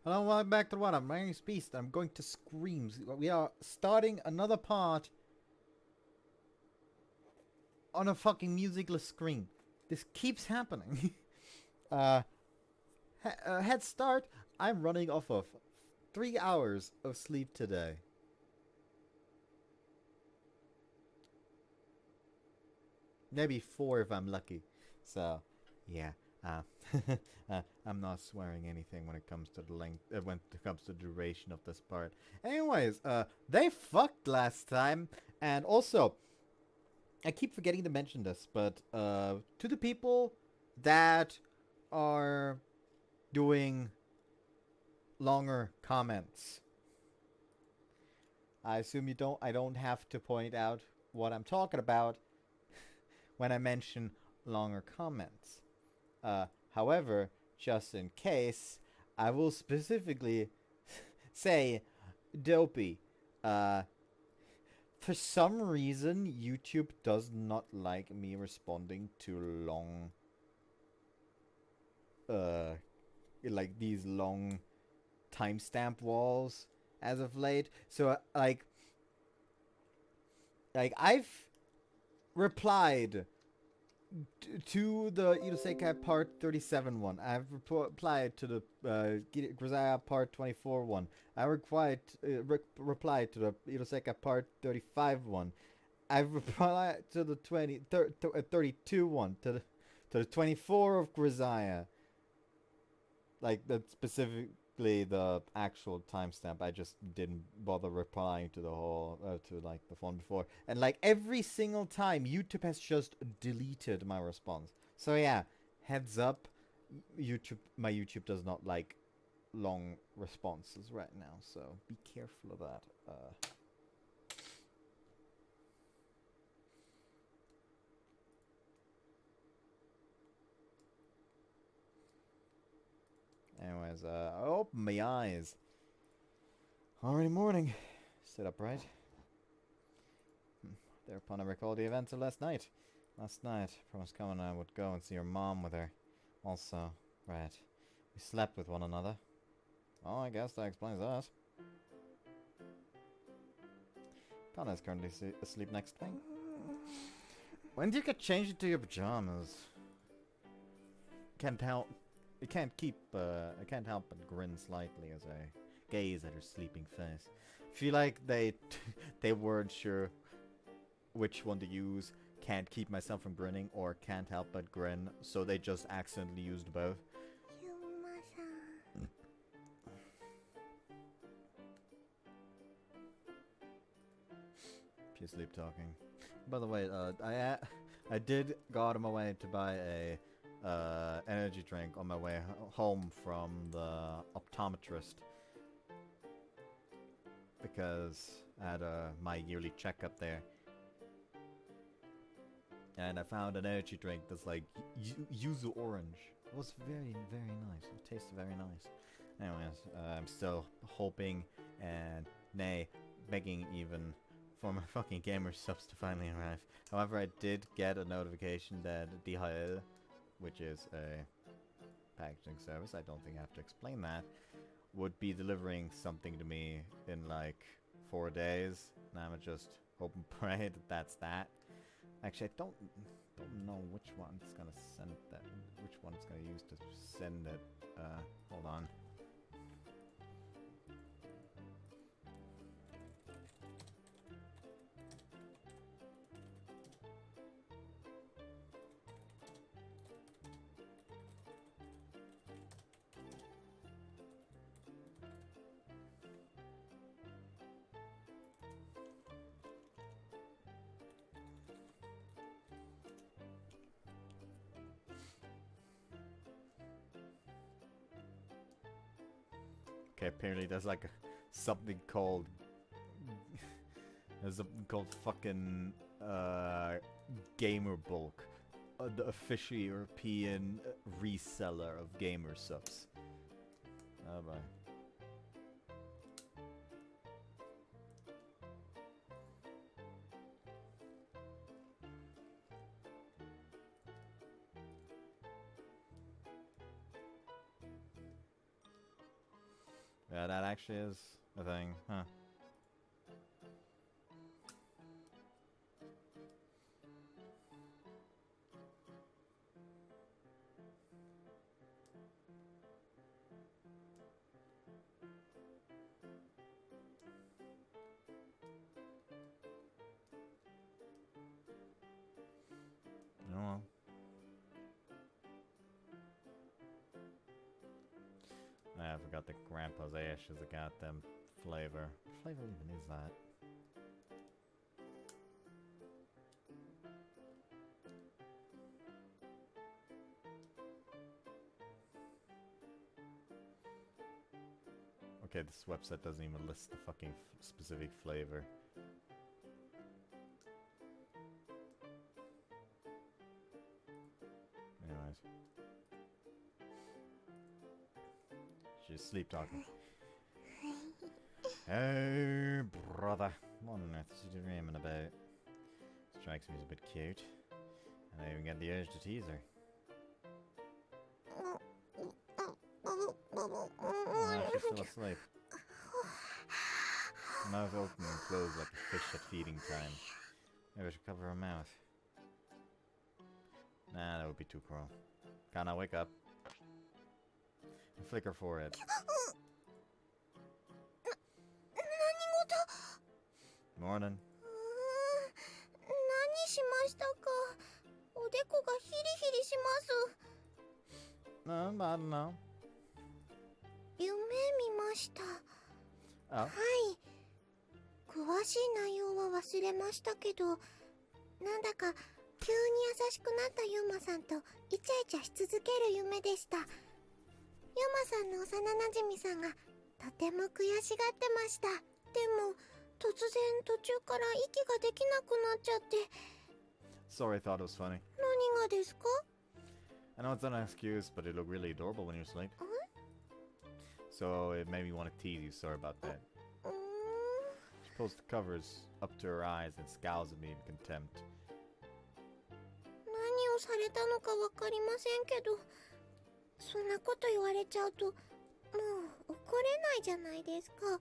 Hello, welcome back to the what? My name's Beast. I'm going to scream. We are starting another part on a fucking musicless screen. This keeps happening. uh, head start. I'm running off of 3 hours of sleep today. Maybe 4 if I'm lucky. So, yeah. Uh, I'm not swearing anything when it comes to the length, when it comes to the duration of this part. Anyways, they fucked last time, and also, I keep forgetting to mention this, but to the people that are doing longer comments, I assume you don't. I don't have to point out what I'm talking about when I mention longer comments. However, just in case, I will specifically say dopey. Uh, for some reason, YouTube does not like me responding to long, uh, like these long timestamp walls as of late. So, like I've replied to the IroSekai Part 37 one. I've replied to the Grisaya Part 24 one. I replied to the IroSekai Part 35 one. I've replied to the 32 one, to the 24 of Grisaya. Like, that specifically the actual timestamp. I just didn't bother replying to the whole, to like the one before. And like every single time, YouTube has just deleted my response. So yeah, heads up, my YouTube does not like long responses right now. So be careful of that. Anyways, I open my eyes. Already morning. Sit upright. Thereupon I recall the events of last night. Last night, promised Cohen and I would go and see your mom with her. Also, right, we slept with one another. Oh, I guess that explains that. Kana is currently asleep next to me. When do you get changed into your pajamas? Can't help. I can't help but grin slightly as I gaze at her sleeping face. Feel like they weren't sure which one to use. Can't keep myself from grinning or can't help but grin, so they just accidentally used both. She's sleep talking. By the way, I did go out of my way to buy a energy drink on my way home from the optometrist because I had my yearly checkup there. And I found an energy drink that's like yuzu orange. It was very, very nice. It tasted very nice. Anyways, I'm still hoping and nay, begging even for my fucking gamer subs to finally arrive. However, I did get a notification that DHL, which is a packaging service, I don't think I have to explain that, would be delivering something to me in like 4 days. And I'm just hope and pray that that's that. Actually, I don't know which one's gonna send that. Which one it's gonna use to send it. Hold on. Okay, apparently there's like something called there's something called fucking Gamer Bulk, the official European reseller of gamer subs. Oh bye. Yeah, that actually is a thing, huh? Oh well. I forgot that Grandpa's ashes have got them flavor. What flavor even is that? Okay, this website doesn't even list the fucking specific flavor. Anyways. She's sleep talking. Oh, brother. What on earth is she dreaming about? Strikes me as a bit cute. And I even get the urge to tease her. Oh, she's still asleep. Mouth open and closed like a fish at feeding time. Maybe I should cover her mouth. Nah, that would be too cruel. Kana, wake up. And flick her forehead. Morning. 何しましたか。おでこがヒリヒリします。 No, I don't know. 夢見ました。 Oh. はい。詳しい内容は忘れましたけど、なんだか急に優しくなったユマさんとイチャイチャし続ける夢でした。ユマさんの幼なじみさんがとても悔しがってました。でも突然途中から息ができなくなっちゃって。 Sorry, I thought it was funny. 何がですか? I know it's not an excuse, but it looked really adorable when you were asleep. So it made me want to tease you. Sorry about that. She pulls the covers up to her eyes and scowls at me in contempt. 何をされたのかわかりませんけど、そんなこと言われちゃうともう怒れないじゃないですか。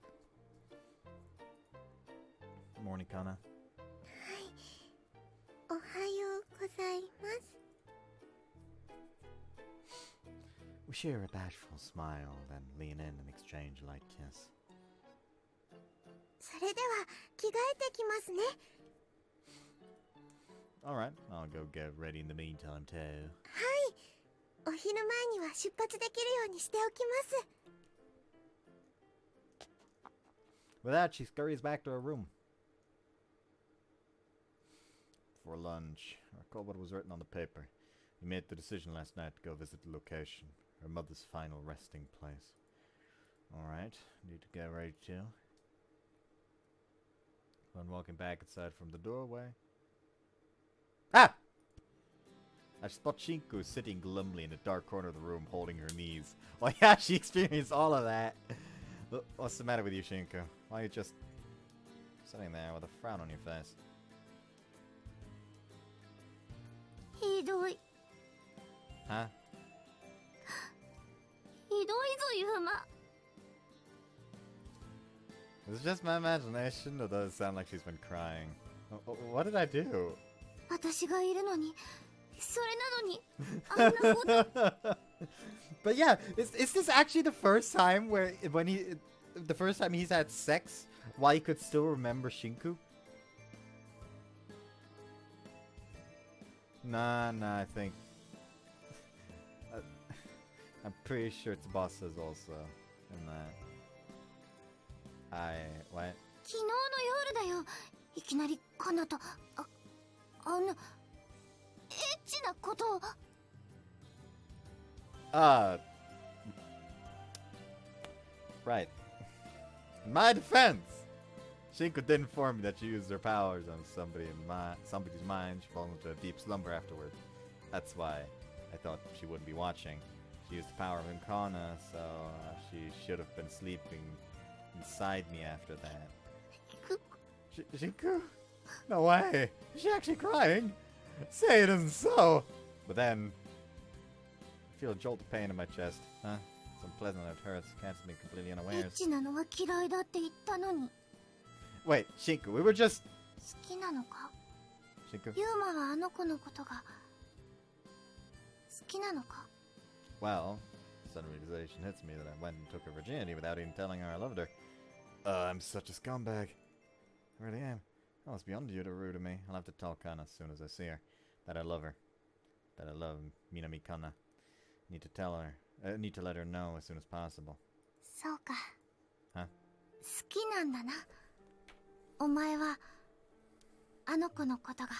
Morning, Kana. はい、おはようございます。 We share a bashful smile, then lean in and exchange a light kiss. それでは着替えてきますね。 Alright, I'll go get ready in the meantime too. はい、お昼前には出発できるようにしておきます。 With that, she scurries back to her room. For lunch, I recall what was written on the paper. We made the decision last night to go visit the location, her mother's final resting place. Alright, need to get ready too. When walking back inside from the doorway. Ah! I spot Shinku sitting glumly in the dark corner of the room holding her knees. Oh yeah, she experienced all of that. What's the matter with you, Shinku? Why are you just sitting there with a frown on your face? ひどい。 Huh? ひどいぞ、ユマ。 Is it just my imagination, or does it sound like she's been crying? What did I do? 私がいるのに、それなのに、あんなこと。 But yeah, is this actually the first time the first time he's had sex while he could still remember Shinku? Nah, I think I'm pretty sure it's bosses also in that. What? 昨日の夜だよ。いきなりカナとエッチなことを。 Right. In my defense, Shinku did inform me that she used her powers on somebody's mind. She falls into a deep slumber afterward. That's why I thought she wouldn't be watching. She used the power of Nkana, so she should have been sleeping inside me after that. Shinku? No way! Is she actually crying? Say it isn't so! But then, I feel a jolt of pain in my chest. Huh? It's unpleasant, it hurts. Can't be completely エッ unawares. チなのは嫌いだって言ったのに。 Wait, Shinku, we were just... 好きなのか？ Shinku? ユーマはあの子のことが好きなのか？ Well, sudden realization hits me that I went and took her virginity without even telling her I loved her. I'm such a scumbag. I really am. Oh, it's beyond you to rude to me. I'll have to tell Kana as soon as I see her that I love her. That I love Minami Kana. Need to tell her. Need to let her know as soon as possible. そうか。 Huh? 好きなんだな。お前はあの子のことが。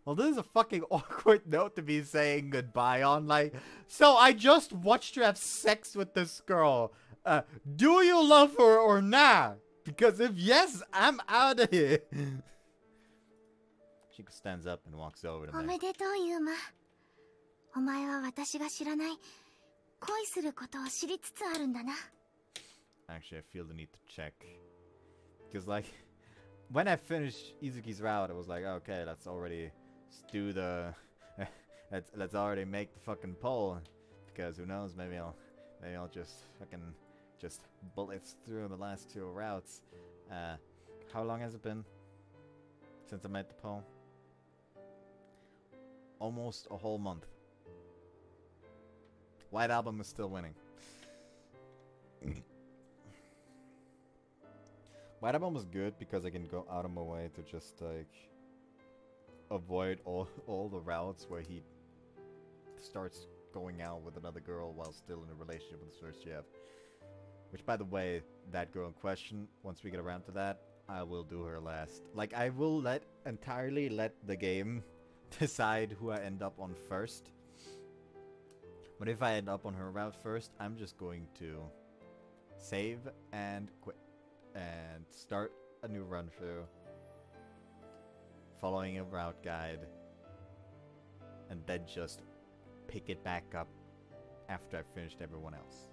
Well, this is a fucking awkward note to be saying goodbye on. Like, so I just watched you have sex with this girl. Do you love her or not? Because if yes, I'm out of here. She stands up and walks over to お me. めでとうユーマ。お前は私が知らない恋することを知りつつあるんだな。 Actually, I feel the need to check. Because, like, when I finished Izuki's route, it was like, okay, let's already do the... let's already make the fucking poll. Because who knows, maybe I'll just fucking just bullets through the last two routes. How long has it been since I made the poll? Almost a whole month. White Album is still winning. White Album was good because I can go out of my way to just like avoid all the routes where he starts going out with another girl while still in a relationship with his first Jeff. Which, by the way, that girl in question, once we get around to that, I will do her last. Like, I will entirely let the game decide who I end up on first. But if I end up on her route first, I'm just going to save and quit. And start a new run through. Following a route guide. And then just pick it back up after I've finished everyone else.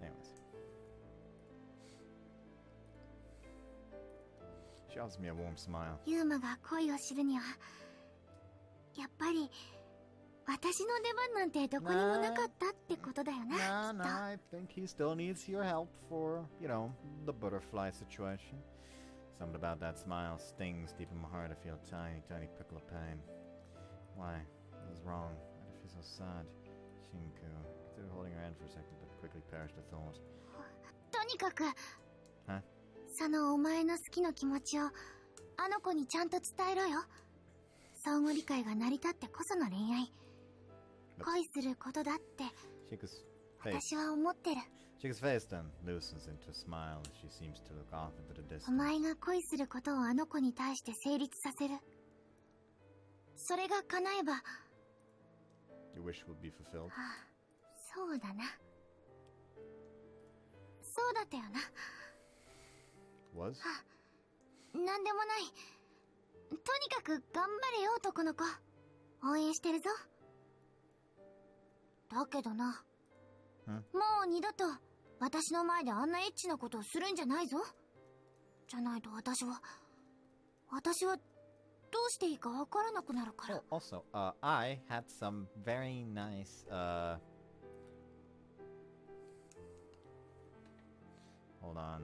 Anyways. She offers me a warm smile. ユーマが恋を知るにはやっぱり私の出番なんてどこにもなかったってことだよな。 Nah, I think he still needs your help for, you know, the butterfly situation. Something about that smile stings deep in my heart. I feel a tiny, tiny prickle of pain. Why? What was wrong? Why do I feel so sad? Shinku. Considered holding her hand for a second, but quickly perished the thought. とにかく、 Huh? そのお前の好きな気持ちをあの子にちゃんと伝えろよ。相互理解が成り立ってこその恋愛。恋することだって Shiku's face. 私は思ってる。 Shiku's face then loosens into a smile as she seems to look off into the お distance. 前が恋することをあの子に対して成立させる。それが叶えば、 Your wish will be fulfilled. そうだな。そうだったよな。 Was? なんでもない。とにかく頑張れよ男の子。応援してるぞ。だけどな。もう二度と私の前であんなエッチなことをするんじゃないぞ。じゃないと私はどうしていいかわからなくなるから。 Oh, also, I had some very nice, hold on.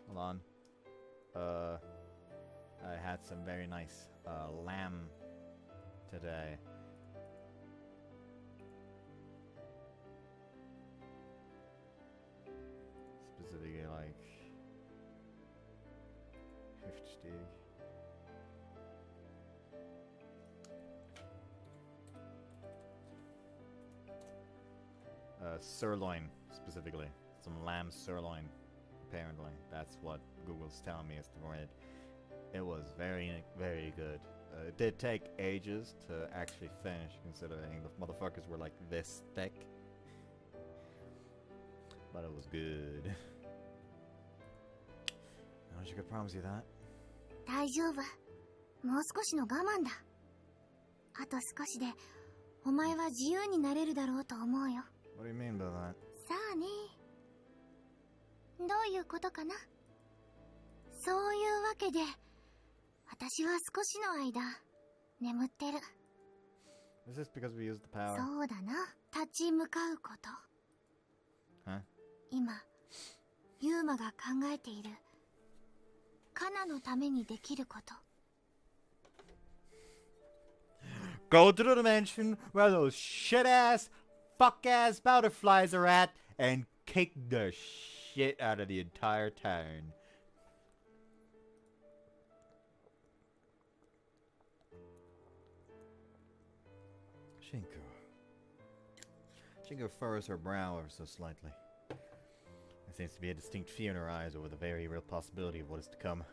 Hold on. I had some very nice lamb today. Specifically like Hüftsteg. Sirloin specifically. Some lamb sirloin. Apparently, that's what Google's telling me is the word. It was very, very good. It did take ages to actually finish, considering the motherfuckers were like this thick. But it was good. I wish I could promise you that. 大丈夫。もう少しの我慢だ。あと少しでお前は自由になれるだろうと思うよ。 What do you mean by that? さあね。どういうことかな。そういうわけで私は少しの間眠ってる。 Is this because we used the power? そうだな。立ち向かうこと。 Huh? 今ユーマが考えているカナのためにできること。 Go to the dimension where those shit-ass, fuck-ass butterflies are at and kick the shit out of the entire town. Shinko furrows her brow ever so slightly. There seems to be a distinct fear in her eyes over the very real possibility of what is to come.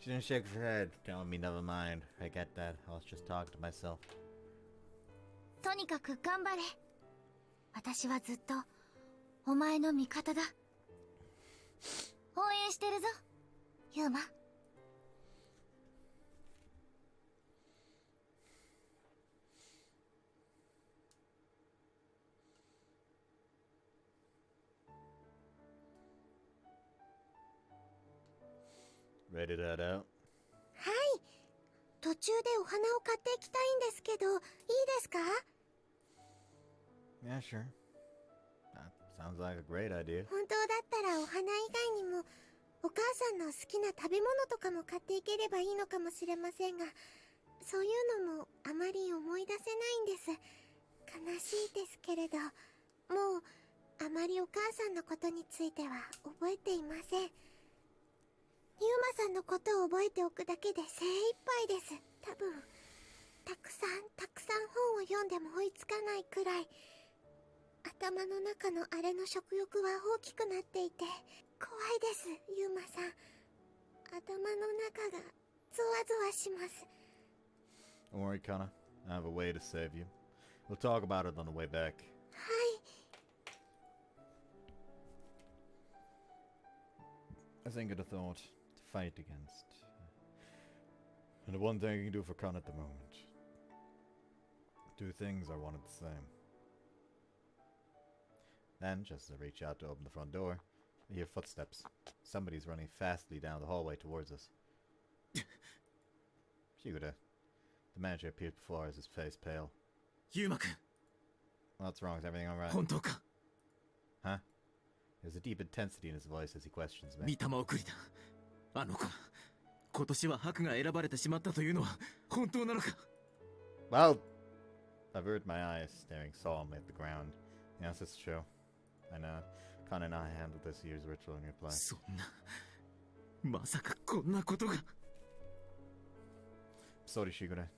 She didn't shake her head, telling me never mind. I get that. I was just talking to myself. とにかく頑張れ。私はずっとお前の味方だ。応援してるぞ、ユーマ。 Ready to head out? はい。途中でお花を買っていきたいんですけど、いいですか？ Yeah, sure. That sounds like a great idea. 本当だったらお花以外にもお母さんの好きな食べ物とかも買っていければいいのかもしれませんが、そういうのもあまり思い出せないんです。悲しいですけれど、もうあまりお母さんのことについては覚えていません。ユーマさんのことを覚えておくだけで精一杯です。多分たくさん本を読んでも追いつかないくらい頭の中のあれの食欲は大きくなっていて怖いです。ユーマさん、頭の中がゾワゾワします。 Don't worry, Kana. I have a way to save you. We'll talk about it on the way back. はい。 I think of the thought to fight against. And the one thing you can do for Kana at the moment. Two things are one and the same. Then, just as I reach out to open the front door, I hear footsteps. Somebody's running fastly down the hallway towards us. Shigure. The manager appeared before us, his face pale. Yuma-kun. What's wrong? Is everything alright? 本当か? Huh? There's a deep intensity in his voice as he questions me. 御霊送りだ。あの子、今年は白が選ばれてしまったというのは本当なのか? Well, I averted my eyes, staring solemnly at the ground. Yes, it's true. I know. Kana and I handled this year's ritual in your place. そんな、まさかこんなことが。Sorry, Shigure.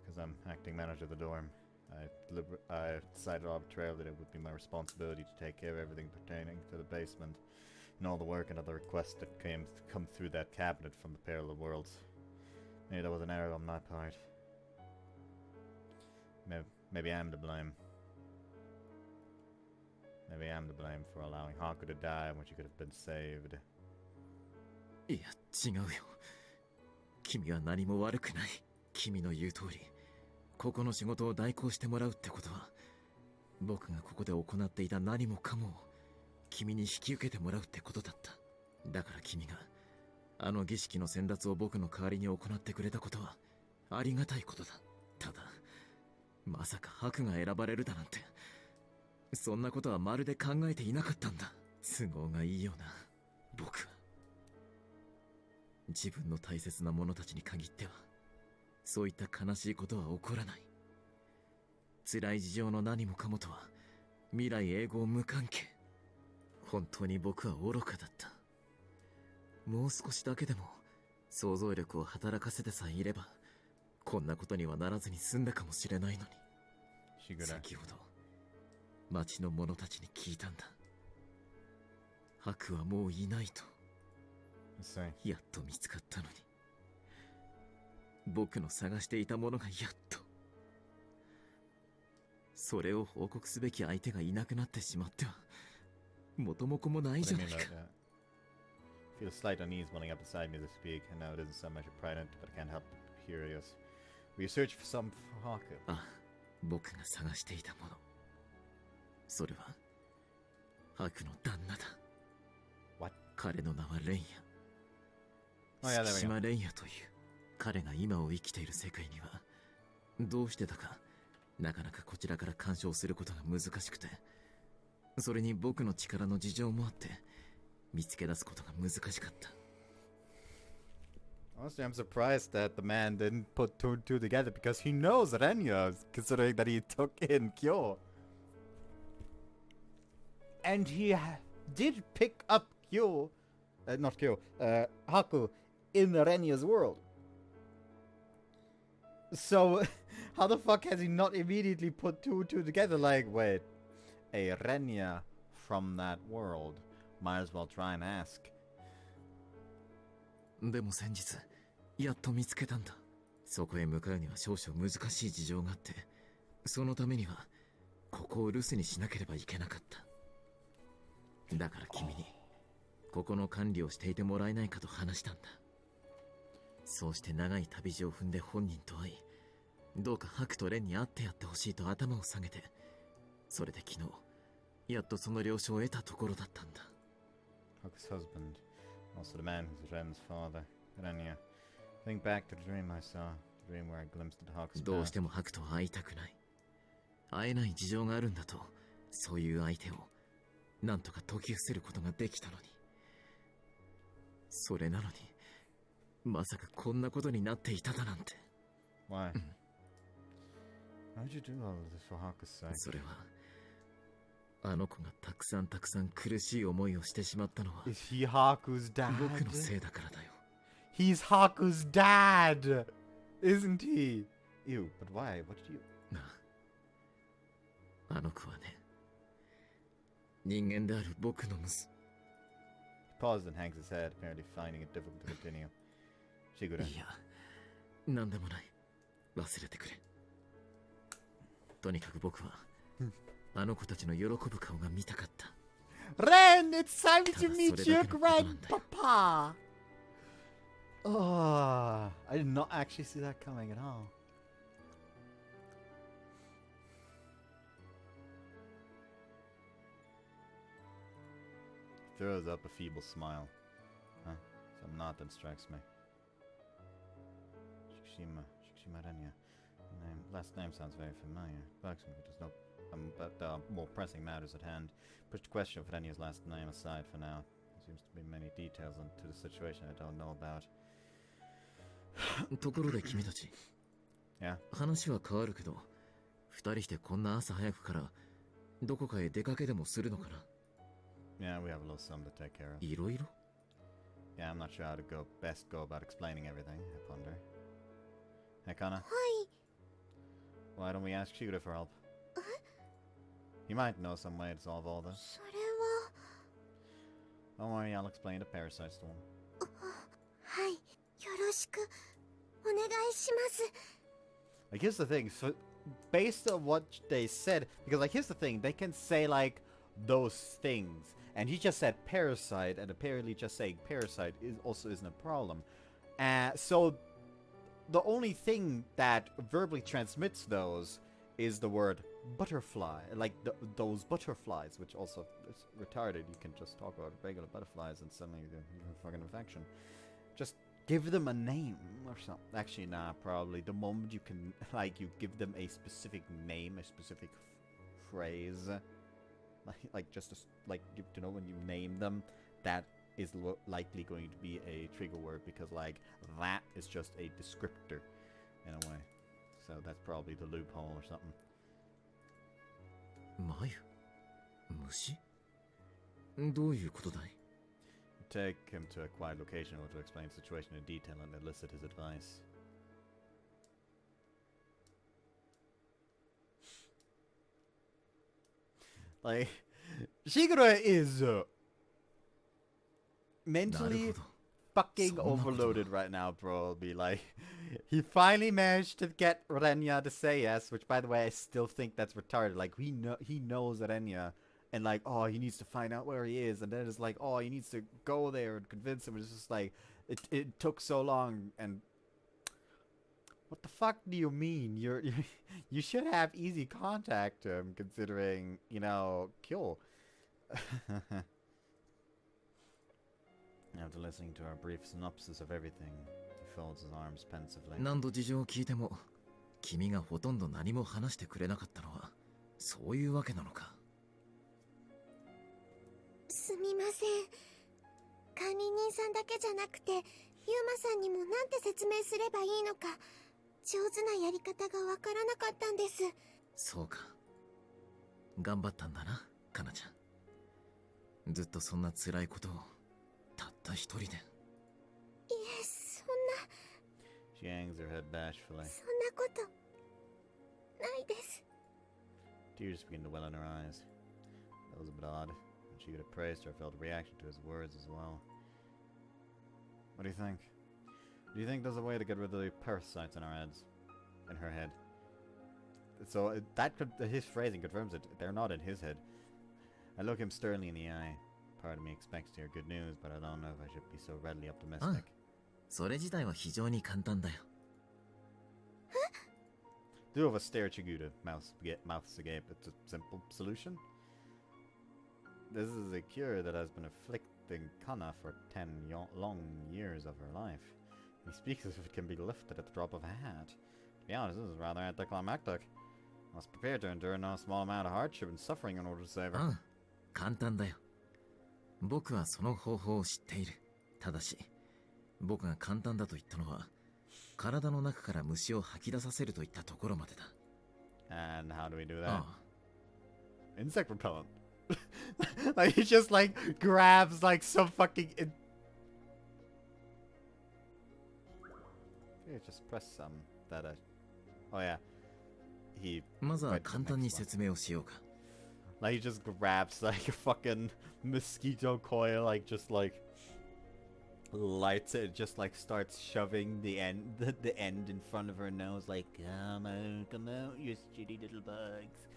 Because I'm acting manager of the dorm. I decided arbitrarily that it would be my responsibility to take care of everything pertaining to the basement and all the work and other requests that come through that cabinet from the parallel worlds. Maybe that was an error on my part. Maybe I'm to blame. Maybe I'm to blame for allowing Haku to die when she could have been saved. いや、違うよ。君は何も悪くない。君の言う通り、ここの仕事を代行してもらうってことは、僕がここで行っていた何もかもを君に引き受けてもらうってことだった。だから君があの儀式の先達を僕の代わりに行ってくれたことはありがたいことだ。ただ、まさか白が選ばれるだなんて、そんなことはまるで考えていなかったんだ。都合がいいよな、僕は。自分の大切な者たちに限ってはそういった悲しいことは起こらない。辛い事情の何もかもとは未来永劫無関係。本当に僕は愚かだった。もう少しだけでも想像力を働かせてさえいればこんなことにはならずに済んだかもしれないのに。先ほど町の者たちに聞いたんだ。白はもういないと。やっと見つかったのに、僕の探していたものがやっと。それを報告すべき相手がいなくなってしまっては元も子もないじゃないか。Feel a slight unease welling up inside me as I speak, and now it isn't something I should pry into, but I can't help but be curious. Were you searching for some for Haku? あ、僕が探していたもの。それは悪の旦那だ。 What? 彼の名はレンヤ。 Oh, yeah, there we 敷 go. 島レンヤという彼が今を生きている世界にはどうしてだかなかなかこちらから干渉することが難しくて、それに僕の力の事情もあって見つけ出すことが難しかった。 Honestly, I'm surprised that the man didn't put two and two together because he knows Renya, considering that he took in Kyo. And he did pick up Kyo, not Kyo, Haku in Renya's world. So, how the fuck has he not immediately put two and two together? Like, wait, a Renya from that world. Might as well try and ask. でも先日やっと見つけたんだ。そこへ向かうには少々難しい事情があって、そのためにはここを留守にしなければいけなかった。だから君にここの管理をしていてもらえないかと話したんだ。そうして長い旅路を踏んで本人と会い、どうかハクとレンに会ってやってほしいと頭を下げて、それで昨日やっとその了承を得たところだったんだ。 Haku's husband, also the man who's Ren's father, Renya. Think back to the dream I saw, the dream where I glimpsed at Haku's どうし past. てもハクと会いたくない、会えない事情があるんだと、そういう相手をなんとか解き伏せることができたのに、それなのにまさかこんなことになっていただなんて。 Why? Why'd you do all of this for Haku's sake? それはあの子がたくさん苦しい思いをしてしまったのは Is he Haku's dad? 僕のせいだからだよ。 He's Haku's dad! Isn't he? Ew, but why? What did you... なあ、あの子はね、人間である僕の娘。 He paused and hangs his head, apparently finding it difficult to continue. Shigure. いや、なんでもない。忘れてくれ。とにかく僕はあの子たちの喜ぶ顔が見たかった。 Ren, it's time to ただ meet それ your だけのことなんだよ。 grandpapa! Oh, I did not actually see that coming at all. Throws up a feeble smile. Huh? Some knot that strikes me. Shikishima Renya. Last name sounds very familiar. Bugs me, but there's no... but more pressing matters at hand. Push the question of Renya's last name aside for now. There seems to be many details into the situation I don't know about. ところで君たち、 Yeah? 話は変わるけど、二人してこんな朝早くからどこかへ出かけでもするのかな。 Yeah, we have a little something to take care of. いろいろ Yeah, I'm not sure how to best go about explaining everything, I ponder. Hey, Kana? はい。 Why don't we ask Shigure for help? He might know some way to solve all this. それは Don't worry, I'll explain the parasites to him. はい。よろしくお願いします。 Like, here's the thing. So, based on what they said, because, like, here's the thing. They can say, like, those things. And he just said parasite, and apparently just saying parasite also isn't a problem. So, the only thing that verbally transmits those is the word butterfly. Like, those butterflies, which also is retarded. You can just talk about regular butterflies and suddenly you have a fucking infection. Just give them a name or something. Actually, nah, probably. The moment you can, like, you give them a specific name, a specific phrase, like just to know when you name them, that is likely going to be a trigger word, because, like, that is just a descriptor in a way. So that's probably the loophole or something. マユ、虫？どういうことだい？ Take him to a quiet location or to explain the situation in detail and elicit his advice. Like, Shigure is mentally fucking overloaded right now, bro. I'll be like, he finally managed to get Renya to say yes, which, by the way, I still think that's retarded. Like, he knows Renya, and like, oh, he needs to find out where he is, and then it's like, oh, he needs to go there and convince him. It's just like, it took so long, and What the fuck do you mean? You should have easy contact, considering, you know, Kyo. After listening to our brief synopsis of everything, he folds his arms pensively. 何度事情を聞いても君がほとんど何も話してくれなかったのはそういうわけなのか。すみません。管理人さんだけじゃなくてユーマさんにもなんて説明すればいいのか上手なやり方がわからなかったんです。そうか。頑張ったんだな、かなちゃん。ずっとそんな辛いことをたった一人で。いえ、そんな。 She hangs her head bashfully. そんなことないです。 Tears begin to well in her eyes. That was a bit odd. And she could have praised her felt a reaction to his words as well. What do you think? Do you think there's a way to get rid of the parasites in our heads? In her head? So that could, his phrasing confirms it. They're not in his head. I look him sternly in the eye. Part of me expects to hear good news, but I don't know if I should be so readily optimistic. それ自体は非常に簡単だよ。Two of us stare at Chiguda, mouths agape. It's a simple solution. This is a cure that has been afflicting Kana for 10 long years of her life. He speaks as if it can be lifted at the drop of a hat. To be honest, this is rather anticlimactic. I was prepared to endure no small amount of hardship and suffering in order to save her. 簡単だよ。僕はその方法を知っている。ただし、僕が簡単だと言ったのは、体の中から虫を吐き出させるといったところまでだ。And how do we do that? Insect repellent. Like he just like grabs like some fucking. Just press some that. Oh yeah. He. まずは簡単に説明をしようか。Like he just grabs like a fucking mosquito coil, like just like lights it, just like starts shoving the end in front of her nose, like come out, you shitty little bugs.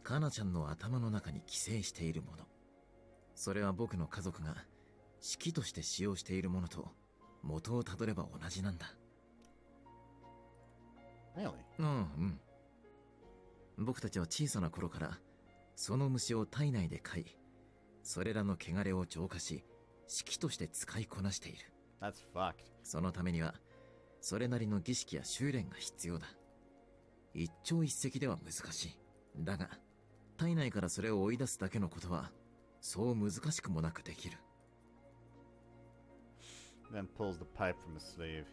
かなちゃんの頭の中に寄生しているもの。それは僕の家族が式として使用しているものと元をたどれば同じなんだ。Really? うん。僕たちは小さな頃からその虫を体内で飼い、それらの汚れを浄化し、式として使いこなしている。That's fucked. そのためにはそれなりの儀式や修練が必要だ。一朝一夕では難しい。だが体内からそれを追い出すだけのことはそう難しくもなくできる。Then pulls the pipe from his sleeve.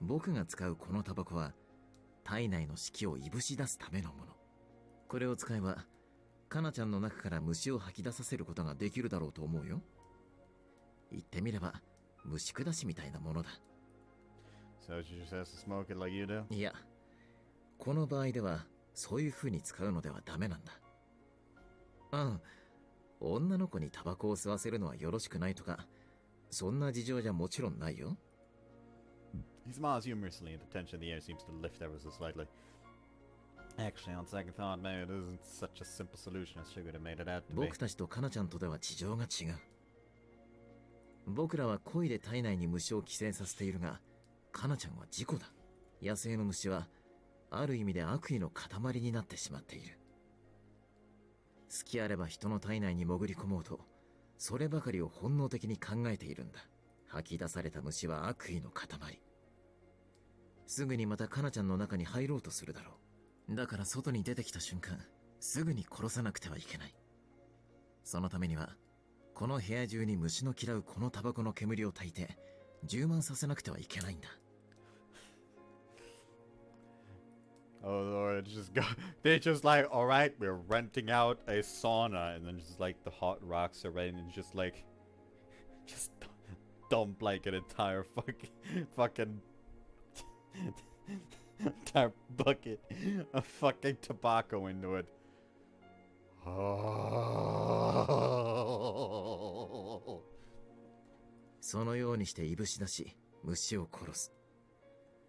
僕が使うこのタバコは体内の式をいぶし出すためのもの。これを使えばかなちゃんの中から虫を吐き出させることができるだろうと思うよ。言ってみれば虫下しみたいなものだ。 So she just has to smoke it like you do? いや、この場合ではそういう風に使うのではダメなんだ。女の子にタバコを吸わせるのはよろしくないとか、そんな事情じゃもちろんないよ。He smiles humorously, and the tension in the air seems to lift ever so slightly. Actually, on second thought, maybe it isn't such a simple solution as Sugar made it out to be. 僕たちとかなちゃんとでは事情が違う。僕らは恋で体内に虫を寄生させているが、かなちゃんは事故だ。野生の虫はある意味で悪意の塊になってしまっている。好きあれば人の体内に潜り込もうと、そればかりを本能的に考えているんだ。吐き出された虫は悪意の塊。すぐにまたかなちゃんの中に入ろうとするだろう。だから外に出てきた瞬間、すぐに殺さなくてはいけない。そのためにはこの部屋中に虫の嫌うこのタバコの煙を焚いて充満させなくてはいけないんだ。Oh Lord, just go. They're just like, all right, we're renting out a sauna, and then just like the hot rocks are ready, and just like, just dump like an entire fucking entire bucket of fucking tobacco into it. Oh. そのようにしていぶし出し、虫を殺す。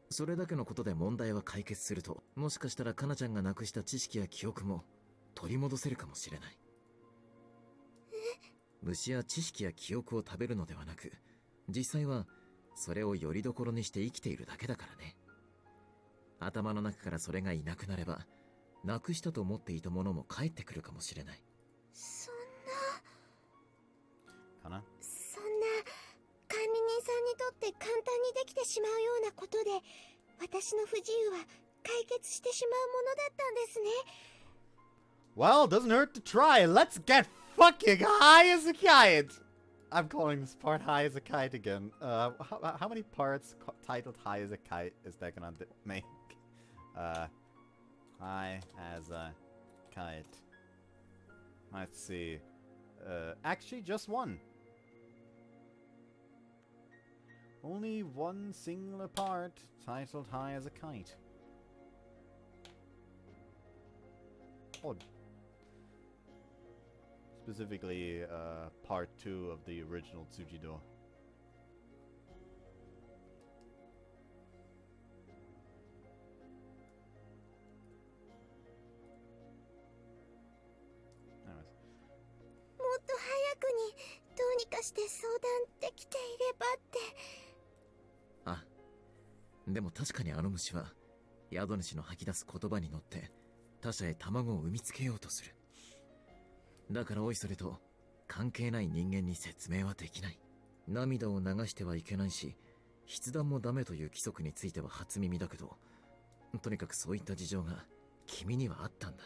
それだけのことで問題は解決すると、もしかしたらかなちゃんがなくした知識や記憶も取り戻せるかもしれない。虫や知識や記憶を食べるのではなく、実際はそれを拠り所にして生きているだけだからね。頭の中からそれがいなくなれば、なくしたと思っていたものも帰ってくるかもしれない。そんなかな管理人さんにとって簡単にできてしまうようなことで、私の不自由は解決してしまうものだったんですね。Well, doesn't hurt to try. Let's get fucking high as a kite. I'm calling this part high as a kite again. How many parts titled high as a kite is that gonna make? High as a kite. Let's see. Actually, just one. Only one singular part titled high as a kite. Oh. Specifically, part 2 of the original Tsujido. Anyways. もっと早くにどうにかして相談できていればって。あ、でも確かにあの虫は宿主の吐き出す言葉に乗って他者へ卵を産みつけようとする。だからおいそれと関係ない人間に説明はできない。涙を流してはいけないし、筆談もダメという規則については初耳だけど、とにかくそういった事情が君にはあったんだ。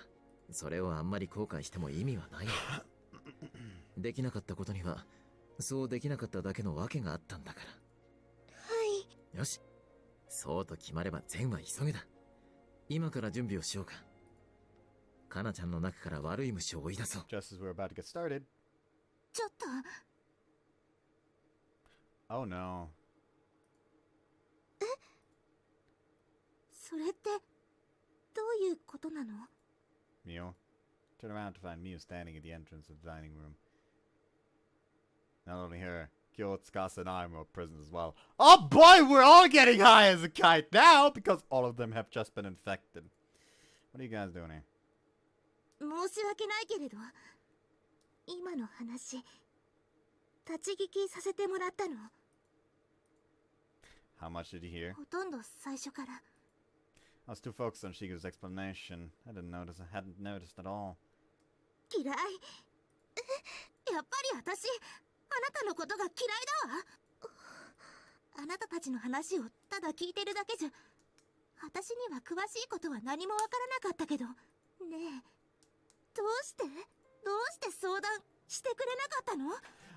それをあんまり後悔しても意味はない。できなかったことにはそうできなかっただけの訳があったんだから。はい。よし、そうと決まれば善は急げだ。今から準備をしようか。かなちゃんの中から悪い虫を追い出そう。 Just as we're about to get started. ちょっと Oh no. それってどういうことなの？ Mio. Turn around to find Mio standing at the entrance of the dining room. Not only her, Kyo, Tsukasa, and I are present as well. Oh boy, we're all getting high as a kite now because all of them have just been infected. What are you guys doing here? 申し訳ないけれど、今の話立ち聞きさせてもらったの。 How much did you hear? ほとんど最初から。 I was too focused on Shigeru's explanation. I hadn't noticed at all. 嫌い。やっぱり私、あなたのことが嫌いだわ。あなたたちの話をただ聞いてるだけじゃ、私には詳しいことは何もわからなかったけど、ねえ、どうして相談してくれなかったの？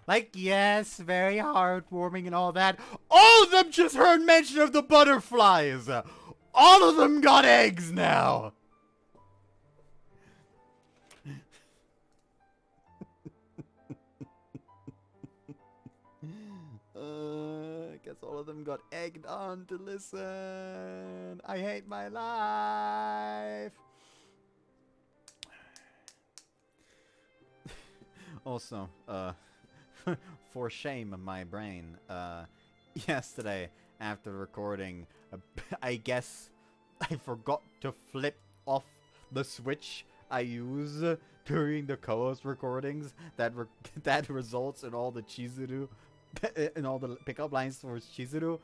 Like, yes, very heartwarming and all that. All of them just heard mention of the butterflies! All of them got eggs now! I guess all of them got egged on to listen. I hate my life. Also, for shame of my brain, yesterday after recording, I guess I forgot to flip off the switch I use during the co-host recordings that results in all the Chizuru in all the pickup lines for Chizuru.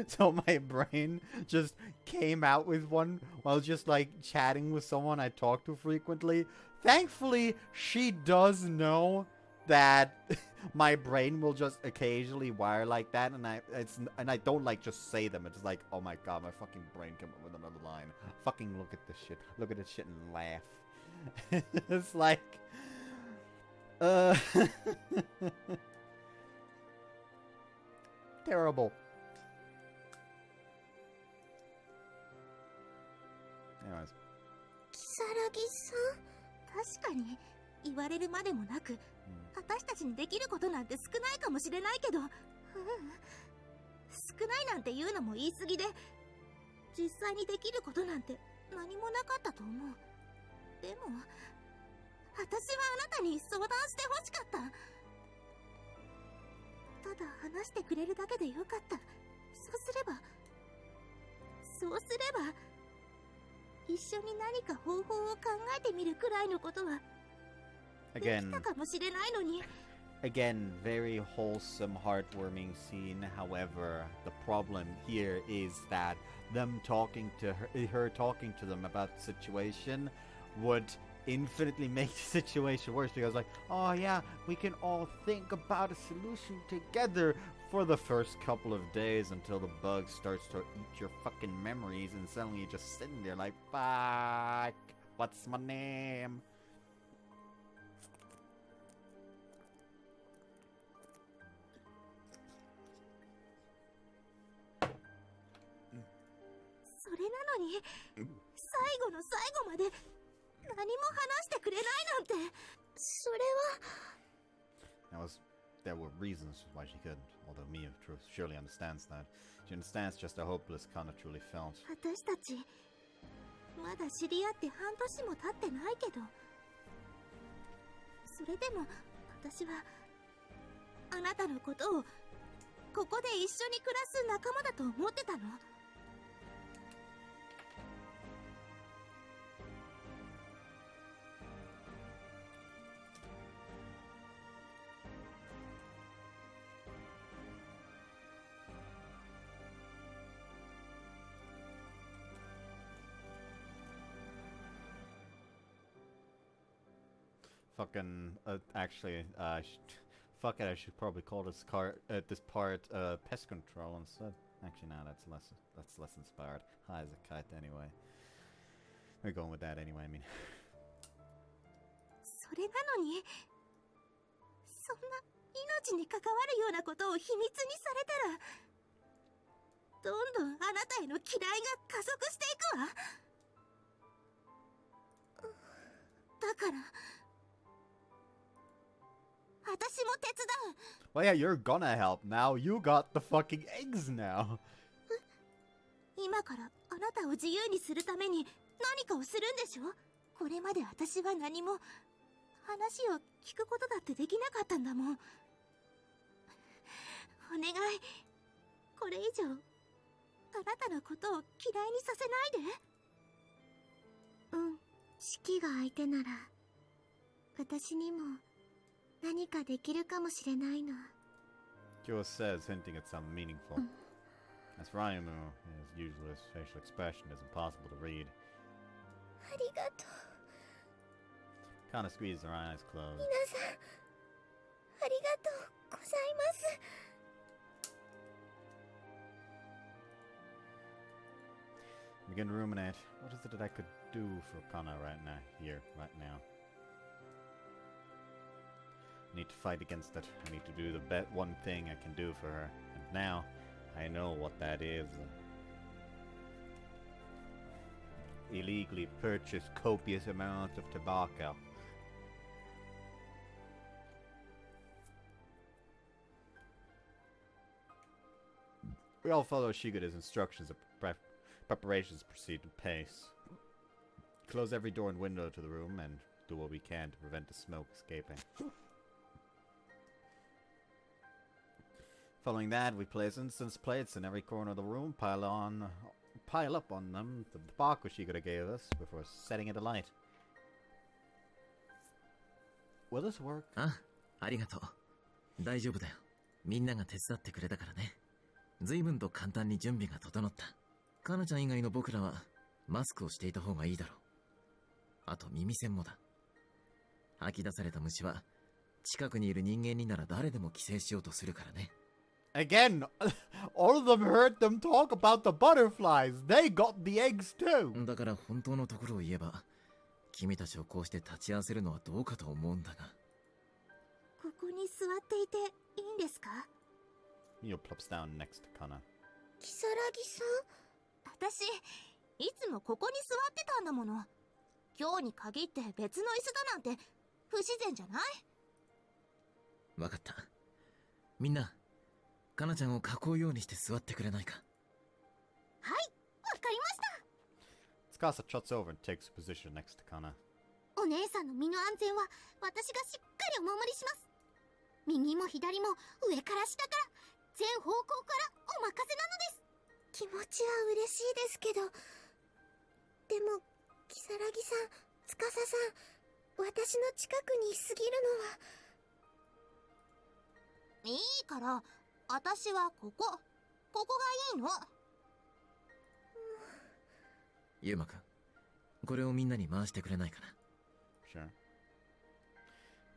So my brain just came out with one while just like chatting with someone I talk to frequently. Thankfully, she does know that my brain will just occasionally wire like that, and I don't like just say them. It's like, oh my god, my fucking brain came up with another line. Fucking look at this shit. Look at this shit and laugh. It's like, terrible. Anyways. 如月さん、確かに言われるまでもなく、私たちにできることなんて少ないかもしれないけど、少ないなんて言うのも言い過ぎで、実際にできることなんて何もなかったと思う。でも私はあなたに相談してほしかった。ただ話してくれるだけでよかった。そうすれば一緒に何か方法を考えてみるくらいのことはできたかもしれないのに。Again, very wholesome, heartwarming scene. However, the problem here is that them talking to her talking to them about the situation would infinitely make the situation worse, because like, oh yeah, we can all think about a solution together for the first couple of days until the bug starts to eat your fucking memories, and suddenly you're just sitting there like, fuck, what's my name? There were reasons why she couldn't, although Mia surely understands that. She understands just how hopeless Kana truly felt. 私たちまだ知り合って半年も経ってないけど、それでも私はあなたのことをここで一緒に暮らす仲間だと思ってたの。Fucking, actually, fuck it, I should probably call this part, pest control instead. Actually, no, that's less inspired. Hi, as a kite anyway. We're going with that anyway, I mean. それなのに、そんな命に関わるようなことを秘密にされたら、どんどんあなたへの嫌いが加速していくわ。だから、私も手伝う。Well, yeah, you're gonna help now. You got the fucking eggs now. 今からあなたを自由にするために何かをするんでしょ。これまで私は何も話を聞くことだってできなかったんだもん。お願い、これ以上あなたのことを嫌いにさせないで。うん、式が相手なら私にも何かできるかもしれないの。Kyo says, hinting at something meaningful. As for Ayumu, his useless facial expression is impossible to read. ありがとう。Kana squeezed her eyes closed. 皆さん、ありがとうございます。Begin to ruminate. What is it that I could do for Kana right now? I need to fight against it. I need to do the one thing I can do for her. And now, I know what that is. Illegally purchase copious amounts of tobacco. We all follow Shigeru's instructions of preparations proceed in pace. Close every door and window to the room and do what we can to prevent the smoke escaping. Following that, we place incense plates in every corner of the room, pile up on them the tobacco Shigeru gave us before setting it alight. Will this work? あ、ありがとう。大丈夫だよ。みんなが手伝ってくれたからね。随分と簡単に準備が整った。カナちゃん以外の僕らはマスクをしていた方がいいだろう。あと耳栓もだ。吐き出された虫は近くにいる人間になら誰でも寄生しようとするからね。Again, all of them heard them talk about the butterflies. They got the eggs too. だから本当のところを言えば、君たちをこうして立ち会わせるのはどうかと思うんだが。ここに座っていていいんですか？ Mio plops down next to Kana. キサラギさん？私、いつもここに座ってたんだもの。今日に限って別の椅子だなんて不自然じゃない？わかった。みんな、カナちゃんを囲うようにして座ってくれないか。はい、わかりました。 Tsukasa trots over and takes a position next to Kana. お姉さんの身の安全は私がしっかりお守りします。右も左も上から下から全方向からお任せなのです。気持ちは嬉しいですけど、でもキサラギさん、司さん、私の近くにいすぎるのは。いいから、私はここがいいの。ユウマくん、これをみんなに回してくれないかな。Sure.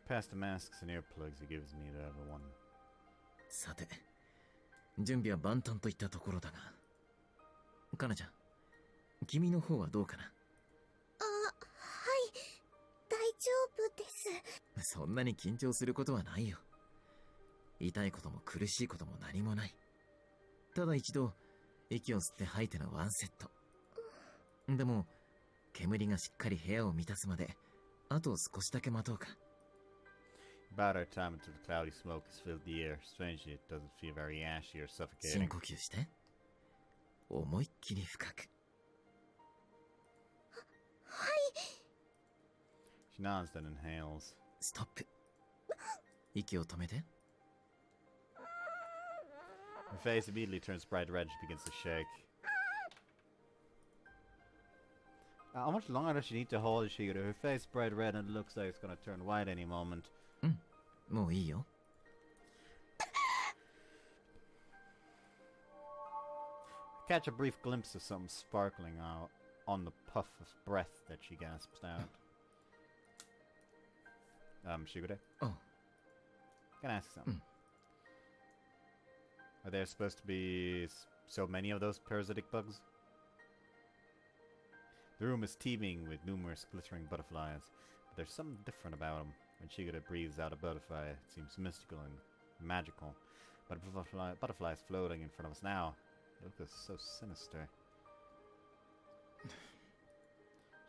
Past the masks and earplugs he gives me to everyone. さて、準備は万端といったところだが、カナちゃん、君の方はどうかな。はい、大丈夫です。そんなに緊張することはないよ。痛いことも苦しいことも何もない。ただ一度息を吸って吐いてのワンセット。でも煙がしっかり部屋を満たすまであと少しだけ待とうか。 About our time until the cloudy smoke has filled the air. Strangely, it doesn't feel very ashy or 深 suffocating. 呼吸して思いっきり深く。はい。 She nods then inhales. ストップ。息を止めて。 Her face immediately turns bright red. She begins to shake. How much longer does she need to hold Shigeru? Her face bright red and it looks like it's gonna turn white any moment. もういいよ。 Catch a brief glimpse of something sparkling out on the puff of breath that she gasps out. Shigeru? おう。 Can I ask something? Are there supposed to be so many of those parasitic bugs? The room is teeming with numerous glittering butterflies, but there's something different about them. When Shigeta breathes out a butterfly, it seems mystical and magical. But a butterfly is floating in front of us now. It looks so sinister.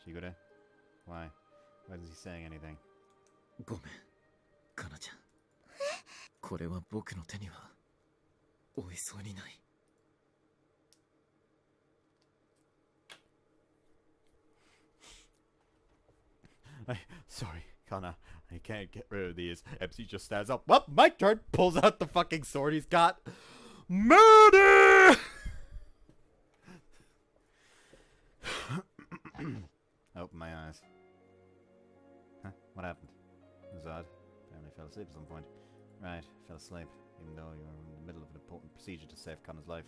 Shigeta? Why? Why isn't he saying anything? ごめん、カナちゃん。これは僕の手には負えそうにない。 Sorry, Kana. I can't get rid of these. MC just stands up. Well, my turn. Pulls out the fucking sword he's got. Murder! I open my eyes. Huh? What happened? It was odd. Apparently I fell asleep at some point. Right, fell asleep, even though you were in the middle of an important procedure to save Kana's life.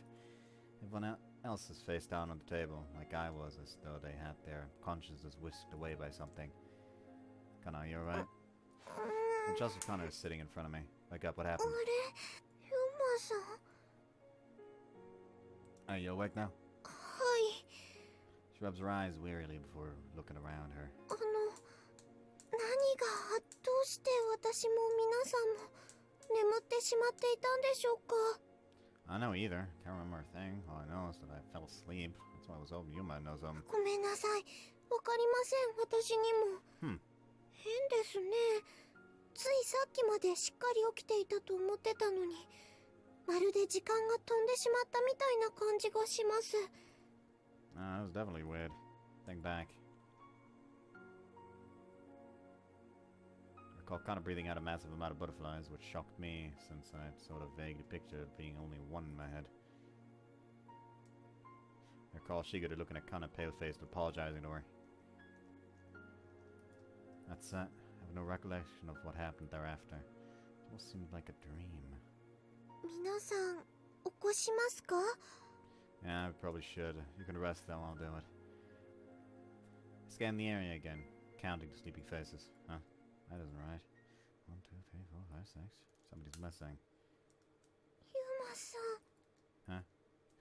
Everyone else is face down on the table, like I was, as though they had their consciences whisked away by something. Kana, you alright? And Joseph Kana is sitting in front of me. Wake up, what happened? Are you awake now? She rubs her eyes wearily before looking around her. 何がどうして私も皆さんも眠ってしまっていたんでしょうか。 I don't know either. Can't remember a thing. All I know is that I fell asleep. That's why I was hoping you might know something. ごめんなさい。わかりません。私にも。変ですね。ついさっきまでしっかり起きていたと思ってたのに、まるで時間が飛んでしまったみたいな感じがします。That was definitely weird. Think back. I recall kind of breathing out a massive amount of butterflies, which shocked me, since I'd sort of vaguely pictured it being only one in my head. I recall Shigeta looking at Kana pale-faced, apologizing to her. That's it. I have no recollection of what happened thereafter. It almost seemed like a dream. 皆さん、起こしますか? Yeah, I probably should. You can rest though, I'll do it. Scan the area again, counting the sleeping faces. Huh? That isn't right. 1, 2, 3, 4, 5, 6. Somebody's missing. ユマさん。 Huh?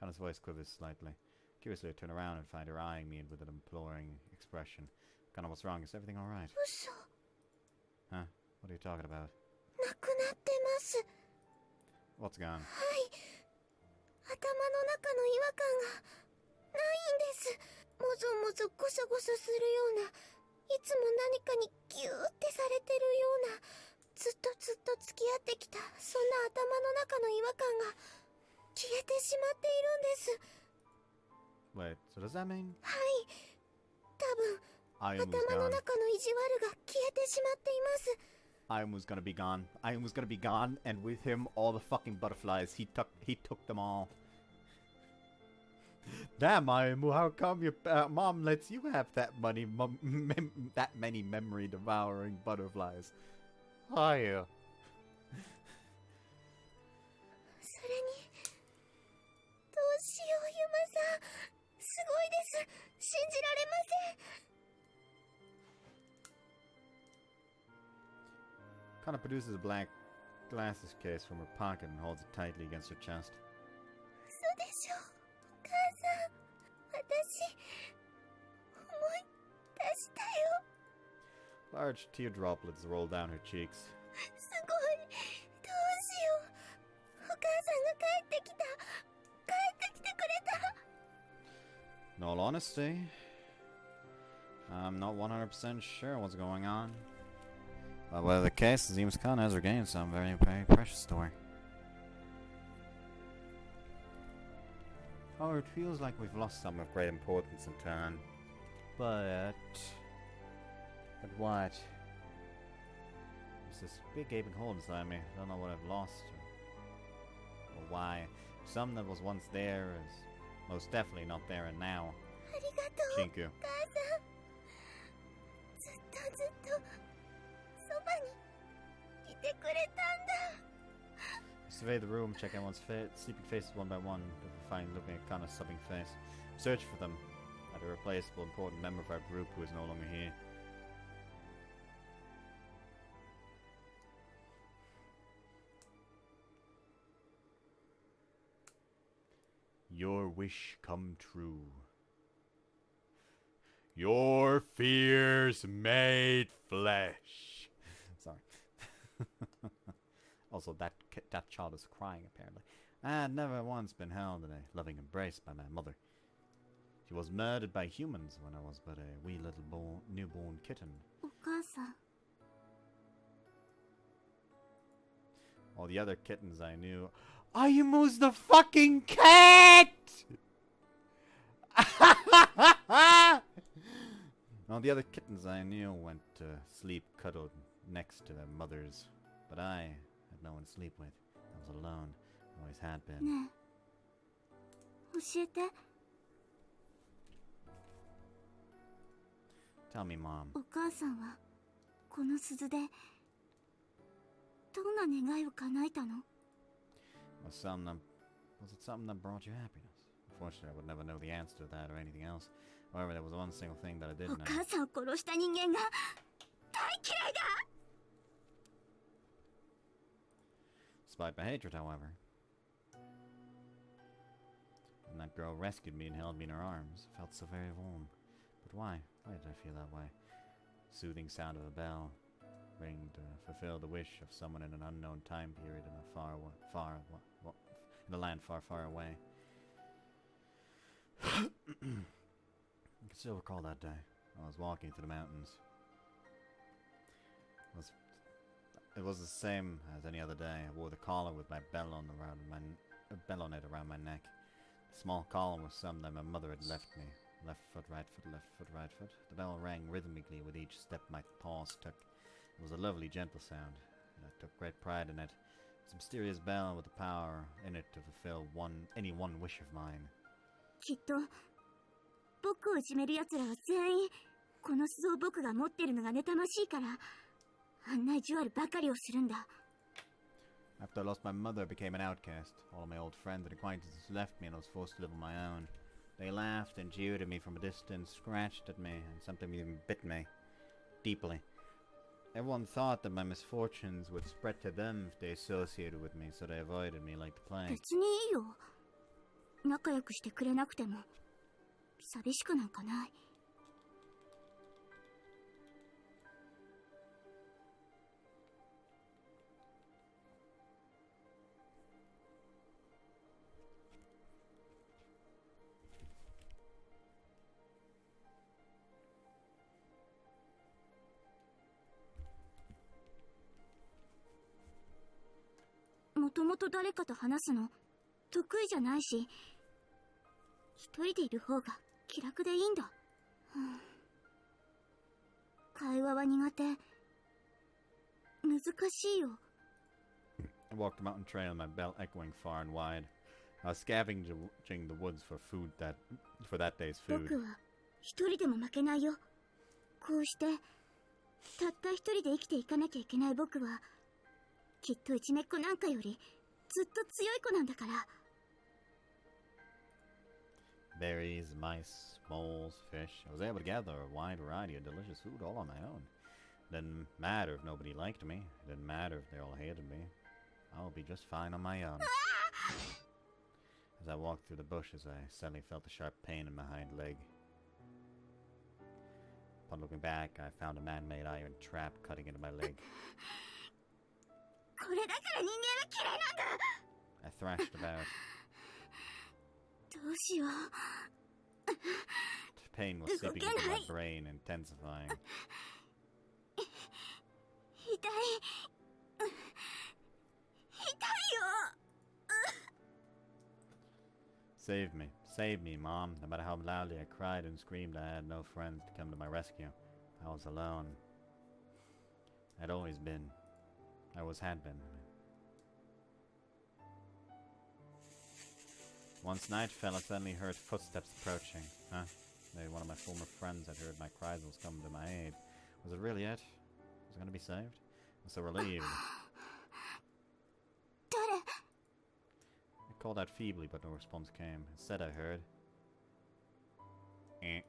Kana's voice quivers slightly. Curiously, I turn around and find her eyeing me with an imploring expression. Kana, what's wrong? Is everything alright? 嘘。 Huh? What are you talking about? なくなってます。 What's gone? はい。頭の中の違和感がないんです。もぞもぞゴソゴソするような、いつも何かにギューってされてるような、ずっと付き合ってきた、そんな頭の中の違和感が消えてしまっているんです。 Wait, so does that mean? はい。多分、 Ayumu's 頭の gone. 中の意地悪が消えてしまっています。 Ayumu's gonna be gone. Ayumu's gonna be gone, and with him, all the fucking butterflies. He took them all. Damn, Ayumu, how come your mom lets you have that that many memory-devouring butterflies? Hiya. しよう、ユマさん。すごいです。信じられません。 Kana produces a black glasses case from her pocket and holds it tightly against her chest. 嘘でしょ、お母さん。私、思い出したよ。 Large tear droplets roll down her cheeks. すごい。どうしよう。お母さんが帰ってきた。帰ってきてくれた。 In all honesty, I'm not 100% sure what's going on. But whatever the case, it seems Kana has regained some very, very precious to her. Oh, it feels like we've lost something of great importance in turn. But what? There's this big gaping hole inside me. I don't know what I've lost or why. Something that was once there is most definitely not there and now. ありがとう、 Chinku. お母さん。ずっとずっとそばにいてくれたんだ。 I survey the room, check everyone's sleeping faces one by one, before finally looking at Kana's sobbing face. Search for them, at a replaceable important member of our group who is no longer here. Your wish come true. Your fears made flesh. Sorry. Also, that child is crying, apparently. I had never once been held in a loving embrace by my mother. She was murdered by humans when I was but a wee little newborn kitten. お母さん。 All the other kittens I knew... Ayumu's the fucking cat! All the other kittens I knew went to sleep cuddled next to their mothers. But I had no one to sleep with. I was alone. Always had been. ねえ、教えて。 Tell me, Mom. お母さんはこの鈴でどんな願いを叶えたの？ Was it something that brought you happiness? Unfortunately, I would never know the answer to that or anything else. However, there was one single thing that I did お know. 母さんを殺した人間が大嫌いだ。 Despite my hatred, however. When that girl rescued me and held me in her arms, it felt so very warm. But why? Why did I feel that way? Soothing sound of a bell, ring to fulfill the wish of someone in an unknown time period in a in a land far, far away. I can still recall that day. I was walking through the mountains. It was the same as any other day. I wore the collar with my bell on it around my neck. The small collar was something that my mother had left me. Left foot, right foot, left foot, right foot. The bell rang rhythmically with each step my paws took. It was a lovely, gentle sound, and I took great pride in it. It's a mysterious bell with the power in it to fulfill any one wish of mine. きっと僕をいじめる奴らは全員この鈴を僕が持ってるのが妬ましいからあんな意地悪ばかりをするんだ。 After I lost my mother, I became an outcast. All of my old friends and acquaintances left me and I was forced to live on my own. They laughed and jeered at me from a distance, scratched at me, and sometimes even bit me. Deeply. Everyone thought that my misfortunes would spread to them if they associated with me, so they avoided me like the plague. 別にいいよ。仲良くしてくれなくても寂しくなんかない。もともと誰かと話すの得意じゃないし、一人でいる方が気楽でいいんだ。会話は苦手。難しいよ。 I walked the mountain trail, my bell echoing far and wide. I was scavenging the woods for that day's food. 僕は一人でも負けないよ。こうしてたった一人で生きていかなきゃいけない僕はきっといじめっ子なんかよりずっと強い子なんだから。Berries, mice, moles, fish. I was able to gather a wide variety of delicious food all on my own. Didn't matter if nobody liked me. It didn't matter if they all hated me. I'll be just fine on my own. As I walked through the bushes, I suddenly felt a sharp pain in my hind leg. Upon looking back, I found a man-made iron trap cutting into my leg. I thrashed about. The pain was seeping into my brain, intensifying. Save me, Mom. No matter how loudly I cried and screamed, I had no friends to come to my rescue. I was alone. I'd always been. I always had been. Once night fell, I suddenly heard footsteps approaching. Huh? Maybe one of my former friends had heard my cries and was coming to my aid. Was it really it? Was I going to be saved? I was so relieved. I called out feebly, but no response came. Instead, I heard a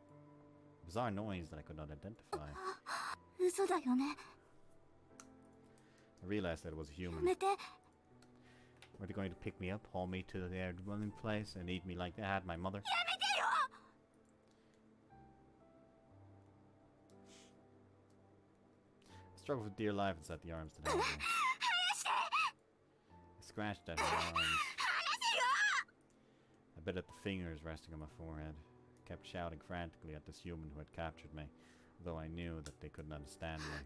bizarre noise that I could not identify. I realized that it was a human. Were they going to pick me up, haul me to their dwelling place, and eat me like they had my mother? I struggled for dear life inside the arms that held me. I scratched at her arms. I bit at the fingers resting on my forehead. I kept shouting frantically at this human who had captured me, though I knew that they couldn't understand me.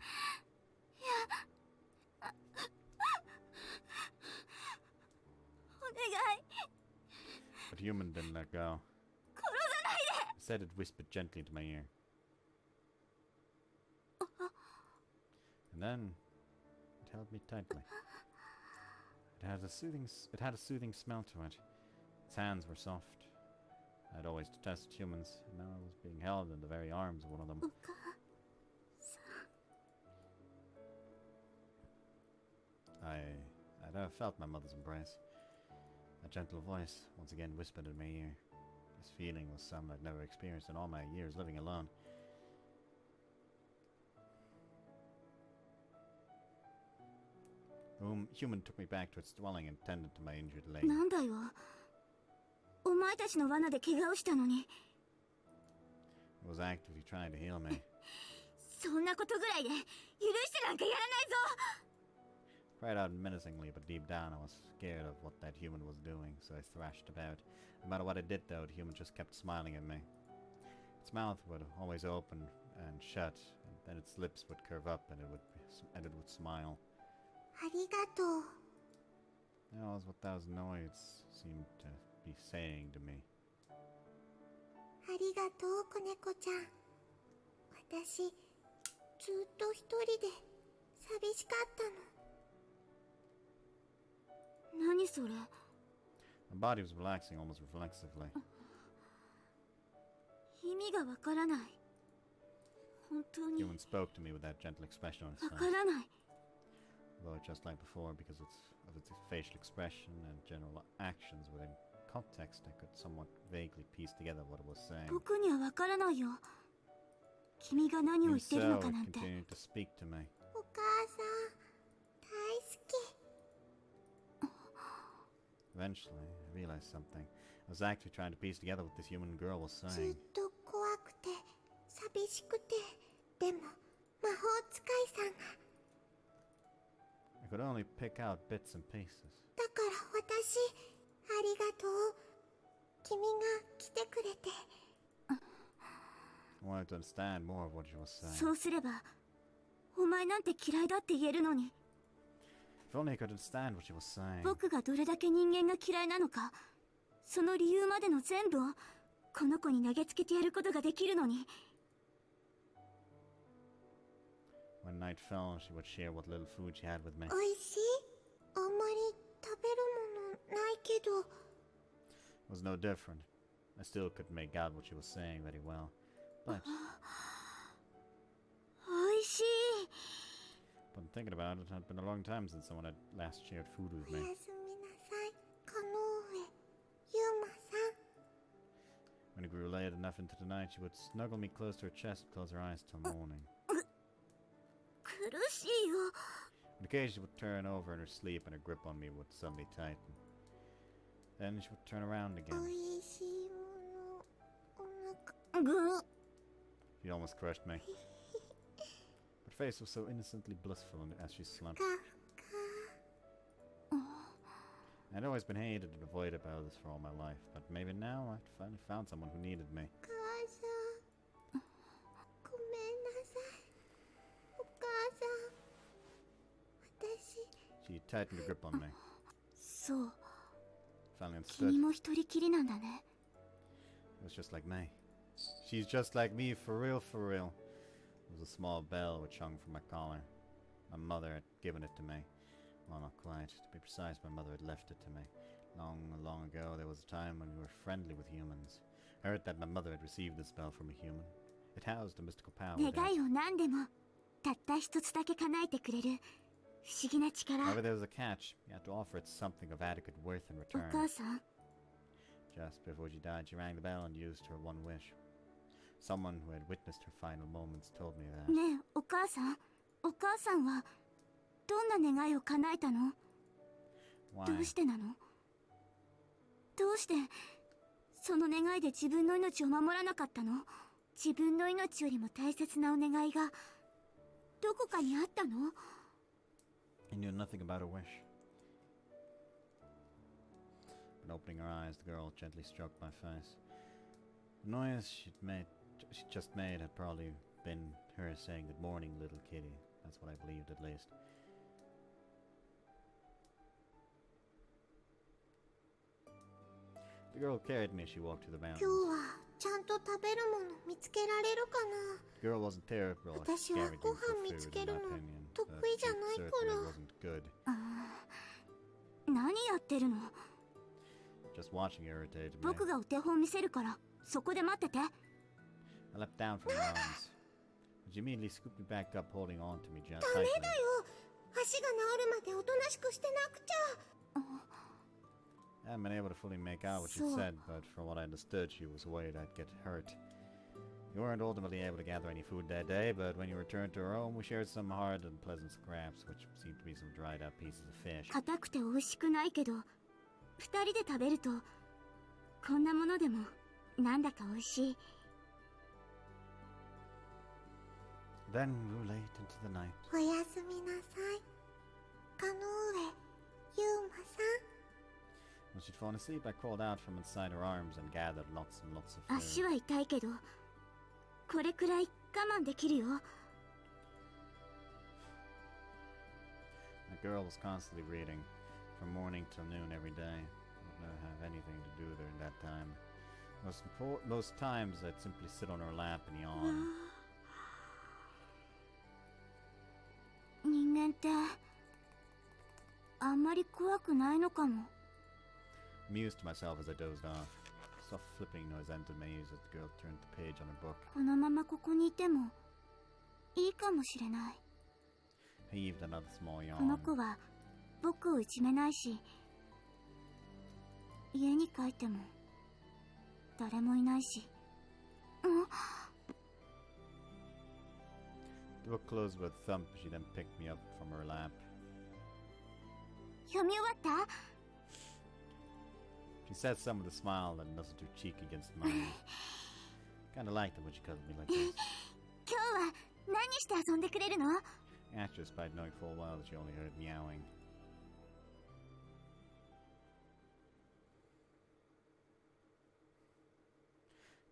But human didn't let go. Instead, it whispered gently into my ear. And then it held me tightly. It had a soothing smell to it. Its hands were soft. I'd always detested humans, and now I was being held in the very arms of one of them. I never felt my mother's embrace. A gentle voice once again whispered in my ear. This feeling was something I'd never experienced in all my years living alone. Human took me back to its dwelling and tended to my injured leg. It was actively trying to heal me. Cried out menacingly, but deep down I was scared of what that human was doing, so I thrashed about. No matter what I did though, the human just kept smiling at me. Its mouth would always open and shut, and then its lips would curve up and it would smile. That was what those noises seemed to be saying to me. My body was relaxing almost reflexively. Human spoke to me with that gentle expression on his face. Though just like before, because of its facial expression and general actions within context, I could somewhat vaguely piece together what it was saying. And so it continued to speak to me. Eventually, I realized something. I was actually trying to piece together what this human girl was saying. I could only pick out bits and pieces. I wanted to understand more of what she was saying. If only I could understand what she was saying. When night fell, she would share what little food she had with me. It was no different. I still couldn't make out what she was saying very well. But thinking about it, it had been a long time since someone had last shared food with me. When enough into the night, she would snuggle me close to her chest and close her eyes till morning. 苦しいよ。 On occasion, she would turn over in her sleep and her grip on me would suddenly tighten. Then she would turn around お again. いしいもの、お腹。ぐ She almost crushed me. Her face was so innocently blissful as she slumped. ふかふか。 I'd always been hated and avoided by others for all my life, but maybe now I'd finally found someone who needed me. お母さん。ごめんなさい。お母さん。私。 She tightened her grip on me. そう。 Finally 君 understood. も一人きりなんだね。 It was just like me. She's just like me, for real, for real. There was a small bell which hung from my collar. My mother had given it to me. Well, not quite. To be precise, my mother had left it to me. Long, long ago, there was a time when we were friendly with humans. I heard that my mother had received this bell from a human. It housed a mystical power. 願いを何でもたった一つだけ叶えてくれる不思議な力。 However, there was a catch. You had to offer it something of adequate worth in お return. 母さん。 Just before she died, she rang the bell and used her one wish. Someone who had witnessed her final moments told me that. ねえ、お母さん。お母さんはどんな願いを叶えたの？ Why? どうしてなの？どうしてその願いで自分の命を守らなかったの？自分の命よりも大切なお願いがどこかにあったの？ I knew nothing about her wish. But opening her eyes, the girl gently stroked my face. The noise she just made had probably been her saying good morning, little kitty. That's what I believed, at least. The girl carried me as she walked through the 今 mountains. 日はちゃんと食べるもの見つけられるかな？ The girl wasn't terrible or 私は scavenging ご for 飯見 food, つ in け my るの opinion. 得 But 意じゃ it ないか certainly ら。 wasn't good. 何やってるの？ Just watching her irritated me. 僕がお手本見せるからそこで待ってて。 I leapt down from her arms. But she immediately scooped me back up, holding on to me ダメ tightly. だよ。足が治るまでおとなしくしてなくちゃ。 I haven't been able to fully make out what she So- said, but from what I understood, she was worried I'd get hurt. We weren't ultimately able to gather any food that day, but when you returned to her home, we shared some hard and pleasant scraps, which seemed to be some dried out pieces of fish. 硬くて美味しくないけど二人で食べるとこんなものでもなんだか美味しい。 Then we grew late into the night. おやすみなさい。カノウエ、ユウマさん。 When she'd fallen asleep, I crawled out from inside her arms and gathered lots and lots of 足 food. は痛いけどこれくらい我慢できるよ。 The girl was constantly reading, from morning till noon every day. I would not have anything to do during that time. Most times, I'd simply sit on her lap and yawn. 人間ってあんまり怖くないのかも。 Amused to myself as I dozed off. Soft flipping noise entered my ears as the girl turned the page on her book. このままここにいてもいいかもしれない。 I heaved another small この yawn. 子は僕をいじめないし家に帰っても誰もいないし。 The book closed with a thump. She then picked me up from her lap. 読み終わった？ She said some with a smile and nuzzled her cheek against mine. Kinda liked it when she cuddled me like this. 今日は何して遊んでくれるの？ I asked her despite knowing full well that she only heard meowing.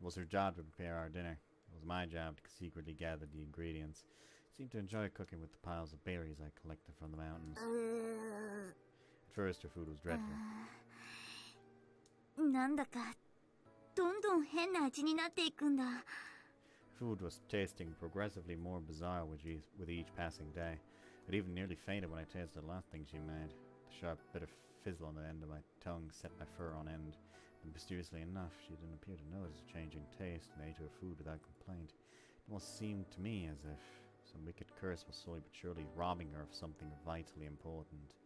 It was her job to prepare our dinner. It was my job to secretly gather the ingredients. I seemed to enjoy cooking with the piles of berries I collected from the mountains. At first, her food was dreadful. なんだかどんどん変な味になっていくんだ。 Food was tasting progressively more bizarre with each passing day. It even nearly fainted when I tasted the last thing she made. The sharp bit of fizzle on the end of my tongue set my fur on end. And mysteriously enough, she didn't appear to notice the changing taste and ate her food without complaint. It almost seemed to me as if some wicked curse was slowly but surely robbing her of something vitally important.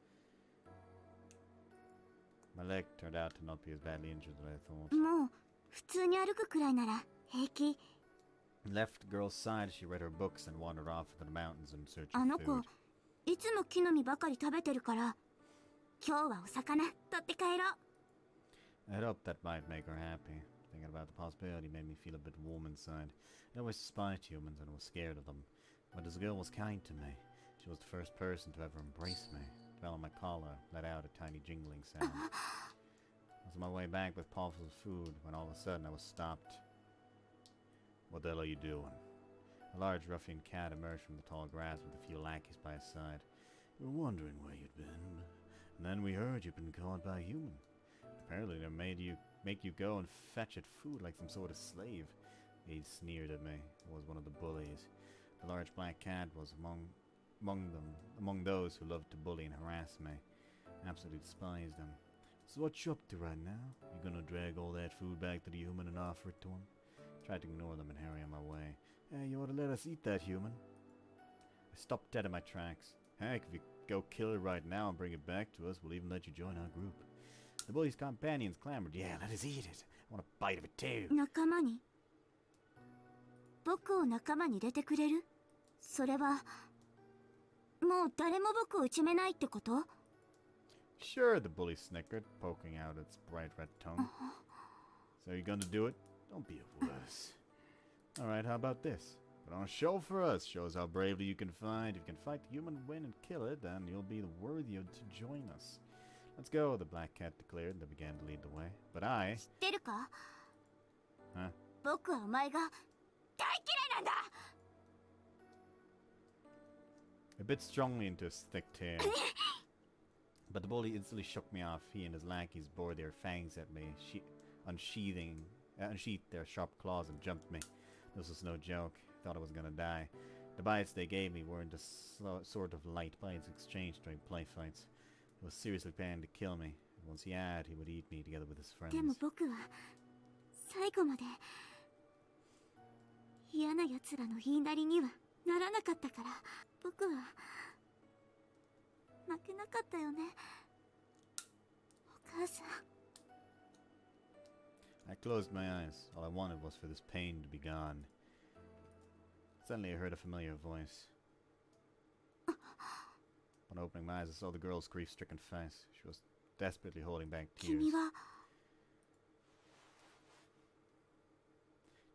My leg turned out to not be as badly injured as I thought. もう普通に歩くくらいなら平気。 Left the girl's side as she read her books and wandered off into the mountains in search あ of の子 food. いつも木の実ばかり食べてるから、今日はお魚取って帰ろう。 I hoped that might make her happy. Thinking about the possibility made me feel a bit warm inside. I always despised humans and was scared of them. But this girl was kind to me. She was the first person to ever embrace me. Fell on my collar, let out a tiny jingling sound. I was on my way back with powerful food when all of a sudden I was stopped. What the hell are you doing? A large ruffian cat emerged from the tall grass with a few lackeys by his side. We were wondering where you'd been, and then we heard you'd been caught by a human. Apparently they make you go and fetch it food like some sort of slave. He sneered at me. It was one of the bullies. The large black cat was among those who loved to bully and harass me. Absolutely despised him. So what you up to right now? You gonna drag all that food back to the human and offer it to him? Tried to ignore them and hurry on my way. Hey, you ought to let us eat that human. I stopped dead in my tracks. Heck, if you go kill it right now and bring it back to us, we'll even let you join our group. The bully's companions clamored, yeah, let us eat it. I want a bite of it too. 仲間に、僕を仲間に入れてくれる？それはもう誰も僕を打ちめないってこと？ Sure, the bully snickered, poking out its bright red tongue. So you gonna do it? Don't be a wuss. Alright, how about this? Put on a show for us. Show us how bravely you can fight. If you can fight the human, win, and kill it, then you'll be worthy to join us. Let's go, the black cat declared, and they began to lead the way. But I... 知ってるか？ Huh? 僕はお前が大嫌いなんだ。 A bit strongly into his thick tail. But the bully instantly shook me off. He and his lackeys bore their fangs at me, unsheathed their sharp claws and jumped me. This was no joke. Thought I was gonna die. The bites they gave me weren't the sort of light bites exchanged during play fights. He was seriously planning to kill me. Once he had, he would eat me together with his friends. でも僕は最後まで嫌な奴らの言いなりにはならなかったから、僕は負けなかったよね、お母さん。 I closed my eyes. All I wanted was for this pain to be gone. Suddenly I heard a familiar voice. When opening my eyes, I saw the girl's grief-stricken face. She was desperately holding back tears. 君は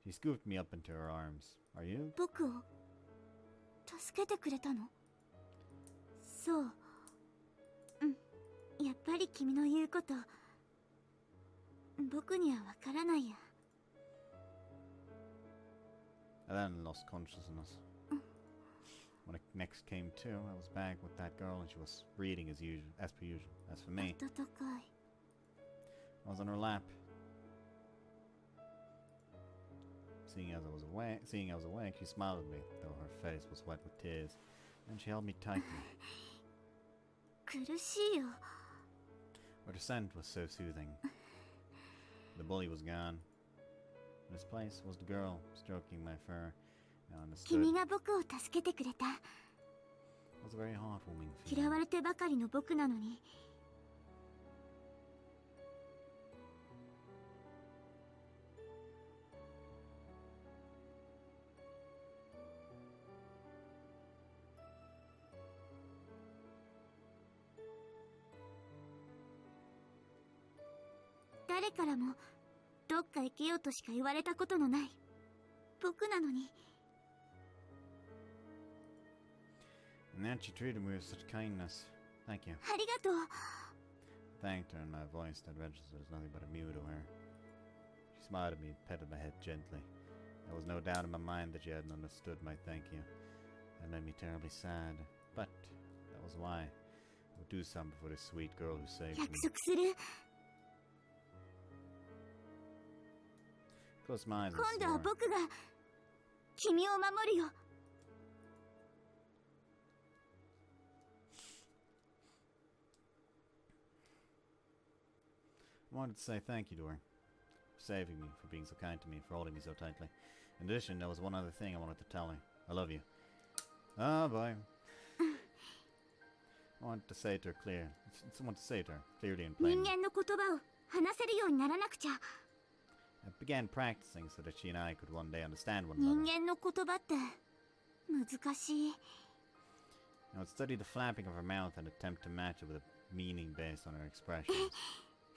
She scooped me up into her arms. Are you? 僕を助けてくれたの？そう。うん。やっぱり君の言うこと、僕にはわからないや。 I then lost consciousness. When I next came to, I was back with that girl and she was reading as per usual. As for me, 温かい。 I was on her lap. Seeing I was awake, she smiled at me, though her face was wet with tears, and she held me tightly. 苦しいよ。 But her scent was so soothing. The bully was gone. In his place was the girl, stroking my fur. I understood. 君が僕を助けてくれた。 It was a very heartwarming 嫌わ feeling. れてばかりの僕なのに。 誰からもどっか行けようとしか言われたことのない僕なのに。 And then she treated me with such kindness. Thank you. ありがとう。 Thanked her in my voice that registered as nothing but a mew to her. She smiled at me and petted my head gently. There was no doubt in my mind that she hadn't understood my thank you. That made me terribly sad. But that was why. I would do something for this sweet girl who saved 約 me. 束する。 Closed my eyes and 今度は swore. 僕が君を守るよ。 I wanted to say thank you to her. For saving me, for being so kind to me, for holding me so tightly. In addition, there was one other thing I wanted to tell her. I love you. Oh boy. I wanted to say it to her clearly and plain. 人間の言葉を話せるようにならなくちゃ。I began practicing so that she and I could one day understand one 人 another. 間の言葉って難しい。 I would study the flapping of her mouth and attempt to match it with a meaning based on her expressions.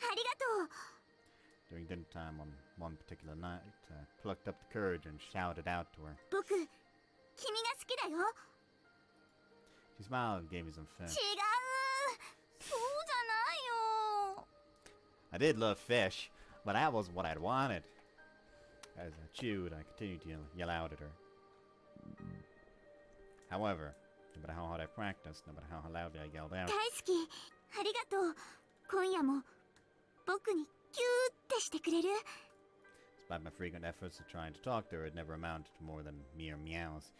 ありがとう。 During dinner time on one particular night, I plucked up the courage and shouted out to her. 僕、君が好きだよ。 She smiled and gave me some 違 fish. う。そうじゃないよ。 I did love fish, but that wasn't what I'd wanted. As I chewed, I continued to yell out at her. However, no matter how hard I practiced, no matter how loudly I yelled out, 大好き。ありがとう。今夜も僕にキューってしてくれる？ despite my frequent efforts at trying to talk to her, it never amounted to more than mere meows.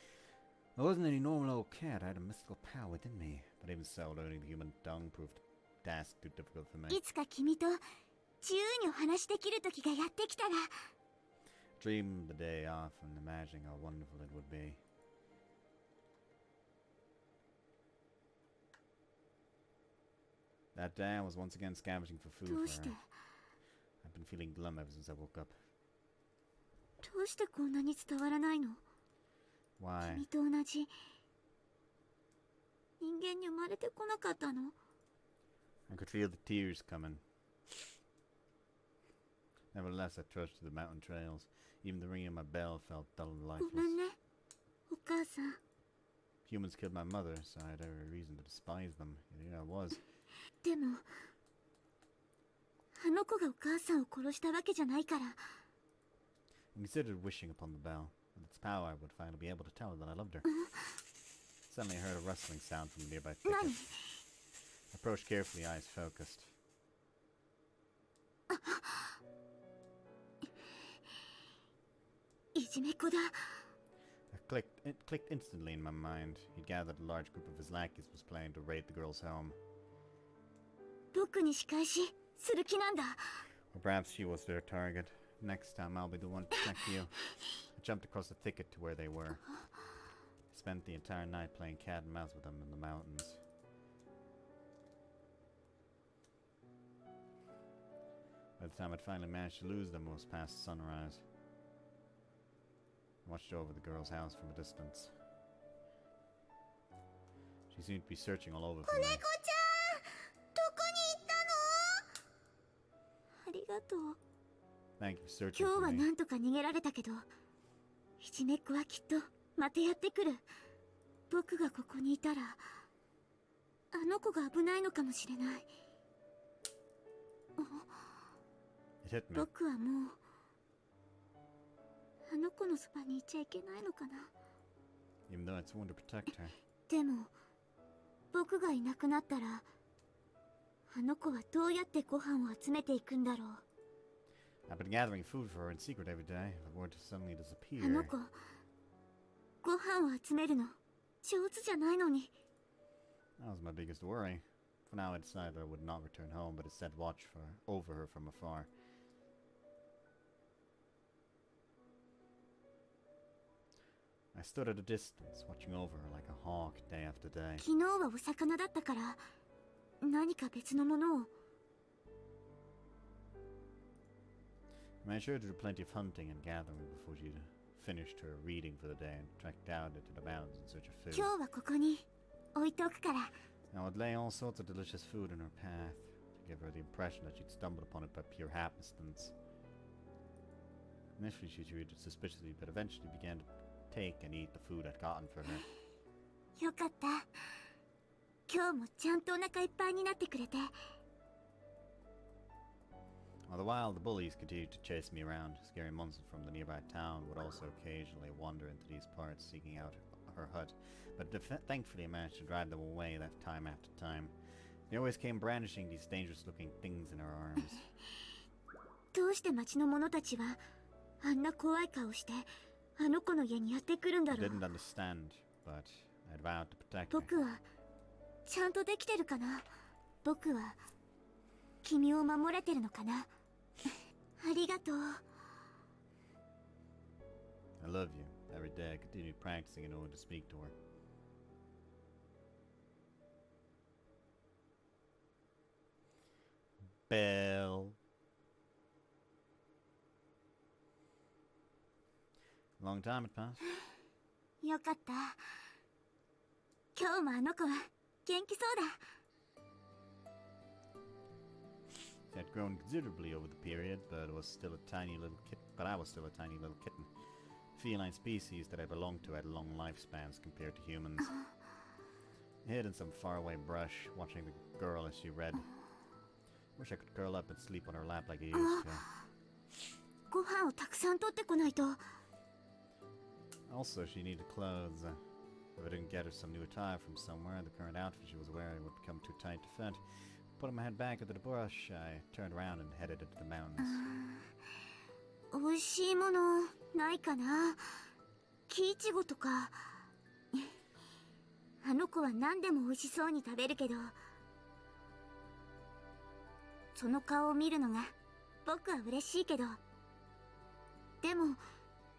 I wasn't any normal old cat, I had a mystical power within me. But even so, learning the human tongue proved task too difficult for me. いつか君と自由にお話できる時がやってきたら。 Dreamed the day off and imagining how wonderful it would be. That day I was once again scavenging for food ど for うして her. I've been feeling glum ever since I woke up. どうしてこんなに伝わらないの？ Why? 君と同じ人間に生まれてこなかったの？ I could feel the tears coming. Nevertheless, I trudged through the mountain trails. Even the ringing of my bell felt dull and ご lifeless. めんね、お母さん。 Humans killed my mother, so I had every reason to despise them. Yet here I was. でもあの子がお母さんを殺したわけじゃないから。 I considered wishing upon the bell. With its power, I would finally be able to tell her that I loved her. Suddenly, I heard a rustling sound from a nearby thicket. 何？ I approached carefully, eyes focused. いじめっ子だ。 It clicked instantly in my mind. He'd gathered a large group of his lackeys was planning to raid the girl's home. 僕に仕返しする気なんだ。 Or perhaps she was their target. Next time, I'll be the one to protect you. I jumped across the thicket to where they were. I spent the entire night playing cat and mouse with them in the mountains. By the time I'd finally managed to lose them, it was past sunrise. I watched over the girl's house from a distance. She seemed to be searching all over for me. 子ちゃん、どこに行ったの？ありがとう。 Thank you for searching 今日 for は me. なんとか逃げられたけど、いじめっ子はきっとまたやってくる。僕がここにいたら、あの子が危ないのかもしれない。 It hit me. 僕はもうあの子のそばにいちゃいけないのかな。 Even though I sworn to protect her. でも僕がいなくなったら、あの子はどうやってご飯を集めていくんだろう。 I've been gathering food for her in secret every day. If I were to suddenly あの disappear, 子、ご飯を集めるの上手じゃないのに。 that was my biggest worry. For now, I decided I would not return home, but instead watch over her from afar. I stood at a distance, watching over her like a hawk day after day. 昨日はお魚だったから何か別のものを。 I made sure to do plenty of hunting and gathering before she finished her reading for the day and trekked out into the mountains in search of food. 今日はここに置いておくから。 I would lay all sorts of delicious food in her path to give her the impression that she'd stumbled upon it by pure happenstance. Initially, she treated suspiciously, but eventually began to take and eat the food I'd gotten for her. よかった。今日もちゃんとお腹いっぱいになってくれて。 All the while, the bullies continued to chase me around. Scary monsters from the nearby town would also occasionally wander into these parts, seeking out her hut, but thankfully I managed to drive them away that time after time. They always came brandishing these dangerous-looking things in her arms. どうして町の者たちはあんな怖い顔してあの子の家にやってくるんだ I ろう。 didn't understand, but I'd vowed to protect her. 僕はちゃんとできてるかな。僕は君を守れてるのかな。ありがとう。 I love you. Every day I continued practicing in order to speak to her. Bell. long time had passed. よかった。今日もあの子は元気そうだ。She had grown considerably over the period, but was still a tiny little kitten. But I was still a tiny little kitten. Feline species that I belonged to had long lifespans compared to humans. Hid in some faraway brush, watching the girl as she read. Wish I could curl up and sleep on her lap like I used to. ご飯をたくさん取ってこないと。Also, she needed clothes. If I didn't get her some new attire from somewhere, the current outfit she was wearing would become too tight to fit. Putting my head back into the brush, I turned around and headed into the mountains. 美味しいものないかな。木いちごとか。あの子は何でも美味しそうに食べるけど、その顔を見るのが僕は嬉しいけど、でも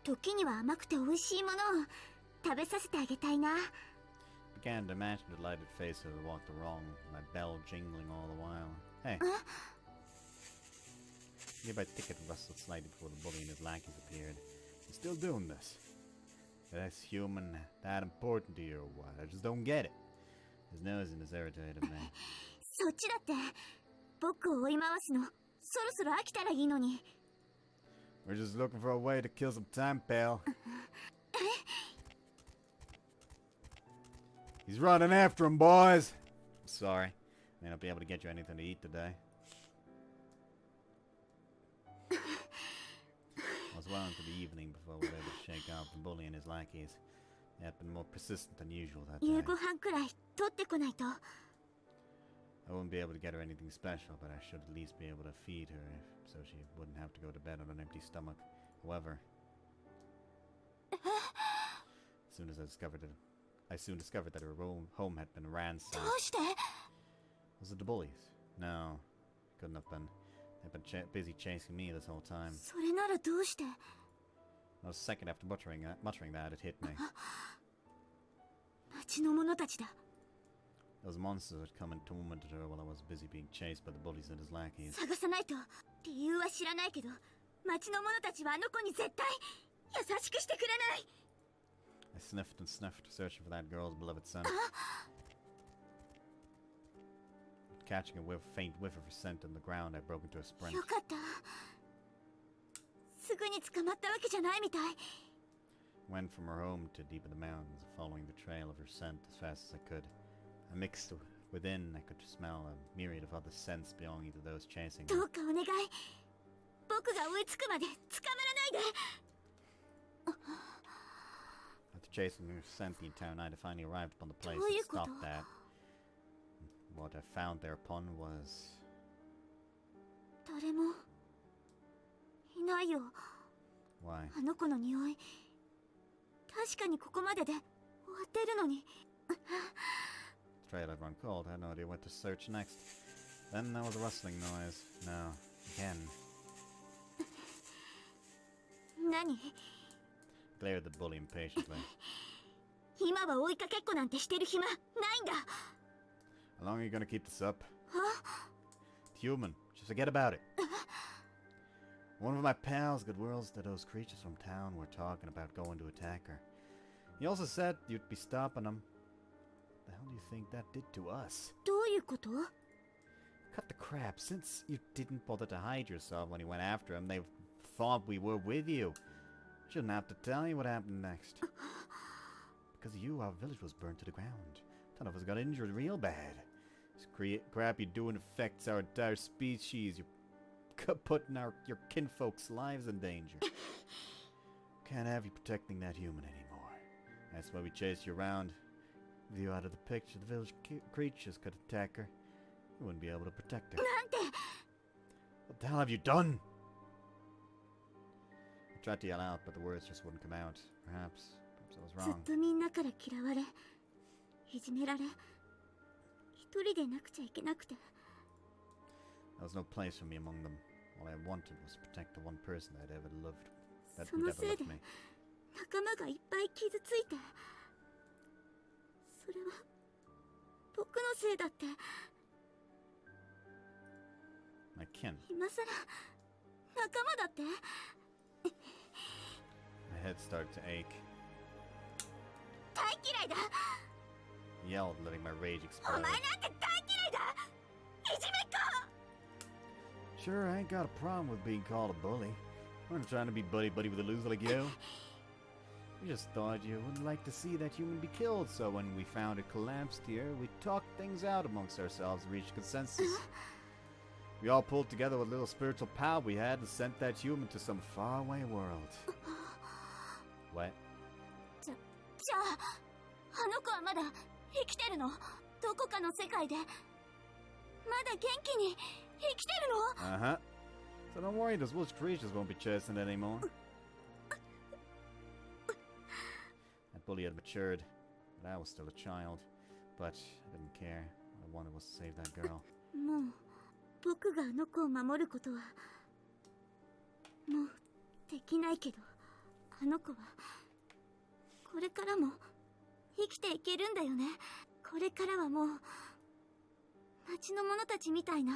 時には甘くて美味しいものを食べさせてあげたいな。Began to imagine the delighted face as I walked along, my bell jingling all the while. Hey. Nearby ticket rustled slightly before the bully and his lackeys appeared. You're still doing this? That's human, that important to you or what? I just don't get it. His nosiness irritated me. そっちだって僕を追い回すのそろそろ飽きたらいいのに。We're just looking for a way to kill some time, pal. He's running after him, boys. I'm sorry. May not be able to get you anything to eat today. I was well into the evening before we were able to shake off the bully and his lackeys. They had been more persistent than usual that day. 夕ご飯くらい取ってこないと。I wouldn't be able to get her anything special, but I should at least be able to feed her, so she wouldn't have to go to bed on an empty stomach. However, I soon discovered that her home had been ransacked. どうして？ Was it the bullies? No, couldn't have been. They've been busy chasing me this whole time. それならどうして？ I was second after muttering that, it hit me. 町の者たちだ。Those monsters had come and tormented her while I was busy being chased by the bullies and his lackeys. 探さないと。理由は知らないけど、町の者たちはあの子に絶対優しくしてくれない。I sniffed and sniffed, searching for that girl's beloved son. Catching a faint whiff of her scent on the ground, I broke into a sprint. よかった。すぐに捕まったわけじゃないみたい。Went from her home to deep in the mountains, following the trail of her scent as fast as I could. I mixed within, I could smell a myriad of other scents belonging to those chasing me. どうかお願い。僕が追いつくまで捕まらないで。After chasing her scent the entire night, I finally arrived upon the place どうい and うこと？ stopped that. What I found thereupon was... 誰もいないよ。 Why? あの子の匂い。確かにここまでで終わってるのに。 The trail had run cold, I had no idea what to search next. Then there was a rustling noise. No, again. 何？ Glared at the bully impatiently. 今は追いかけっこなんてしてる暇ないんだ。 How long are you gonna keep this up? は？ Human, just forget about it. One of my pals got word that those creatures from town were talking about going to attack her. He also said you'd be stopping them. The hell do you think that did to us? どういうこと？ Cut the crap, since you didn't bother to hide yourself when he went after him, they thought we were with you. Shouldn't have to tell you what happened next. Because of you, our village was burned to the ground. Ton of us got injured real bad. This crap you're doing affects our entire species. You're putting your kinfolk's lives in danger. Can't have you protecting that human anymore. That's why we chased you around. With you out of the picture, the village creatures could attack her. You wouldn't be able to protect her. なんて。 What the hell have you done? I tried to yell out, but the words just wouldn't come out. Perhaps I was ずっ wrong. とみんなから嫌われ、いじめられ、一人でなくちゃいけなくて。 There was no place for me among them. All I wanted was to protect the one person I'd ever loved. That そ would の ever せい love で me. 仲間がいっぱい傷ついて。それは僕のせいだって。 My kin. 今さら仲間だって。 I head started to ache. 大嫌いだ Yelled, letting my rage お explode. 前なんて大嫌いだいじめっ子 Sure, I ain't got a problem with being called a bully. We're not trying to be buddy-buddy with a loser like you. We just thought you wouldn't like to see that human be killed, so when we found it collapsed here, we talked things out amongst ourselves and reached consensus. We all pulled together what little spiritual power we had and sent that human to some faraway world. What? じゃああの子はまだ生きてるのどこかの世界でまだ元気に生きてるの Uh-huh. So don't worry, those wolf creatures won't be chasing it anymore. That bully had matured, but I was still a child. But I didn't care. What I wanted was to save that girl. もう僕があの子を守ることはもうできないけどあの子はこれからも生きていけるんだよねこれからはもう町の者たちみたいな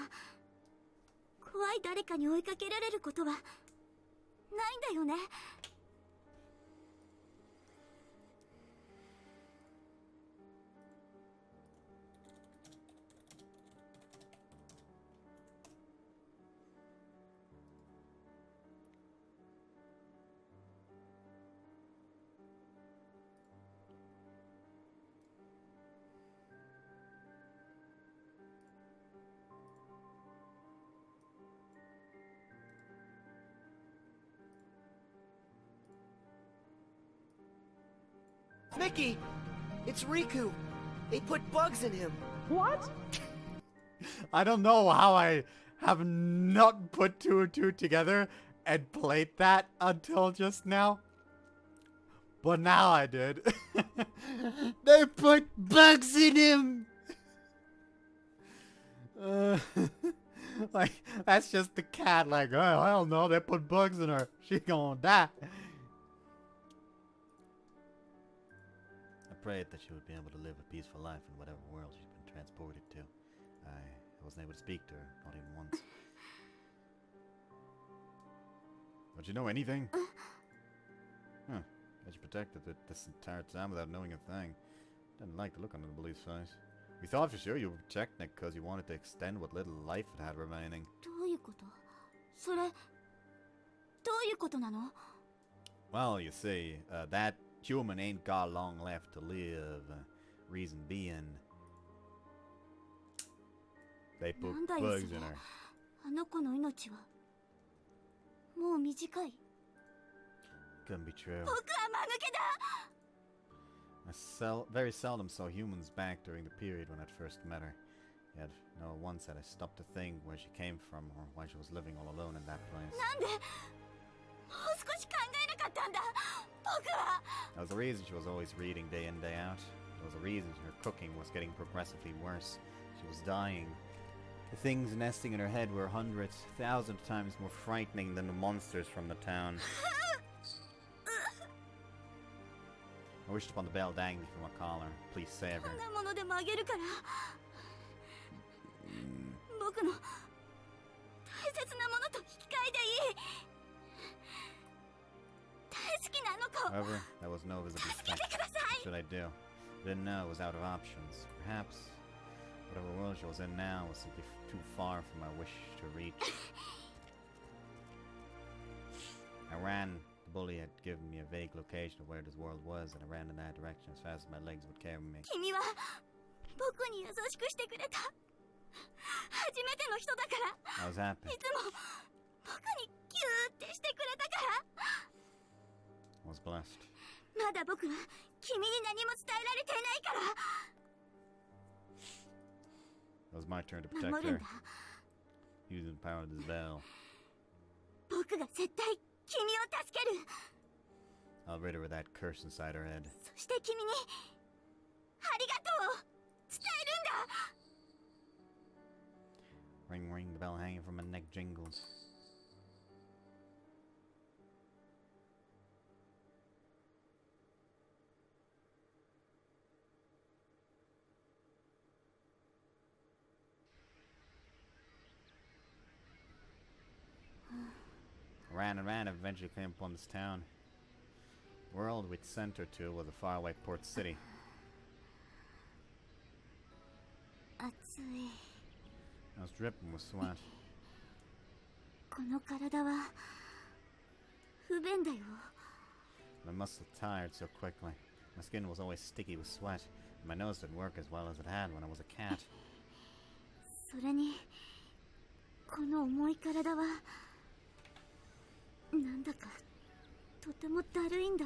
怖い誰かに追いかけられることはないんだよね Mickey! It's Riku! They put bugs in him! What? I don't know how I have not put two and two together and played that until just now. But now I did. They put bugs in him! Like, that's just the cat, like, oh, hell no, they put bugs in her. She gonna die. I prayed that she would be able to live a peaceful life in whatever world she's been transported to. I wasn't able to speak to her, not even once. Don't you know anything? Huh. That you protected it this entire time without knowing a thing. Didn't like the look on the bully's face. We thought for sure you were protecting it because you wanted to extend what little life it had remaining. どういうことそれどういうことなの Well, you see, that human ain't got long left to live. Reason being, they put なんだよ bugs それ in her. あの子の命はもう短い Couldn't be true. 僕は間抜けだ I very seldom saw humans back during the period when I'd first met her. Yet, no once had I stopped to think where she came from or why she was living all alone in that place. なんでもう少し考えなかったんだ僕は That was the reason she was always reading day in, day out. It was the reason her cooking was getting progressively worse. She was dying. The things nesting in her head were hundreds, thousands of times more frightening than the monsters from the town. I wished upon the bell dangling from her collar. Please save こ her. んなものでもあげるから僕の大切なものと引き換えでいい大好きなあの子 However, that was no visible 助け effect. てくださ What い should I do? I didn't know it was out of options. Perhaps whatever world she was in now was simply too far for my wish to reach. I ran. The bully had given me a vague location of where this world was, and I ran in that direction as fast as my legs would carry me. 君は僕に優しくしてくれた初めての人だから I was happy. いつも僕にギューってしてくれたから I was blessed. まだ僕は君に何も伝えられていないから It was my turn to protect 守るん her, だ using the power of this bell. 僕が絶対君を助ける I'll rid her of that curse inside her head. そして君にありがとう伝えるんだ Ring, ring, the bell hanging from my neck jingled. I ran and ran and eventually came upon this town. world we'd sent her to was a faraway port city. 暑い。 I was dripping with sweat. この体は不便だよ。 My muscles tired so quickly. My skin was always sticky with sweat, and my nose didn't work as well as it had when I was a cat. それにこの重い体はなんだかとてもだるいんだ。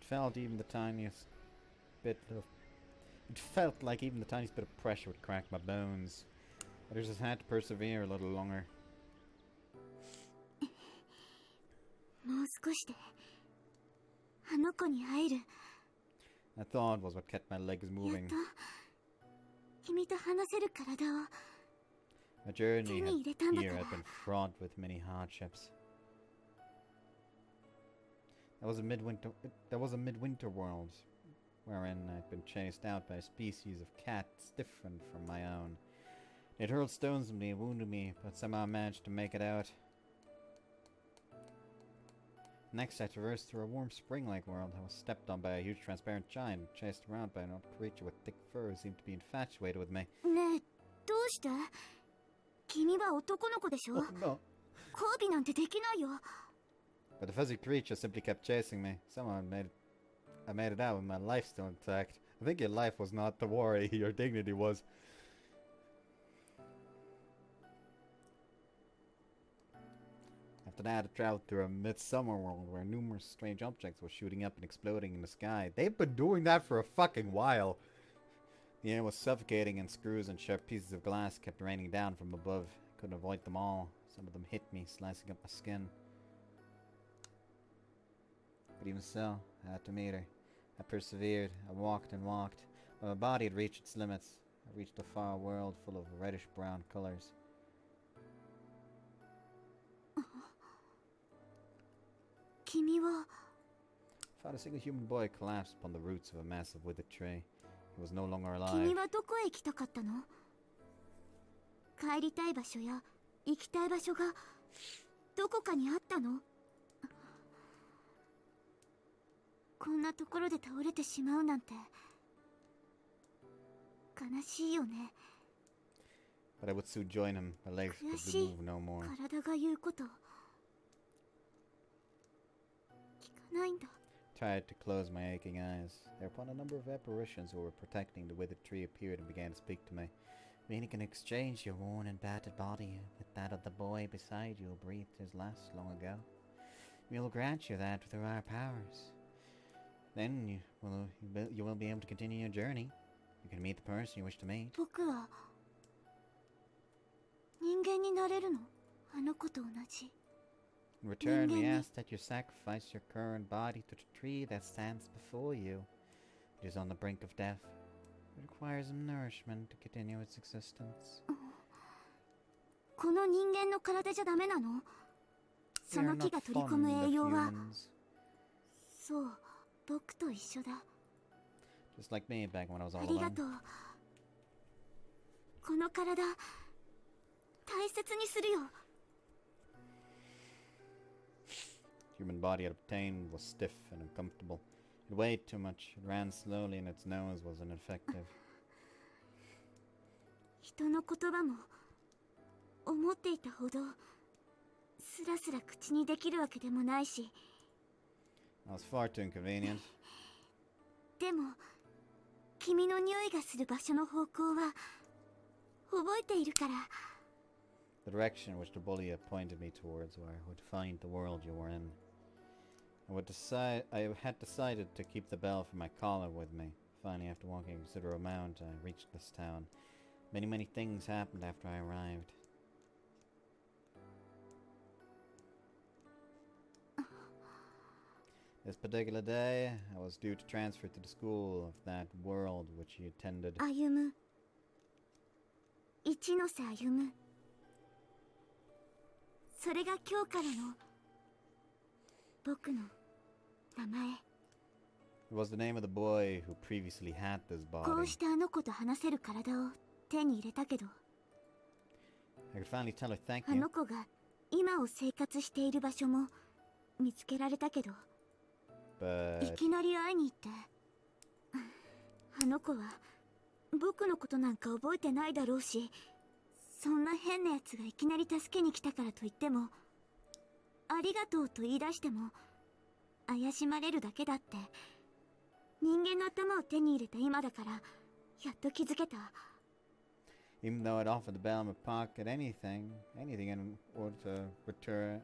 It felt even the tiniest bit of... It felt like even the tiniest bit of pressure would crack my bones. But I just had to persevere a little longer. もう少しであの子に会える。 That thought was what kept my legs やっ moving. と君と話せる体を。 My journey Kenny, here had been fraught with many hardships. There was a midwinter world, wherein I'd been chased out by a species of cats different from my own. They'd hurled stones at me and wounded me, but somehow I managed to make it out. Next, I traversed through a warm spring-like world. I was stepped on by a huge transparent giant and chased around by an old creature with thick fur who seemed to be infatuated with me. ねえ、どうして？君は男の子でしょ？ Oh no! 交尾なんてできないよ。 But the fuzzy creature simply kept chasing me. Somehow I made it out with my life still intact. I think your life was not the worry, your dignity was. After that, I traveled through a midsummer world where numerous strange objects were shooting up and exploding in the sky. They've been doing that for a fucking while. The air was suffocating and screws and sharp pieces of glass kept raining down from above. I couldn't avoid them all. Some of them hit me, slicing up my skin. But even so, I had to meet her. I persevered. I walked and walked. When my body had reached its limits, I reached a far world full of reddish-brown colors. 君は I found a single human boy collapsed upon the roots of a massive withered tree. He was no longer 君 alive. はどこへ行きたかったの？帰りたい場所や行きたい場所がどこかにあったの？こんなところで倒れてしまうなんて悲しいよね。 But I would soon join him. My legs could 悔しい move no more. 体が言うこと聞かないんだ。 Tried to close my aching eyes. Thereupon a number of apparitions who were protecting the withered tree appeared and began to speak to me. Meaning can exchange your worn and battered body with that of the boy beside you who breathed his last long ago. We will grant you that through our powers. Then you will be able to continue your journey. You can meet the person you wish to meet. 僕は人間になれるの？あの子と同じ。 In return, we Ningeni. ask that you sacrifice your current body to the tree that stands before you. It is on the brink of death. It requires nourishment to continue its existence. この人間の体じゃダメなの？ We そ are の木が not 取り込む fond 栄 of 養は humans. そう、僕と一緒だ。 Just like me back when I was あ all りが alone. とう。この体大切にするよ。 Human body it obtained was stiff and uncomfortable. It weighed too much. It ran slowly, and its nose was ineffective. 人の言葉も思っていたほどスラスラ口にできるわけでもないし、 I was far too inconvenient. でも君の匂いがする場所の方向は覚えているから。 The direction which the bully had pointed me towards, where I would find the world you were in. I had decided to keep the bell from my collar with me. Finally, after walking a considerable amount, I reached this town. Many things happened after I arrived. This particular day, I was due to transfer to the school of that world which he attended. 歩む。一ノ瀬歩む。それが今日からの僕の名前。 It was the name of the boy who previously had this こう body. してあの子と話せる体を手に入れたけど、 I I could finally tell her thank あ you. の子が今を生活している場所も見つけられたけど、い But きなり会いに行って、あの子は僕のことなんか覚えてないだろうし、そんな変なやつがいきなり助けに来たからといっても、ありがとうと言い出しても怪しまれるだけだって。人間の頭を手に入れた今だからやっと気づけた。 even though I'd offered the bell in my pocket, anything in order to return,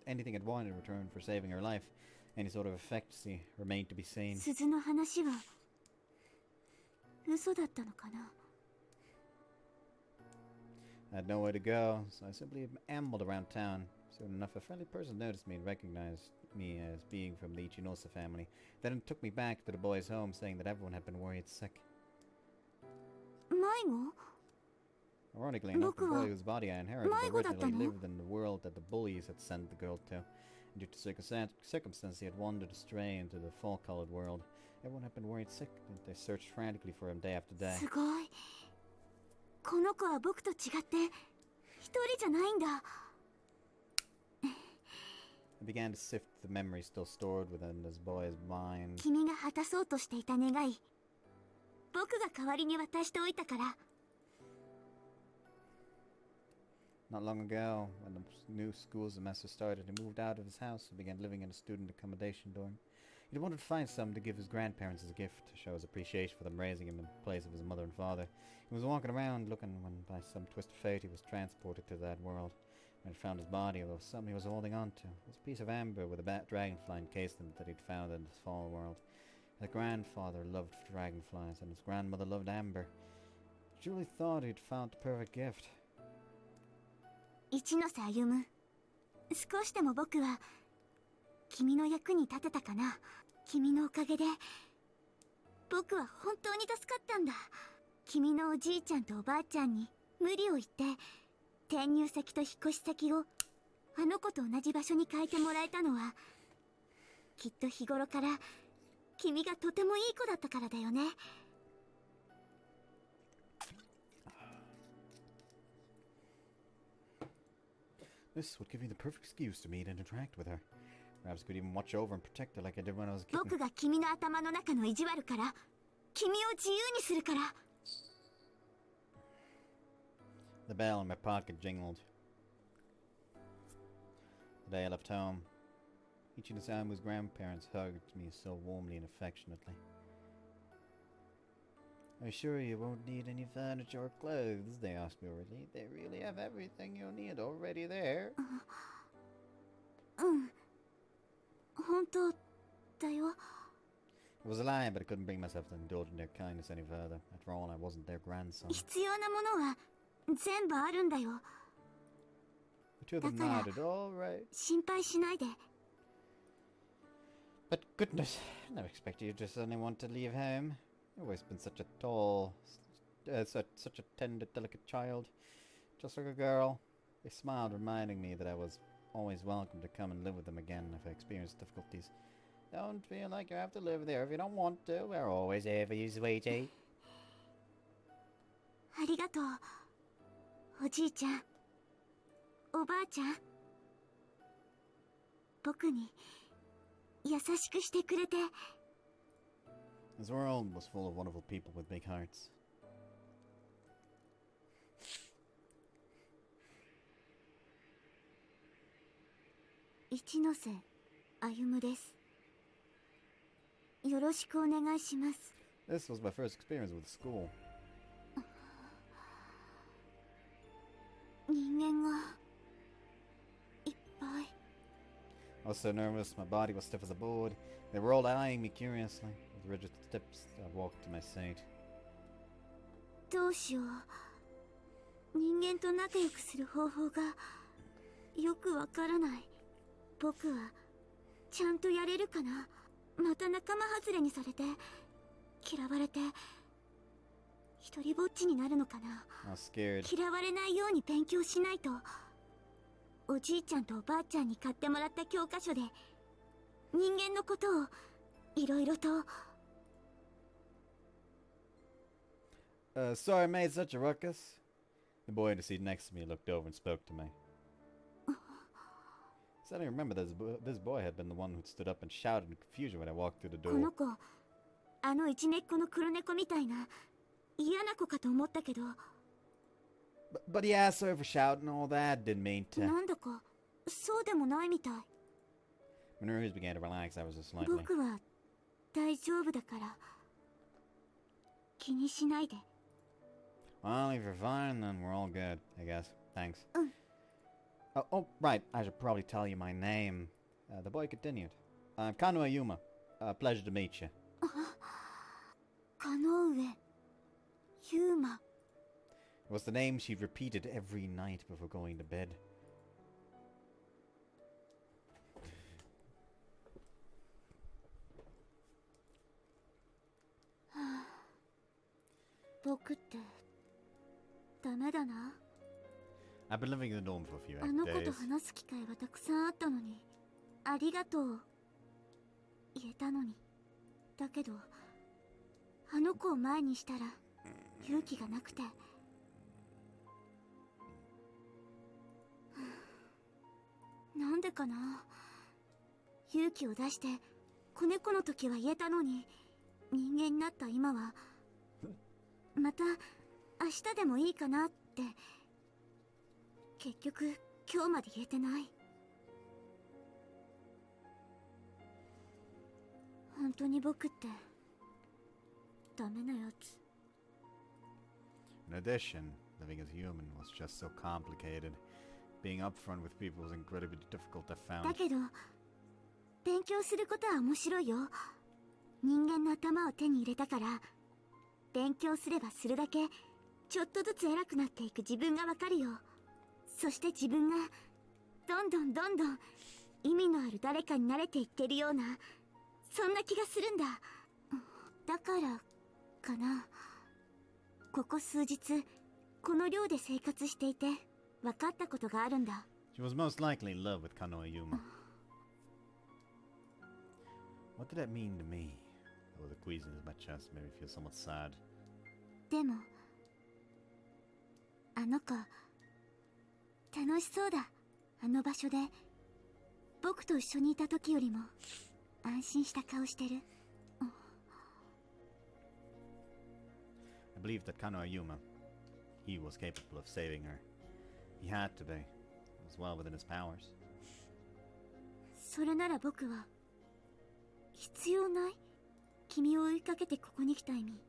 anything I'd wanted in return for saving her life, any sort of efficacy remained to be seen. 鈴の話は嘘だったのかな。 I had nowhere to go, so I simply ambled around town. Soon enough, a friendly person noticed me and recognized me as being from the Ichinose family. Then it took me back to the boys' home, saying that everyone had been worried sick. 迷子？ Ironically enough, the 僕は boy whose body I inherited 迷子だったの？ originally lived in the world that the bullies had sent the girl to. And due to circumstance, he had wandered astray into the fall-colored world. Everyone had been worried sick, and they searched frantically for him day after day. すごい。この子は僕と違って一人じゃないんだ。 I began to sift the memories still stored within this boy's mind. 君が果たそうとしていた願い、僕が代わりに渡しておいたから。 Not long ago, when the new school semester started, he moved out of his house and began living in a student accommodation dorm. He wanted to find something to give his grandparents as a gift, to show his appreciation for them raising him in place of his mother and father. He was walking around looking when, by some twist of fate, he was transported to that world. When he found his body, although something he was holding on to, was a piece of amber with a dragonfly encased in it that he'd found in his fall world. His grandfather loved dragonflies, and his grandmother loved amber. Julie thought he'd found the perfect gift. 一ノ瀬歩む、少しでも僕は君の役に立てたかな。君のおかげで僕は本当に助かったんだ。君のおじいちゃんとおばあちゃんに無理を言って転入先と引っ越し先をあの子と同じ場所に変えてもらえたのは、きっと日頃から君がとてもいい子だったからだよね。 This would give me the perfect excuse to meet and interact with her. Perhaps I could even watch over and protect her like I did when I was a kid. 僕が君の頭の中の意地悪から君を自由にするから。 The bell in my pocket jingled. The day I left home, Ichino-samu's grandparents hugged me so warmly and affectionately. I assure you won't need any furniture or clothes, they asked me already. They really have everything you'll need already there. うん、本当だよ。 It was a lie, but I couldn't bring myself to indulge in their kindness any further. After all, I wasn't their grandson. 必要なものは全部あるんだよ。 The two of them nodded. All right. 心配しないで。 But goodness, I never expected you to suddenly want to leave home. You've always been such a tall, such a tender, delicate child. Just like a girl. They smiled, reminding me that I was always welcome to come and live with them again if I experienced difficulties. Don't feel like you have to live there if you don't want to. We're always here for you, sweetie. ありがとう。おじいちゃん、おばあちゃん。僕に優しくしてくれて。 This world was full of wonderful people with big hearts. 一ノ瀬歩です。よろしくお願いします。 This was my first experience with school. 人間がいっぱい。 I was so nervous, my body was stiff as a board. They were all eyeing me curiously. With rigid steps, I walked to my seat. どうしよう。人間と仲良くする方法がよくわからない。僕はちゃんとやれるかな。また仲間外れにされて嫌われて一人ぼっちになるのかな。 I was scared. 嫌われないように勉強しないと。おじいちゃんとおばあちゃんに買ってもらった教科書で人間のことをいろいろと。 Sorry I made such a ruckus. The boy in the seat next to me looked over and spoke to me. Suddenly remember that this boy had been the one who stood up and shouted in confusion when I walked through the この door. 子、あの一根っこの黒猫みたいな嫌な子かと思ったけど、 But yeah, sorry for shouting all that. Didn't mean to. なんだかそうでもないみたい。 When Rose began to relax, I was just slightly. 僕は大丈夫だから気にしないで。 Well, if you're fine, then we're all good, I guess. Thanks. うん。 Oh, right. I should probably tell you my name. The boy continued. I'm Kana-Route. Pleasure to meet you. カノウエ、ユーマ。 It was the name she'd repeated every night before going to bed. 僕ってダメだな。 I've been living in the dorm for a few あの子と days. 話す機会はたくさんあったのに、ありがとう言えたのに。だけどあの子を前にしたら勇気がなくて。なんでかな。勇気を出して子猫の時は言えたのに、人間になった今はまた明日でもいいかなって。結局今日まで言えてない。本当に僕ってダメなやつ。 In addition, living as a human was just so complicated. Being upfront with people was incredibly difficult, I だ found. けど勉強することは面白いよ。人間の頭を手に入れたから、勉強すればするだけちょっとずつ偉くなっていく自分がわかるよ。そして自分がどんどん意味のある誰かに慣れていってるような、そんな気がするんだ。だからかな。ここ数日この寮で生活していて分かったことがあるんだ。 She was most likely in love with Kana-Route. What did that mean to me? Oh, the queasiness of my chest made me feel somewhat sad. でもあの子楽しそうだ。あの場所で僕と一緒にいた時よりも安心した顔してる。 I believed that Kana-Route, he was capable of saving her. He had to be. It was well within his powers. それなら僕は必要ない。君を追いかけてここに来た意味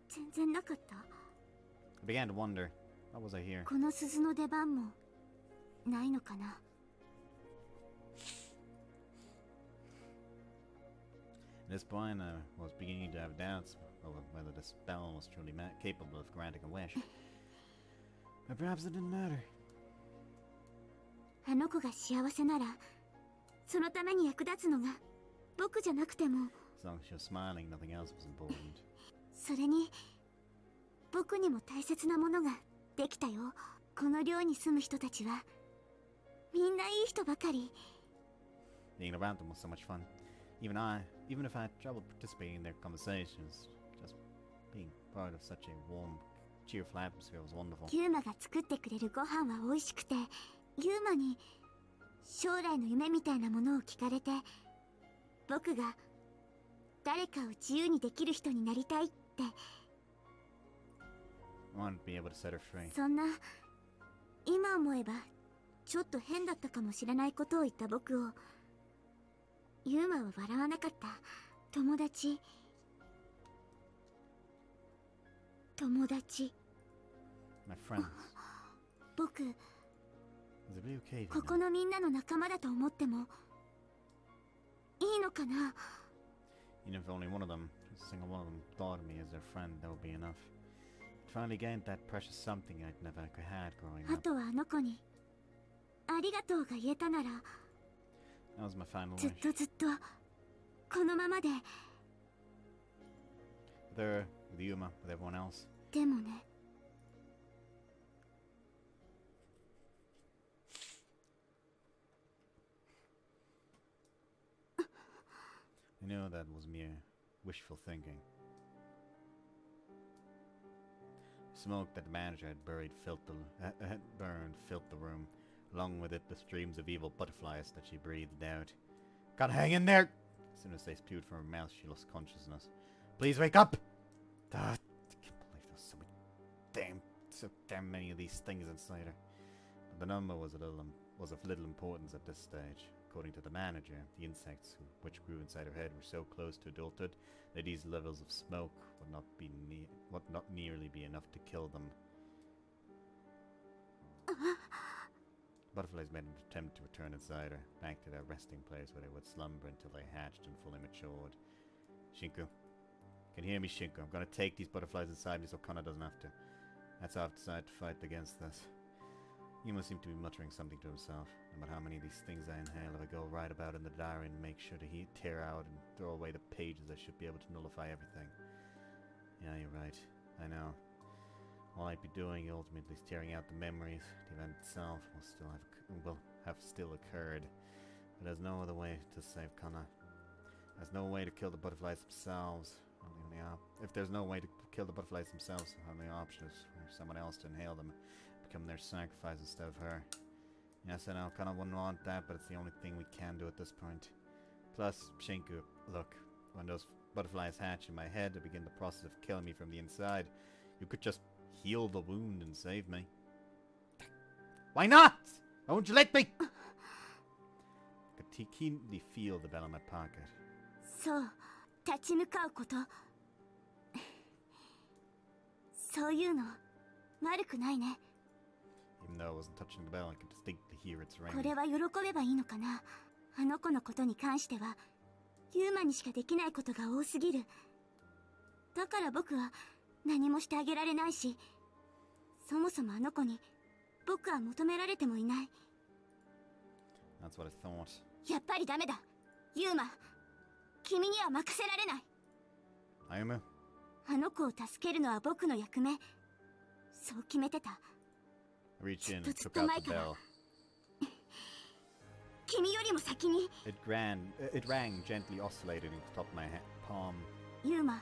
全然なかった。 I began to wonder, what was I here? この鈴の出番もないのかな。 At this point, I was beginning to have doubts over whether the spell was truly capable of granting a wish. But perhaps it didn't matter. あの子が幸せならそのために役立つのが僕じゃなくても。 As long as she was smiling, nothing else was important. それに僕にも大切なものができたよ。この寮に住む人たちはみんないい人ばかり。 Being around them was so much fun. Even if I had trouble participating in their conversations, just being part of such a warm, cheerful atmosphere was wonderful. ユーマが作ってくれるご飯は美味しくて、ユーマに将来の夢みたいなものを聞かれて、僕が誰かを自由にできる人になりたいって。 I wanted to be able to set her free. そんな今思えばちょっと変だったかもしれないことを言った僕をユーマは笑わなかった。友達 My friends. 僕 Is it really okay if ここのみんなの仲間だと思ってもいいのかな。 even if only one of them, just a single one of them, thought of me as their friend, that would be enough. I'd finally gained that precious something I'd never had growing あ up. とはあの子にありがとうが言えたなら That was my final ずっ wish. とずっとこのままで。 With her, with Yuma, with everyone else. でもね、 I knew that was mere wishful thinking. I Smoke that the manager had burned filled the room. Along with it, the streams of evil butterflies that she breathed out. Gotta hang in there! As soon as they spewed from her mouth, she lost consciousness. Please wake up! I can't believe there's so damn many of these things inside her. But the number was of little importance at this stage. According to the manager, the insects which grew inside her head were so close to adulthood that these levels of smoke would not nearly be enough to kill them. Butterflies made an attempt to return inside her, back to their resting place where they would slumber until they hatched and fully matured. Shinku. Can you hear me, Shinku? I'm gonna take these butterflies inside me so Kana doesn't have to. That's how I've decided to fight against this. Yuma seemed to be muttering something to himself. No matter how many of these things I inhale, if I go right about in the diary and make sure to tear out and throw away the pages, I should be able to nullify everything. Yeah, you're right. I know. All I'd be doing ultimately is tearing out the memories. The event itself will have still occurred. But there's no other way to save Kana. There's no way to kill the butterflies themselves. If there's no way to kill the butterflies themselves, the only option is for someone else to inhale them, become their sacrifice instead of her. Yes, I know, Kana wouldn't want that, but it's the only thing we can do at this point. Plus, Shinku, look, when those butterflies hatch in my head to begin the process of killing me from the inside, you could just heal the wound and save me. Why not? Why won't you let me? I could keenly feel the bell in my pocket. So, 立ち向かうこと。そういうの悪くないね。Even though I wasn't touching the bell, I could distinctly hear its ring. これは喜べばいいのかな。あの子のことに関してはユーマにしかできないことが多すぎる。だから僕は何もしてあげられないし、そもそもあの子に僕は求められてもいない。 That's what I thought. やっぱりダメだ。ユーマ、君には任せられない。Ayumu? あの子を助けるのは僕の役目。そう決めてた。 I reached in and ずっ took と out 前 the から bell. 君よりも先に。 It rang gently oscillating at the top of my palm. ユーマ、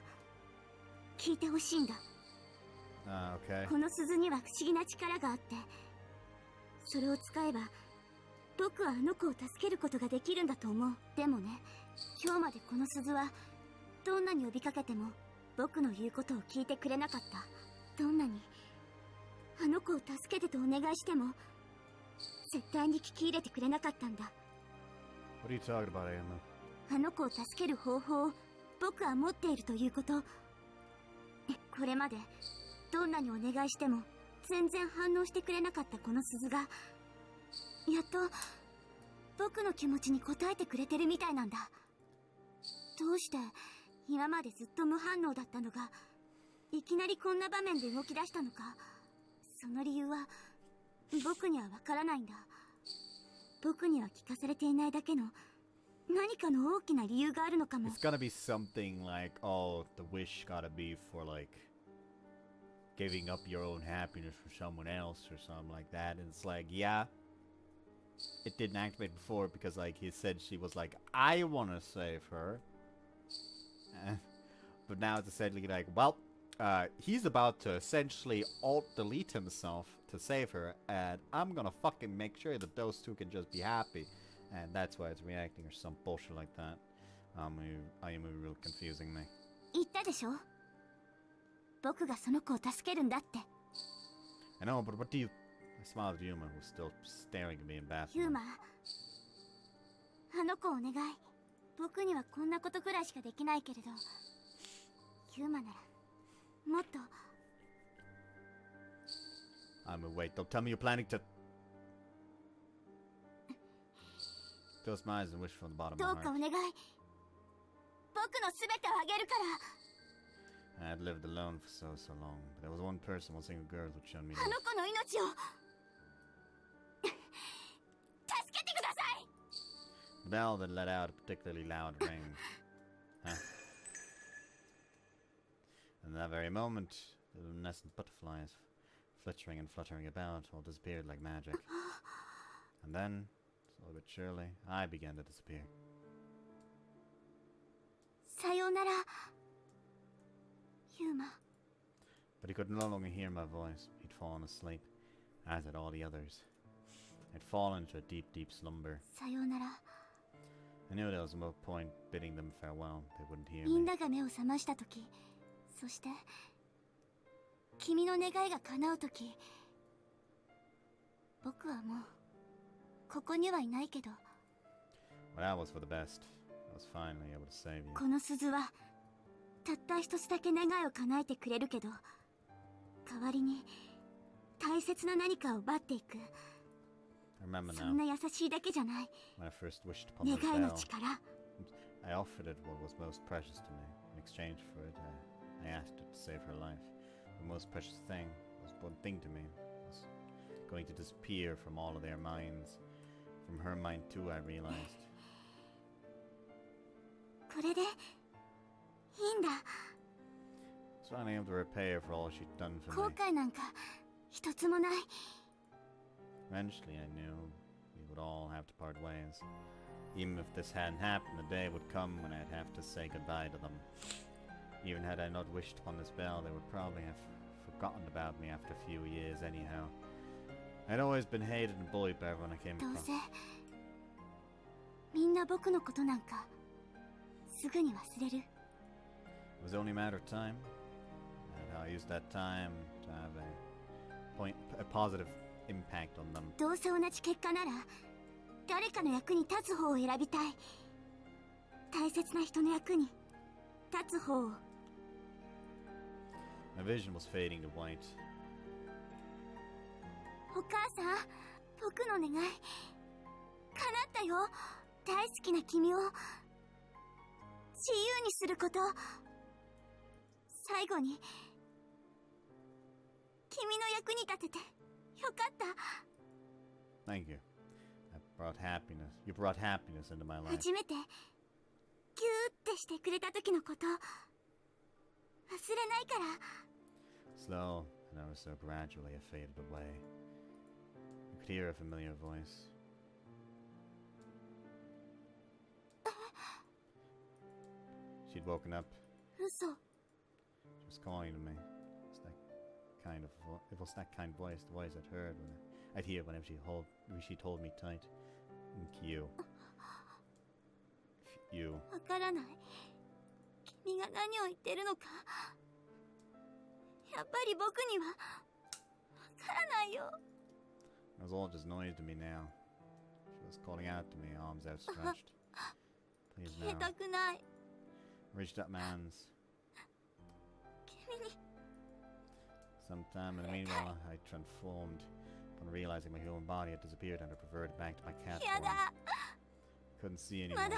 聞いてほしいんだ。Okay. この鈴には不思議な力があって、それを使えば僕はあの子を助けることができるんだと思う。でもね、今日までこの鈴はどんなに呼びかけても僕の言うことを聞いてくれなかった。どんなにあの子を助けてとお願いしても絶対に聞き入れてくれなかったんだ。 What are you talking about, Ayumu? あの子を助ける方法を僕は持っているということ。これまでどんなにお願いしても全然反応してくれなかったこの鈴が、やっと僕の気持ちに応えてくれてるみたいなんだ。どうして今までずっと無反応だったのがいきなりこんな場面で動き出したのか、その理由は僕にはわからないんだ。僕には聞かされていないだけの何かの大きな理由があるのかも。 It's gonna be something like, oh, the wish gotta be for like giving up your own happiness for someone else or something like that. And it's like, yeah, it didn't activate before because like he said she was like, I want to save her. But now it's essentially like, well, he's about to essentially alt-delete himself to save her, and I'm gonna fucking make sure that those two can just be happy. And that's why it's reacting or some bullshit like that. I am really confusing me. 言ったでしょ、僕がその子を助けるんだって。 I know, but what do you... I smiled at Yuma, who was still staring at me in bathroom. ユーマ、あの子をお願い。僕にはこんなことくらいしかできないけれど、ユーマならもっと。 Wait, don't tell me you're planning to... Close my eyes and wish from the bottom ど of う my かお heart. 願い。僕のすべてをあげるから。 I'd lived alone for so long, but there was one person, one single girl who'd shown me あの love. 子の命を助けてください。 The bell that let out a particularly loud ring. Huh? And in that very moment, the luminescent butterflies, flittering and fluttering about, all disappeared like magic. And then, slowly but surely, I began to disappear. さようなら、ユーマ。But he could no longer hear my voice. He'd fallen asleep, as had all the others. I'd fallen into a deep, deep slumber. さようなら。 I knew there was no point bidding them farewell. They wouldn't hear みん me. なが目を覚ましたとき、そして君の願いが叶うとき、僕はもうここにはいないけど、 But that was for the best. I was finally able to save you. この鈴はたった一つだけ願いを叶えてくれるけど、代わりに大切な何かを奪っていく。 I remember そんな now 優しいだけじゃない。 when I first wished upon the 願いの bell. 力。 I offered it what was most precious to me. In exchange for it, I asked it to save her life. The most precious thing was one thing to me. Was going to disappear from all of their minds. From her mind too, I realized. これでいいんだ。 I was finally able to repay her for all she'd done for 後 me. 悔なんか一つもない。 Eventually, I knew we would all have to part ways. Even if this hadn't happened, the day would come when I'd have to say goodbye to them. Even had I not wished upon this bell, they would probably have forgotten about me after a few years anyhow. I'd always been hated and bullied by everyone I came どう across. せみんな僕のことなんかすぐに忘れる。 It was only a matter of time, and how I used that time to have a positive impact on them. どうせ同じ結果なら誰かの役に立つ方を選びたい。大切な人の役に立つ方を。 My vision was fading to white. お母さん、僕の願い叶ったよ。大好きな君を自由にすること。最後に君の役に立ててよかった。 Thank you. You brought happiness into my life. 初めてギューってしてくれた時のこと忘れないから。 Slow and ever so gradually, it faded away. You could hear a familiar voice. She'd woken up. 嘘。 She was calling to me. It was that kind voice, the voice I'd hear whenever she told me tight. You. You. わからない。君が何を言ってるのか。やっぱり僕にはわからないよ。 It was all just noise to me now. She was calling out to me, arms outstretched. Please 消え now. たくない。 I reached up my hands. 君に Sometime in the meanwhile, I transformed. Upon realizing my human body had disappeared and I reverted back to my cat や form. だ。 Couldn't see anymore. まだ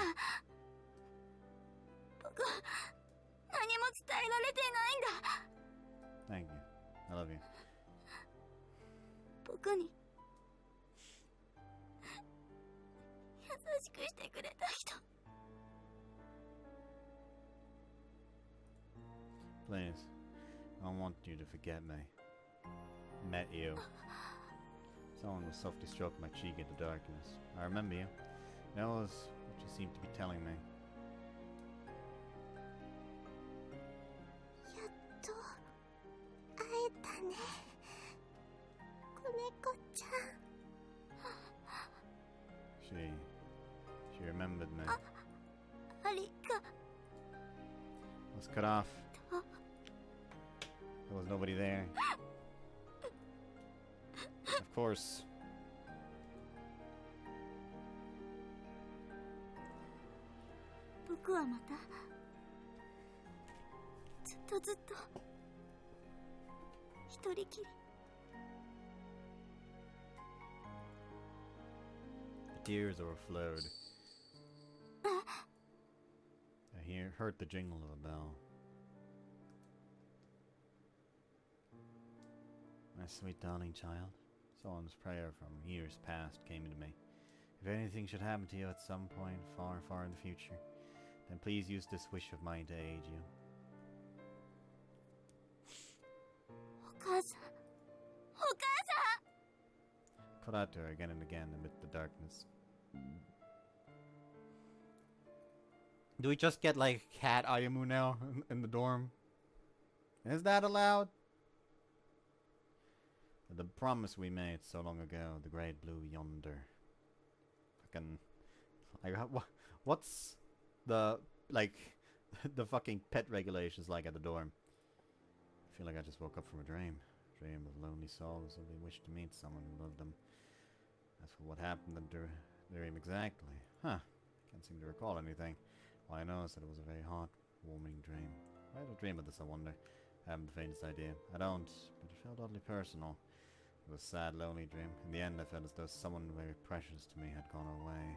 僕は何も伝えられてないんだ。 Thank you. I love you. 僕に優しくしてくれた人。 Please. I don't want you to forget me. Met you. Someone was softly stroking my cheek in the darkness. I remember you. That was what you seemed to be telling me. やっと会えたね。子猫ちゃん。 She remembered me. ありが I was cut off. There was nobody there. Of course. 僕はまたずっとずっと一人きり。 Tears overflowed. I heard the jingle of a bell. My sweet darling child, someone's prayer from years past came to me. If anything should happen to you at some point far, far in the future, then please use this wish of mine to aid you. お母さん、お母さん。 Called out to her again and again amid the darkness. Do we just get like cat Ayamu now in the dorm? Is that allowed? The promise we made so long ago, the great blue yonder. Fucking... Like, what's the, like, the fucking pet regulations like at the dorm? I feel like I just woke up from a dream. Dream of lonely souls who wish to meet someone who loved them. As for what happened in the dream exactly, huh? Can't seem to recall anything. All I know is that it was a very heart-warming dream. Why did I dream of this, I wonder? I haven't the faintest idea. I don't, but it felt oddly personal. It was a sad, lonely dream. In the end, I felt as though someone very precious to me had gone away.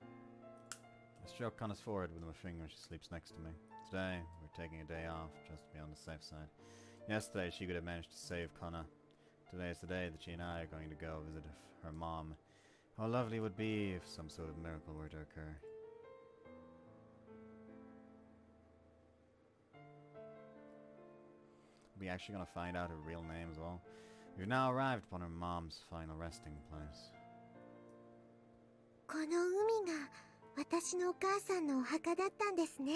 I stroke Kana's forehead with my finger. She sleeps next to me. Today, we're taking a day off, just to be on the safe side. Yesterday, she could have managed to save Kana. Today is the day that she and I are going to go visit her mom. How lovely it would be if some sort of miracle were to occur. We're actually going to find out her real name as well. We've now arrived upon her mom's final resting place. この海が私のお母さんのお墓だったんですね。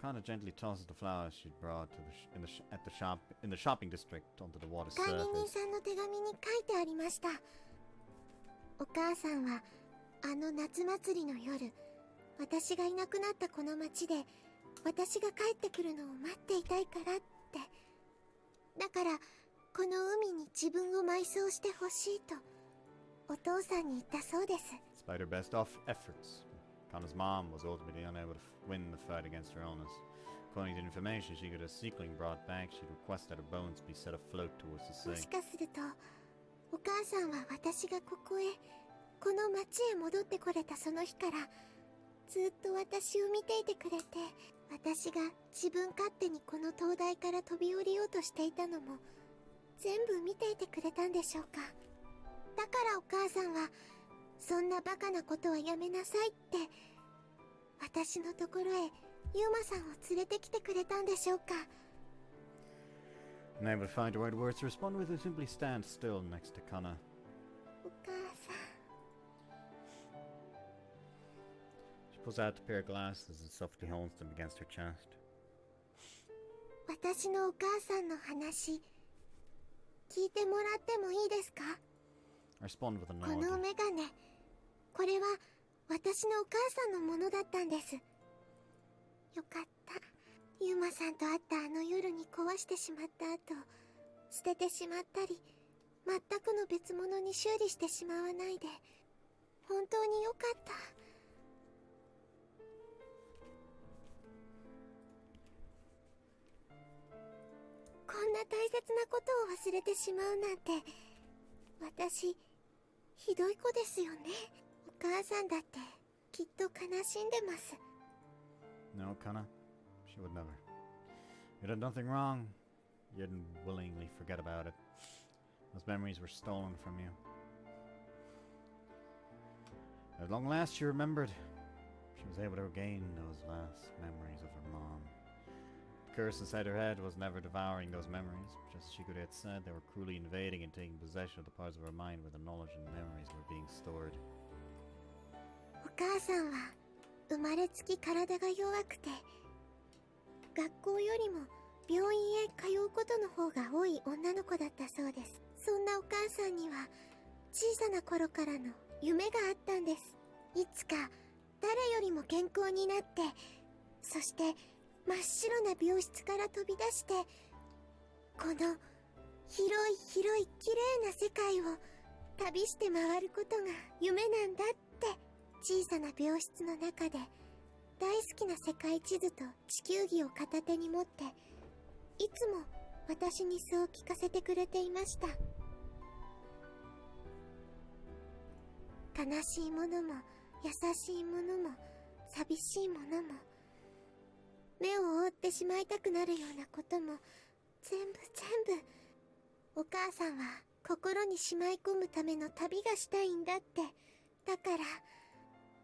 Kana gently tosses the flowers she'd brought to in the shopping district onto the water surface. 管理人さんの手紙に書いてありました。お母さんはあの夏祭りの夜、私がいなくなったこの町で私が帰ってくるのを待っていたいからって。だからこの海に自分を埋葬してほしいとお父さんに言ったそうです。 Despite her best efforts, Kana's mom was ultimately unable to win the fight against her illness. According to information she could have secretly brought back, she'd request that her bones be set afloat towards the も sea. しかするとお母さんは私がここへこの町へ戻ってこれたその日からずっと私を見ていてくれて、私が自分勝手にこの灯台から飛び降りようとしていたのも全部見ていてくれたんでしょうか。だからお母さんはそんなバカなことはやめなさいって私のところへユーマさんを連れてきてくれたんでしょうか。 Unable to find the right words to respond with, he simply stands still next to Kana. お母さん。 She pulls out a pair of glasses and softly holds them against her chest. 私のお母さんの話聞いてもらってもいいですか。 I respond with a この nod. メガネ、これは私のお母さんのものだったんです。よかった。ユーマさんと会ったあの夜に壊してしまった後、捨ててしまったり、全くの別物に修理してしまわないで、本当によかった。こんな大切なことを忘れてしまうなんて、私、ひどい子ですよね。お母さんだってきっと悲しんでます。 No, Kana. She would never. You did nothing wrong. You didn't willingly forget about it. Those memories were stolen from you. At long last, she remembered. She was able to regain those last memories of her mom. The curse inside her head was never devouring those memories. Just as she could have said, they were cruelly invading and taking possession of the parts of her mind where the knowledge and memories were being stored. お母さんは生まれつき体が弱くて、学校よりも病院へ通うことの方が多い女の子だったそうです。そんなお母さんには小さな頃からの夢があったんです。いつか誰よりも健康になって、そして真っ白な病室から飛び出して、この広い広い綺麗な世界を旅して回ることが夢なんだって。小さな病室の中で大好きな世界地図と地球儀を片手に持って、いつも私にそう聞かせてくれていました。悲しいものも優しいものも寂しいものも、目を覆ってしまいたくなるようなことも全部お母さんは心にしまい込むための旅がしたいんだって。だから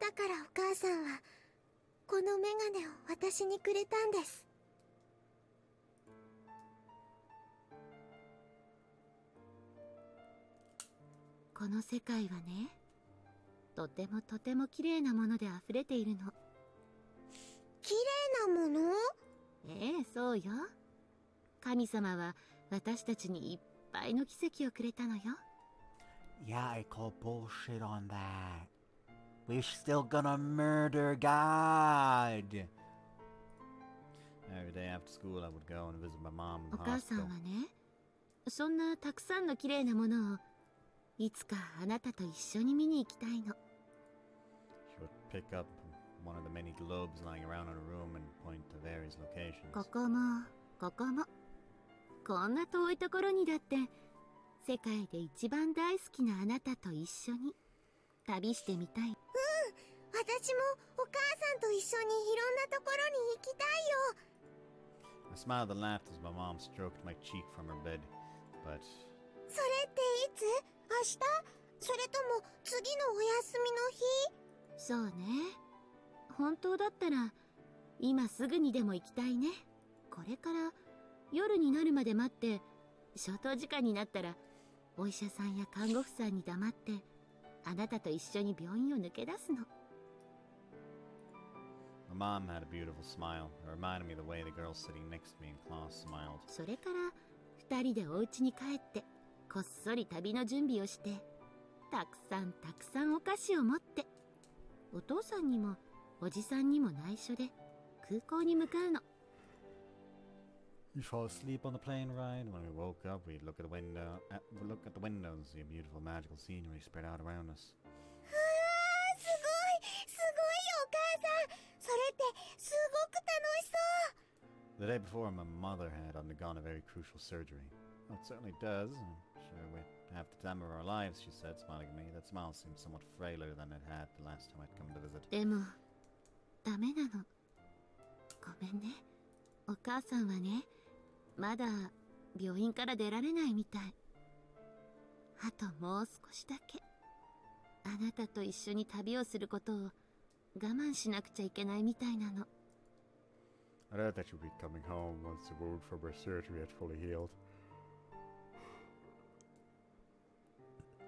お母さんはこのメガネを私にくれたんです。この世界はね、とても綺麗なもので溢れているの。綺麗なもの？ええ、そうよ。神様は私たちにいっぱいの奇跡をくれたのよ。 Yeah, I call bullshit on that. We're still gonna murder God. Every day after school, I would go and visit my mom お in the 母さん hospital. はね、そんなたくさんの綺麗なものをいつかあなたと一緒に見に行きたいの。 She would pick up one of the many globes lying around in her room and point to various locations. ここもここもこんな遠いところにだって世界で一番大好きなあなたと一緒に旅してみたい。私もお母さんと一緒にいろんなところに行きたいよ。 I smiled and laughed as my mom stroked my cheek from her bed. But それっていつ？明日？それとも次のお休みの日？そうね、本当だったら今すぐにでも行きたいね。これから夜になるまで待って消灯時間になったらお医者さんや看護婦さんに黙ってあなたと一緒に病院を抜け出すの。 my mom had a beautiful smile. It reminded me of the way the girl sitting next to me in class smiled. それから二人でお家に帰ってこっそり旅の準備をしてたくさんたくさんお菓子を持ってお父さんにもおじさんにも内緒で空港に向かうの。 We fall asleep on the plane ride. When we woke up, we'd look at the window. Look at the windows, see a beautiful magical scenery spread out around us. すごいすごいよお母さん。それってすごく楽しそう。 The day before, my mother had undergone a very crucial surgery. Oh, it certainly does. Sure, we have the time of our lives, she said, smiling at me. That smile seemed somewhat frailer than it had the last time I'd come to visit. でもダメなの。ごめんね。お母さんはね、まだ病院から出られないみたい。あともう少しだけあなたと一緒に旅をすることを我慢しなくちゃいけないみたいなの。 I heard that she'd be coming home once the wound from her surgery had fully healed.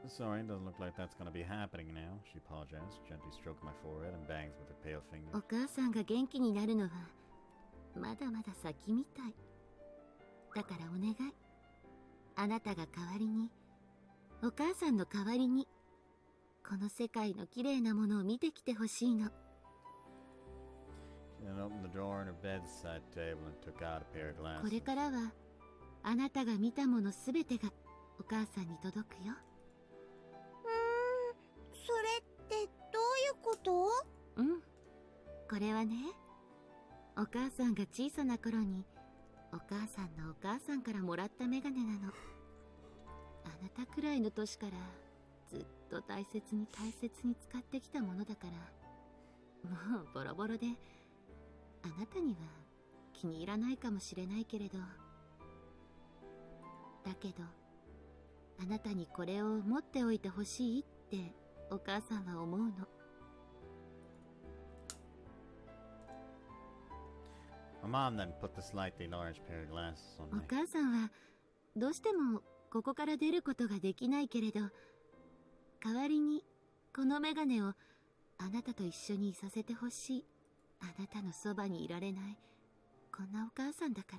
Sorry, it doesn't look like that's gonna be happening now, she apologized, gently stroking my forehead and bangs with her pale お fingers. 母さんが元気になるのはまだまだ先みたい。だからお願い。あなたが代わりに、お母さんの代わりに、この世界の綺麗なものを見てきてほしいの。 She then opened the drawer in her bedside table and took out a pair of こ glasses. れからは、あなたが見たものすべてがお母さんに届くよ。それってどういうこと？うん。これはね、お母さんが小さな頃に、お母さんのお母さんからもらったメガネなの。あなたくらいの年からずっと大切に大切に使ってきたものだから、もうボロボロで、あなたには気に入らないかもしれないけれど、だけど、あなたにこれを持っておいてほしいってお母さんは思うの。 My mom then put the slightly large pair of glasses on お me. 母さんはどうしてもここから出ることができないけれど、代わりにこのメガネをあなたと一緒にいさせてほしい。あなたのそばにいられないこんなお母さんだか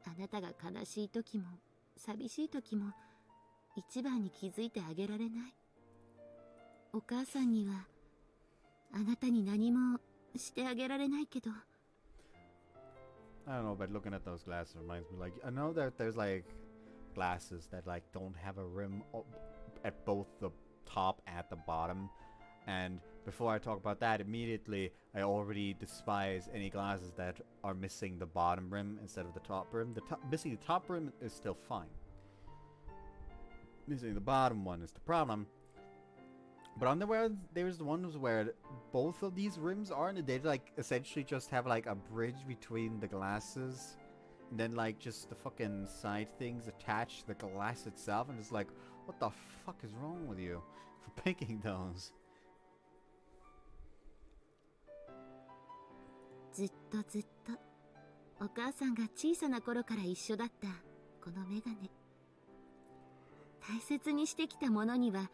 ら。あなたが悲しい時も寂しい時も一番に気づいてあげられない。お母さんにはあなたに何もしてあげられないけど、 I don't know, but looking at those glasses reminds me, like, I know that there's, like, glasses that, like, don't have a rim at both the top and the bottom. And before I talk about that, immediately, I already despise any glasses that are missing the bottom rim instead of the top rim. Missing the top rim is still fine. Missing the bottom one is the problem. But there's the ones where both of these rims are, and they like essentially just have like a bridge between the glasses, and then like just the fucking side things attached to the glass itself, and it's like, what the fuck is wrong with you for picking those? ずっとずっとお母さんが小さな頃から一緒だったこのメガネ。大切にしてきたものには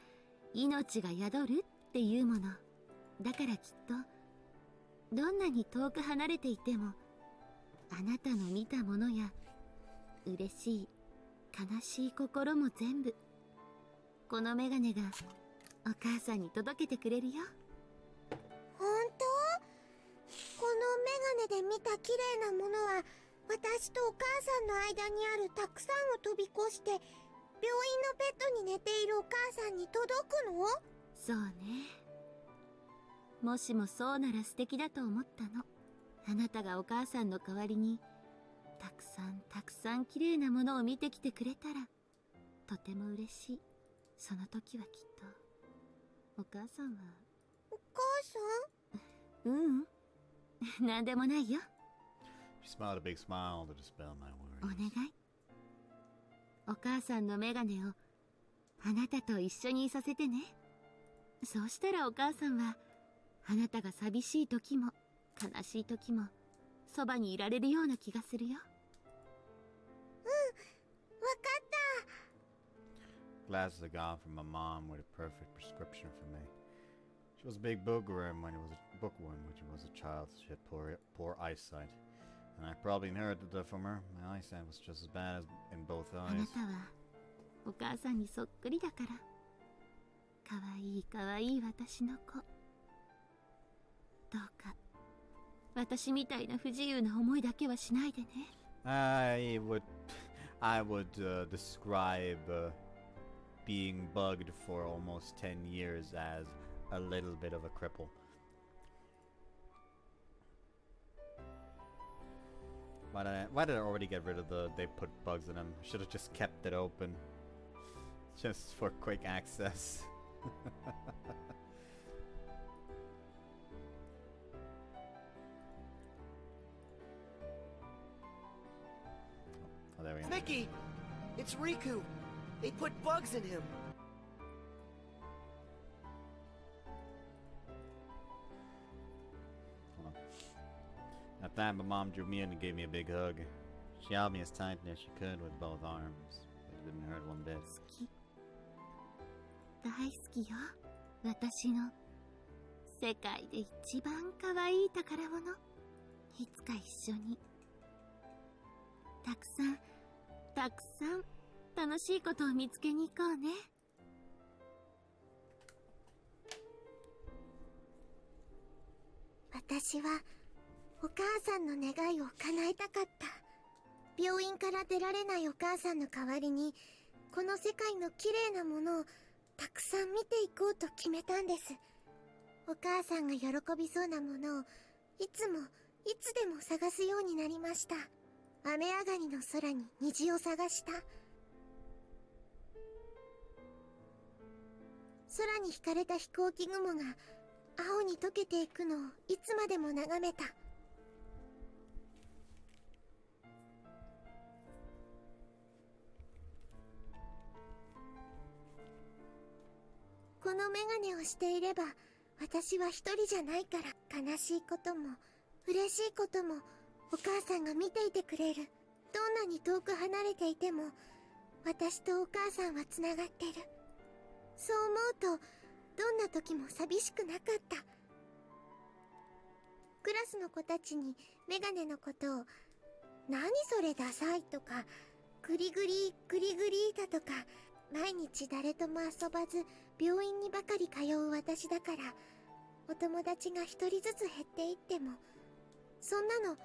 命が宿るっていうものだから、きっとどんなに遠く離れていてもあなたの見たものや嬉しい悲しい心も全部このメガネがお母さんに届けてくれるよ。本当？このメガネで見た綺麗なものは私とお母さんの間にあるたくさんを飛び越して病院のベッドに寝ているお母さんに届くの？そうね。もしもそうなら素敵だと思ったの。あなたがお母さんの代わりにたくさん綺麗なものを見てきてくれたらとても嬉しい。その時はきっとお母さんは。お母さん？なんでもないよ。 She smiled a big smile to dispel my お worries. 願い。お母さんのメガネをあなたと一緒にいさせてね。そうしたらお母さんはあなたが寂しい時も悲しい時もそばにいられるような気がするよ。わかった。 Glasses are gone from my mom with a perfect prescription for me. She was a big bookworm when she was a child. She had poor eyesight. And I probably inherited that from her. My eyesight was just as bad as in both あな eyes. たはお母さんにそっくりだから。かわいいかわいい私の子。どうか私みたいな不自由な思いだけはしないでね。I would describe being bugged for almost 10 years as a little bit of a cripple. Why did I already get rid of they put bugs in them? Should have just kept it open. Just for quick access. Oh, there we go. Mickey! It's Riku! They put bugs in him! Hold on. At that, my mom drew me in and gave me a big hug. She held me as tightly as she could with both arms, but it didn't hurt one bit. 好き。大好きよ。私の世界で一番可愛い宝物。いつか一緒にたくさん楽しいことを見つけに行こうね。私はお母さんの願いを叶えたかった。病院から出られないお母さんの代わりにこの世界の綺麗なものをたくさん見ていこうと決めたんです。お母さんが喜びそうなものをいつでも探すようになりました。雨上がりの空に虹を探した。空に引かれた飛行機雲が青に溶けていくのをいつまでも眺めた。このメガネをしていれば私は一人じゃないから、悲しいことも嬉しいこともお母さんが見ていてくれる。どんなに遠く離れていても私とお母さんはつながってる。そう思うとどんな時も寂しくなかった。クラスの子たちにメガネのことを何それダサいとかグリグリだとか、毎日誰とも遊ばず病院にばかり通う私だから、お友達が一人ずつ減っていってもそんなの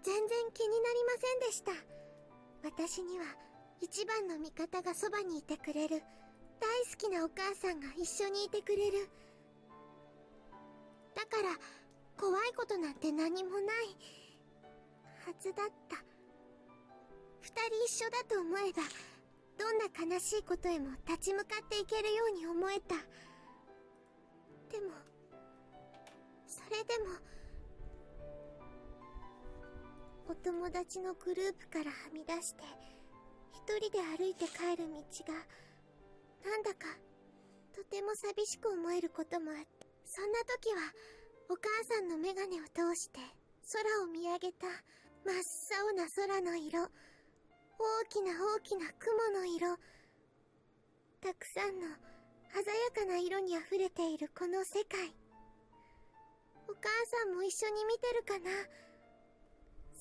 全然気になりませんでした。私には一番の味方がそばにいてくれる。大好きなお母さんが一緒にいてくれる。だから怖いことなんて何もないはずだった。二人一緒だと思えばどんな悲しいことへも立ち向かっていけるように思えた。でもそれでもお友達のグループからはみ出して一人で歩いて帰る道がなんだかとても寂しく思えることもあって、そんな時はお母さんのメガネを通して空を見上げた。真っ青な空の色、大きな雲の色、たくさんの鮮やかな色にあふれているこの世界。お母さんも一緒に見てるかな。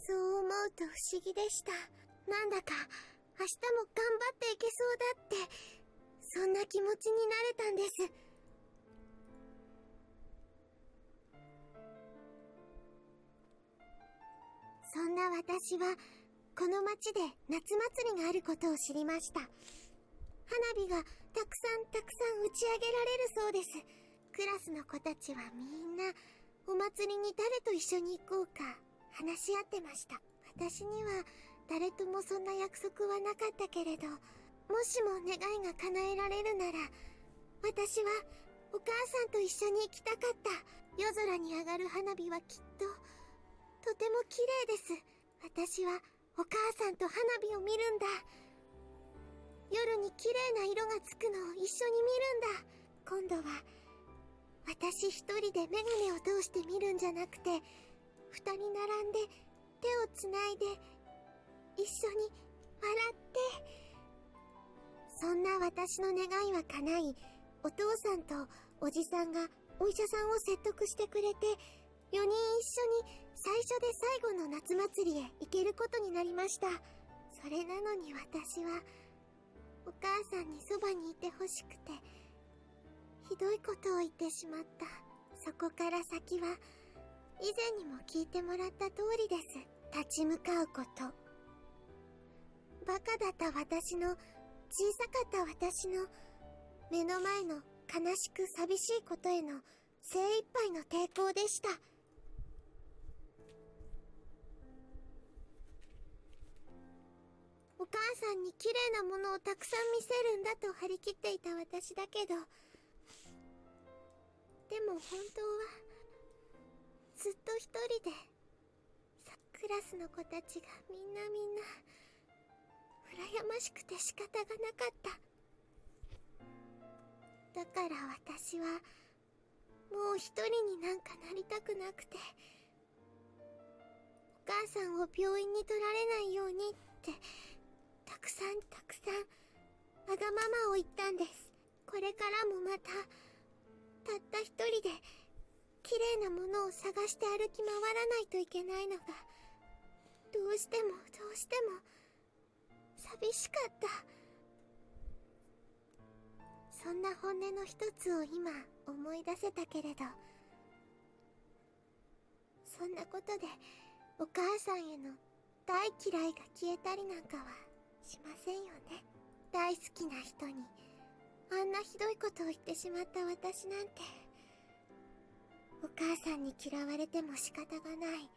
そう思うと不思議でした。なんだか明日も頑張っていけそうだって、そんな気持ちになれたんです。そんな私はこの町で夏祭りがあることを知りました。花火がたくさん打ち上げられるそうです。クラスの子たちはみんなお祭りに誰と一緒に行こうか話し合ってました。私には誰ともそんな約束はなかったけれど、もしも願いが叶えられるなら、私はお母さんと一緒に行きたかった。夜空に上がる花火はきっととても綺麗です。私はお母さんと花火を見るんだ。夜に綺麗な色がつくのを一緒に見るんだ。今度は私一人でメガネを通して見るんじゃなくて、二人並んで手をつないで一緒に笑って。そんな私の願いは叶い、お父さんとおじさんがお医者さんを説得してくれて、4人一緒に最初で最後の夏祭りへ行けることになりました。それなのに私はお母さんにそばにいてほしくて、ひどいことを言ってしまった。そこから先は以前にも聞いてもらった通りです。立ち向かうこと。バカだった私の、小さかった私の目の前の悲しく寂しいことへの精一杯の抵抗でした。お母さんに綺麗なものをたくさん見せるんだと張り切っていた私だけど、でも本当はずっと一人で、クラスの子たちがみんな羨ましくて仕方がなかった。だから私はもう一人になんかなりたくなくて、お母さんを病院に取られないようにってたくさんわがままを言ったんです。これからもまたたった一人で綺麗なものを探して歩き回らないといけないのがどうしても寂しかった。そんな本音の一つを今思い出せたけれど、そんなことでお母さんへの大嫌いが消えたりなんかはしませんよね。大好きな人にあんなひどいことを言ってしまった私なんて、お母さんに嫌われても仕方がない。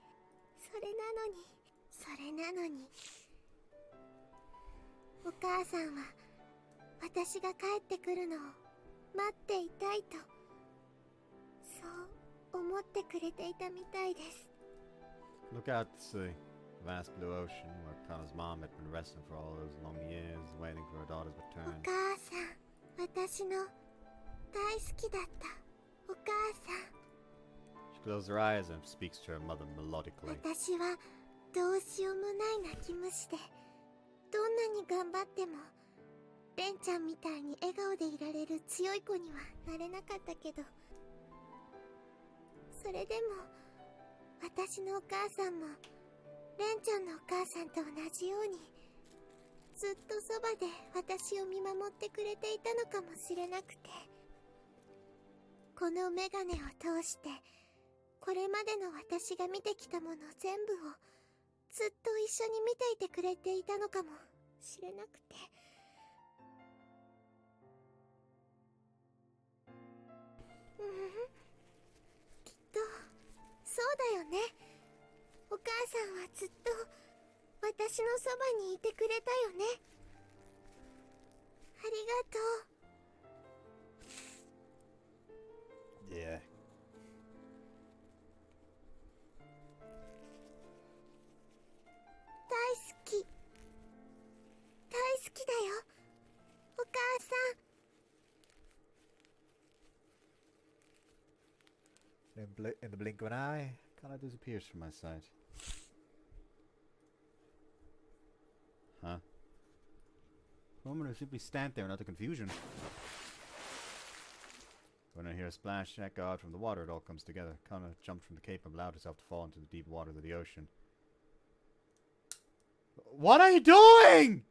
それなのにお母さんは私が帰ってくるのを待っていたいと、そう思ってくれていたみたいです。 Look out to sea. Vast blue ocean where Kana's mom had been resting for all those long years, waiting for her daughter's お return. 母さん、私の大好きだったお母さん。 She closed her eyes and speaks to her mother melodically. 私はどうしようもない泣き虫で、どんなに頑張ってもレンちゃんみたいに笑顔でいられる強い子にはなれなかったけど、それでも私のお母さんもレンちゃんのお母さんと同じようにずっとそばで私を見守ってくれていたのかもしれなくて、このメガネを通してこれまでの私が見てきたもの全部をずっと一緒に見ていてくれていたのかもしれなくて。きっとそうだよね。お母さんはずっと私のそばにいてくれたよね。ありがとう。 Yeah. 大好きだよお母さん。 In the blink of an eye, Kana disappears from my sight. Huh? The woman will simply stand there in utter confusion. When I hear a splash echo out from the water, it all comes together. Kana jumped from the cape and allowed herself to fall into the deep waters of the ocean. What are you doing?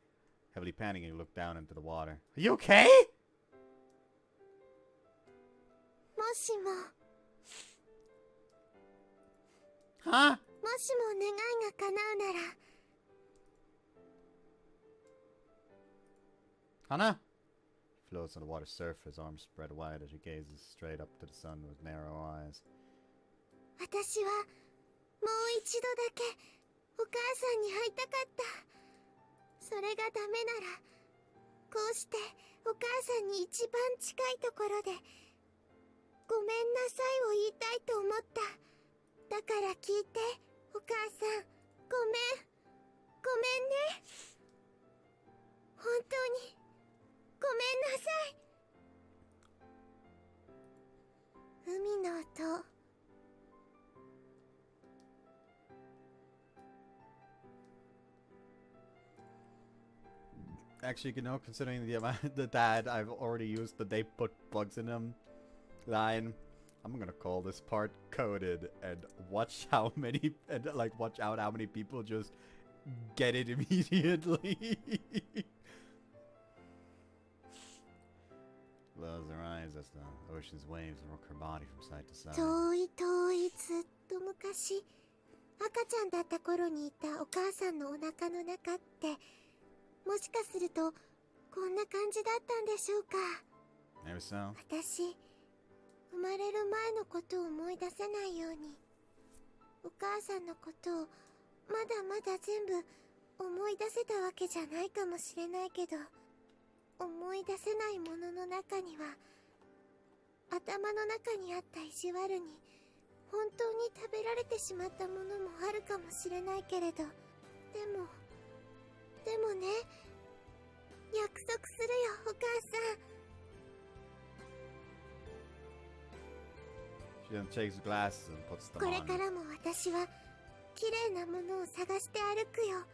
Heavily panicking, you look down into the water. Are you okay? もしも Huh? もしも願いが叶うなら Kana? He floats on the water's surface, arms spread wide as he gazes straight up to the sun with narrow eyes. 私はもう一度だけお母さんに会いたかった。それがダメならこうしてお母さんに一番近いところでごめんなさいを言いたいと思った。だから聞いて、お母さん、ごめんね。本当にごめんなさい。海の音。Actually, considering the amount that I've already used the "they put bugs in them" line, I'm gonna call this part coded and watch how many watch out how many people just get it immediately. Close her eyes as the ocean's waves rock her body from side to side. 遠いずっと昔、赤ちゃんだった頃にいたお母さんのお腹の中って、もしかするとこんな感じだったんでしょうか。 Maybe so. 私、生まれる前のことを思い出せないように、お母さんのことをまだまだ全部思い出せたわけじゃないかもしれないけど、思い出せないものの中には、頭の中にあった意地悪に本当に食べられてしまったものもあるかもしれないけれど、でもね、約束するよ、お母さん。She then takes glasses and puts them これ on. からも私は綺麗なものを探して歩くよ。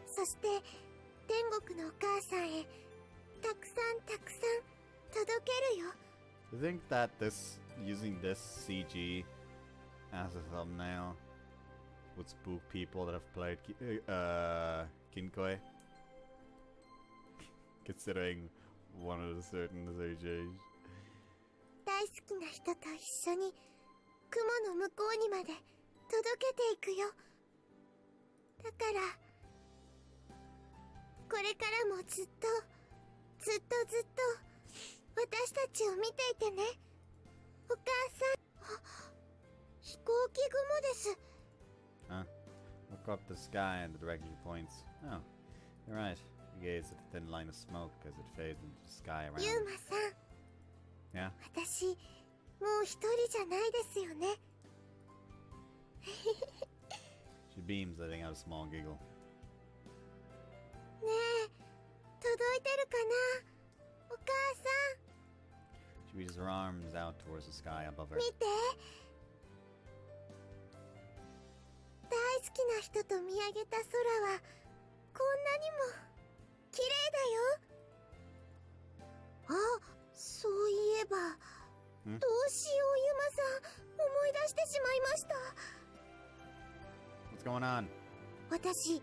そして天国のお母さんへたくさん届けるよ。 I think that using this CG as a thumbnail would spook people that have played Kinkoi, considering one of the certain CGs. 大好きな人と一緒に雲の向こうにまで届けていくよ。だからこれからもずっと私たちを見ていてね、お母さん。飛行機雲です。 Huh? Look up the sky in the direction she points. Oh, you're right. You gaze at the thin line of smoke as it fades into the sky around. ユウマさん、 Yeah? 私もう一人じゃないですよね。 She beams, letting out a small giggle. ねえ、届いてるかな、お母さ She reaches her arms out towards the sky above her. ん。見て、大好きな人と見上げた空はこんなにも綺麗だよ。あ、そういえば、ん？どうしよう、ユマさん、思い出してしまいました。 What's going on? 私、泳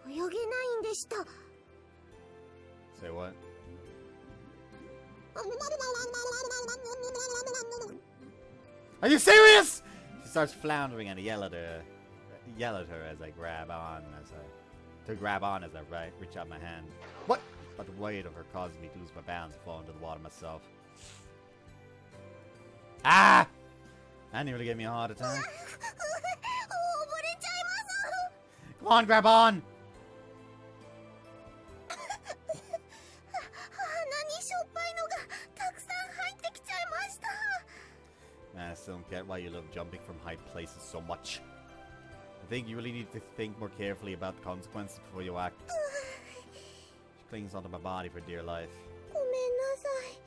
げないんでした。 Say what? Are you serious? She starts floundering and I yell at her as I grab on as I reach out my hand. What? But the weight of her causes me to lose my balance and fall into the water myself. Ah! That nearly gave me a heart attack. 溺れちゃいます。 Come on, grab on! 鼻にしょっぱいのがたくさん入ってきちゃいました。 Man, I still don't get why you love jumping from high places so much. I think you really need to think more carefully about the consequences before you act. She clings onto my body for dear life. ごめんなさい。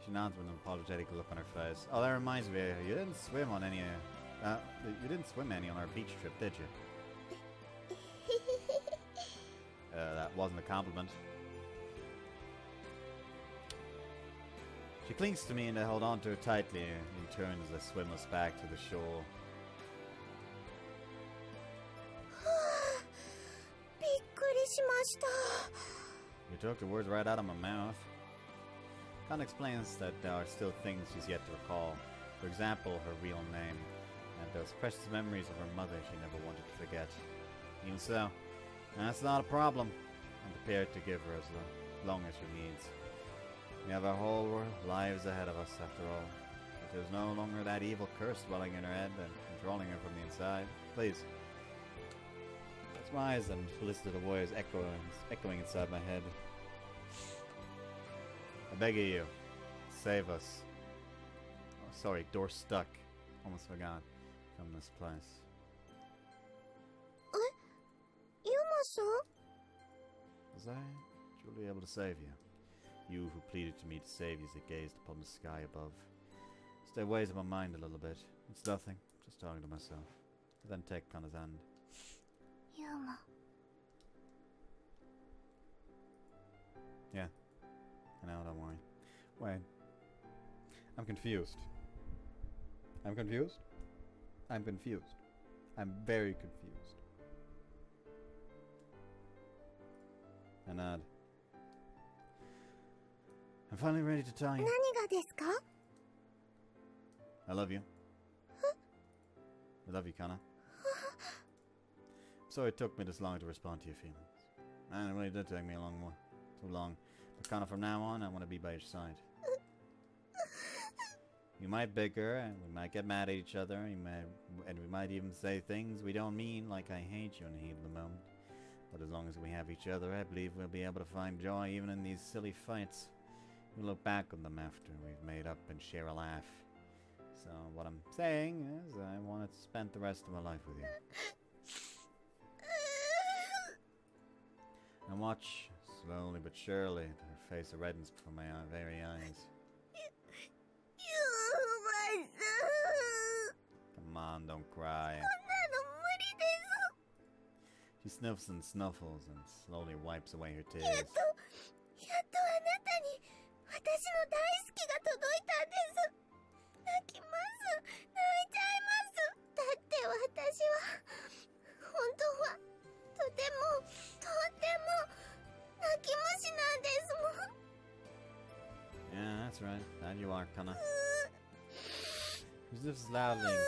She nods with an apologetic look on her face. Oh, that reminds me, you didn't swim any on our beach trip, did you? That wasn't a compliment. She clings to me and I hold on to her tightly in turn as I swim us back to the shore. took the words right out of my mouth. Kana explains that there are still things she's yet to recall. For example, her real name, and those precious memories of her mother she never wanted to forget. Even so, that's not a problem. I'm prepared to give her as long as she needs. We have our whole lives ahead of us, after all. But there's no longer that evil curse dwelling in her head and controlling her from the inside. Please. That's my eyes and listed of words echoing inside my head. I beg of you, save us. Oh, sorry, door stuck. Almost forgot. From this place. ユマさん Was I truly able to save you? You who pleaded to me to save you as I gazed upon the sky above. Stay ways of my mind a little bit. It's nothing. Just talking to myself. I then take Kana's hand. ユマ Yeah. I know, don't worry. Wait. I'm confused. I'm confused? I'm confused. I'm very confused. I nod. I'm finally ready to tell you. 何がですか I love you. I love you, Kana. I'm sorry it took me this long to respond to your feelings. And it really did take me too long. But Kana, from now on, I want to be by your side. You might bicker, and we might get mad at each other, and we might even say things we don't mean, like I hate you in the heat of the moment. But as long as we have each other, I believe we'll be able to find joy even in these silly fights. We'll look back on them after we've made up and share a laugh. So what I'm saying is I want to spend the rest of my life with you. And watch, slowly but surely, her face reddens before my very eyes. ユマさん Come on, don't cry. こんなの無理です She sniffs and snuffles and slowly wipes away her tears. やっとあなたに私の大好きが届いたんです泣きます泣いちゃいますだって私は本当はとても泣き虫なんですもん Yeah, that's right. That you are, Kana. She sniffs loudly and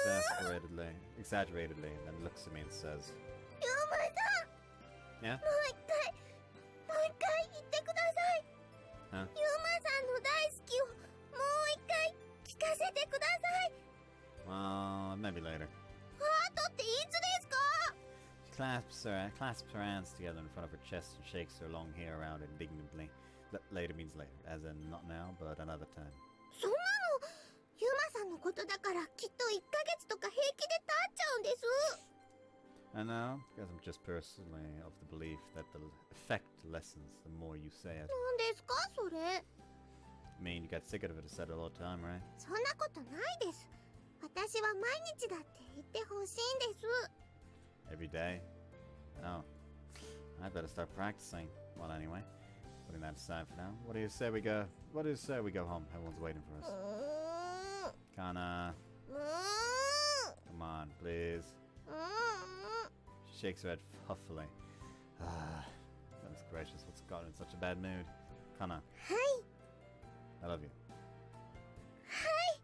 exaggeratedly, and then looks at me and says, ユマさん Yeah? もう一回言ってください Huh? ユマさんの大好きをもう一回聞かせてください Maybe later. 後っていつですか She clasps her hands together in front of her chest and shakes her long hair around indignantly. Later means later, as in not now, but another time. そんなのユマさんのことだからきっと1ヶ月とか平気で経っちゃうんです I know, because I'm just personally of the belief that the effect lessens the more you say it. 何ですかそれ I mean, you got sick of it said it all the time, right? そんなことないです私は毎日だって言ってほしいんです Every day? Oh. I better start practicing. Well, anyway. Putting that aside for now. What do you say we go home? Everyone's waiting for us. Kana, come on, please. She shakes her head huffily. Goodness gracious, what's got her in such a bad mood? Kana, はい I love you. はい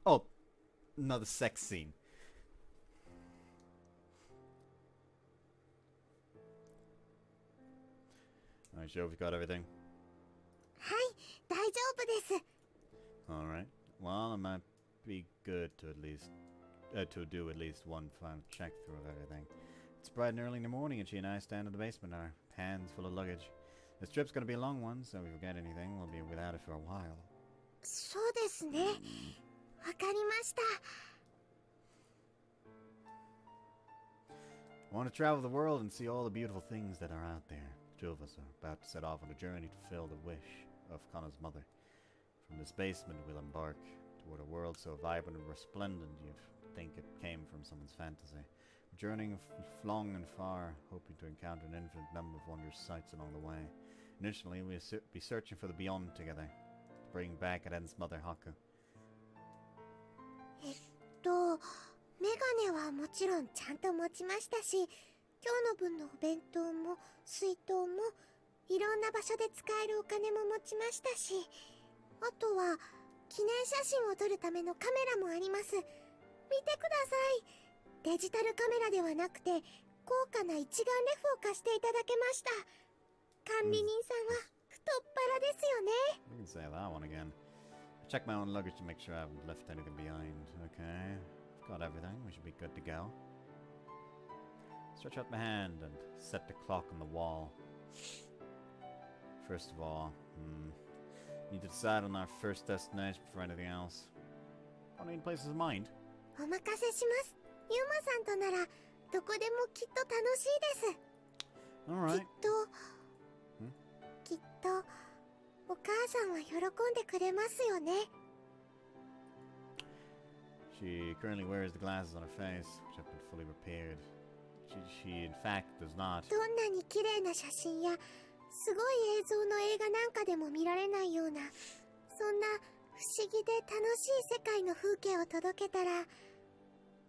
Oh, another sex scene. Alright, sure we've got everything. はい大丈夫です Alright. Well, it might be good to do at least one final check through of everything. It's bright and early in the morning and she and I stand in the basement, our hands full of luggage. This trip's gonna be a long one, so if we forget anything, we'll be without it for a while. そうですねわかりました I want to travel the world and see all the beautiful things that are out there. The two of us are about to set off on a journey to fulfill the wish of Kana's mother. From this basement, we'll embark toward a world so vibrant and resplendent you'd think it came from someone's fantasy. Journeying long and far, hoping to encounter an infinite number of wondrous sights along the way. Initially, we'll be searching for the Beyond together, to bring back Eden's mother, Haku. メガネはもちろんちゃんと持ちましたし、今日の分のお弁当も水筒もいろんな場所で使えるお金も持ちましたし、あとは記念写真を撮るためのカメラもあります。見てください。デジタルカメラではなくて高価な一眼レフを貸していただけました。管理人さんは太っ腹ですよね。 We can say that one again. I checked my own luggage to make sure I haven't left anything behind. Okay, I've got everything. We should be good to go. Stretch out my hand and set the clock on the wall. First of all, need to decide on our first destination before anything else. Got any places in mind? お任せします。ユマさんとならどこでもきっと楽しいです。 Alright. きっとお母さんは喜んでくれますよね。 She currently wears the glasses on her face, which have been fully repaired. She in fact does not. どんなに綺麗な写真やすごい映像の映画なんかでも見られないような、そんな不思議で楽しい世界の風景を届けたら、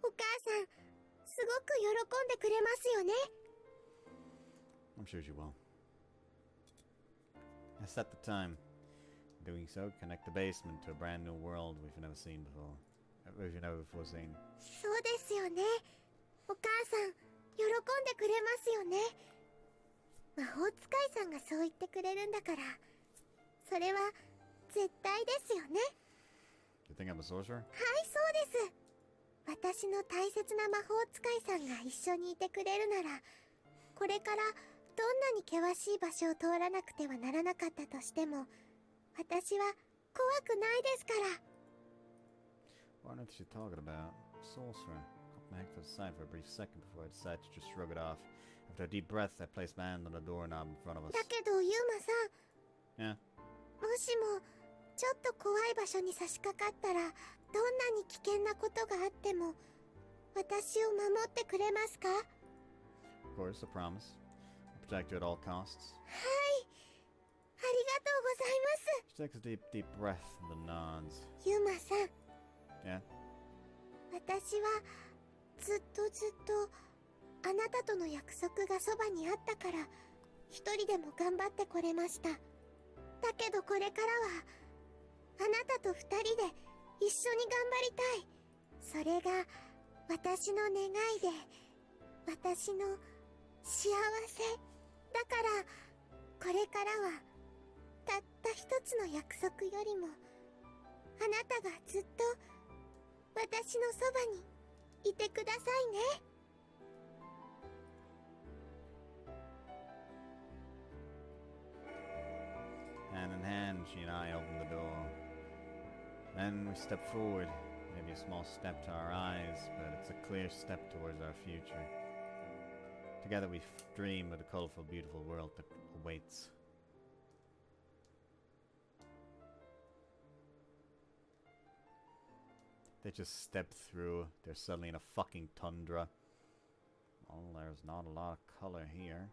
お母さんすごく喜んでくれますよね。 I'm sure she will. I set the time. Doing so, connect the basement to a brand new world we've never seen before. We've never before seen. そうですよね。お母さん喜んでくれますよね。魔法使いさんがそう言ってくれるんだから、それは絶対ですよね。 You think I'm a sorcerer? はい、そうです。私の大切な魔法使いさんが一緒にいてくれるなら、これからどんなに険しい場所を通らなくてはならなかったとしても、私は怖くないですから。 What on earth is she talking about? Sorcerer. Caught my head to the side for a brief second before I decided to just shrug it off. After a deep breath, I placed my hand on the doorknob in front of us. だけどユーマさん、 Yeah. もしもちょっと怖い場所に差し掛かったら、どんなに危険なことがあっても私を守ってくれますか？ Of course, I promise. I'll protect you at all costs. はい、ありがとうございます。 She takes a deep breath and then nods. ユーマさん、 Yeah? 私はずっとあなたとの約束がそばにあったから一人でも頑張ってこれました。だけどこれからはあなたと二人で一緒に頑張りたい。それが私の願いで、私の幸せだから、これからはたった一つの約束よりもあなたがずっと私のそばにいてくださいね。 Hand in hand, she and I open the door. Then we step forward, maybe a small step to our eyes, but it's a clear step towards our future. Together we dream of the colorful, beautiful world that awaits. They just step through, they're suddenly in a fucking tundra. Well, there's not a lot of color here.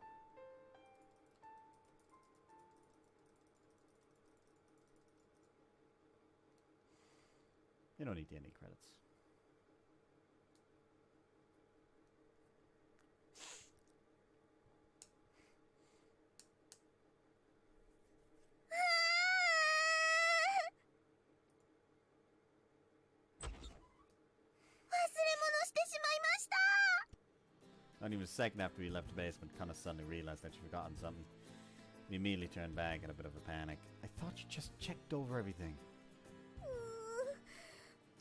You don't need any credits. Not even a second after we left the basement, Kana suddenly realized that she'd forgotten something. We immediately turned back in a bit of a panic. I thought you just checked over everything.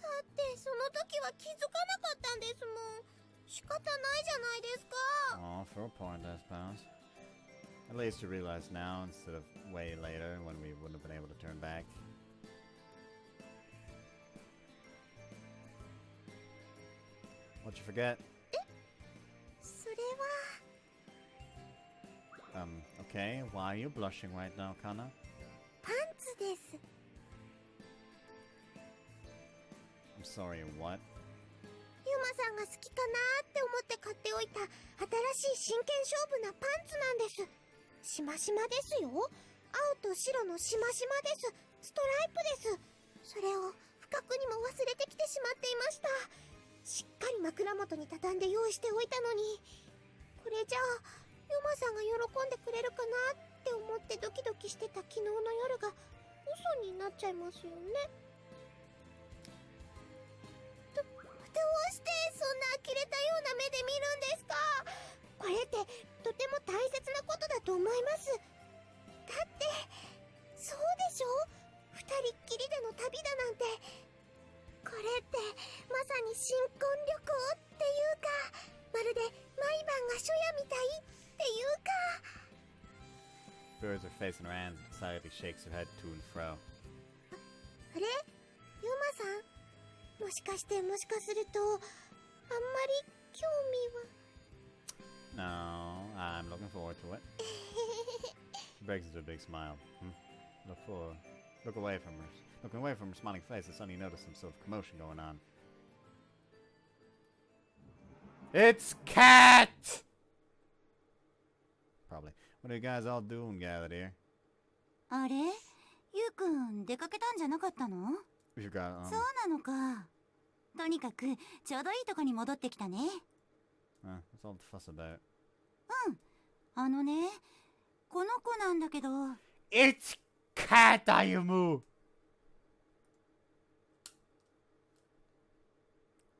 だってその時は気づかなかったんですもん。仕方ないじゃないですか。 Oh, for a point, I suppose. At least you realize now instead of way later when we wouldn't have been able to turn back. What'd you forget? それは Okay, why are you blushing right now, Kana? パンツです。 I'm sorry, what? ユマさんが好きかなって思って買っておいた新しい真剣勝負なパンツなんです。しましまですよ。青と白のしましまです。ストライプです。それを不覚にも忘れてきてしまっていました。しっかり枕元に畳んで用意しておいたのに、これじゃあヨマさんが喜んでくれるかなって思ってドキドキしてた昨日の夜が嘘になっちゃいますよね。どうしてそんな呆れたような目で見るんですか？これってとても大切なことだと思います。だってそうでしょ？二人っきりでの旅だなんて。これってまさに新婚旅行っていうか、まるで毎晩が初夜みたいっていうか。 Buries her face in her hands and silently shakes her head to and fro. あれ？ヨマさん？もしかするとあんまり興味は。 No, I'm looking forward to it. She breaks into a big smile. Look away from her. Looking away from her smiling face, I suddenly noticed some sort of commotion going on. It's Cat! Probably. What are you guys all doing gathered here? あれ、ゆうくん出かけたんじゃなかったの？ You got, そうなのか。とにかくちょうどいいとこに戻ってきたね。what's all the fuss about? あのね、この子なんだけど。 It's Cat, Ayumu!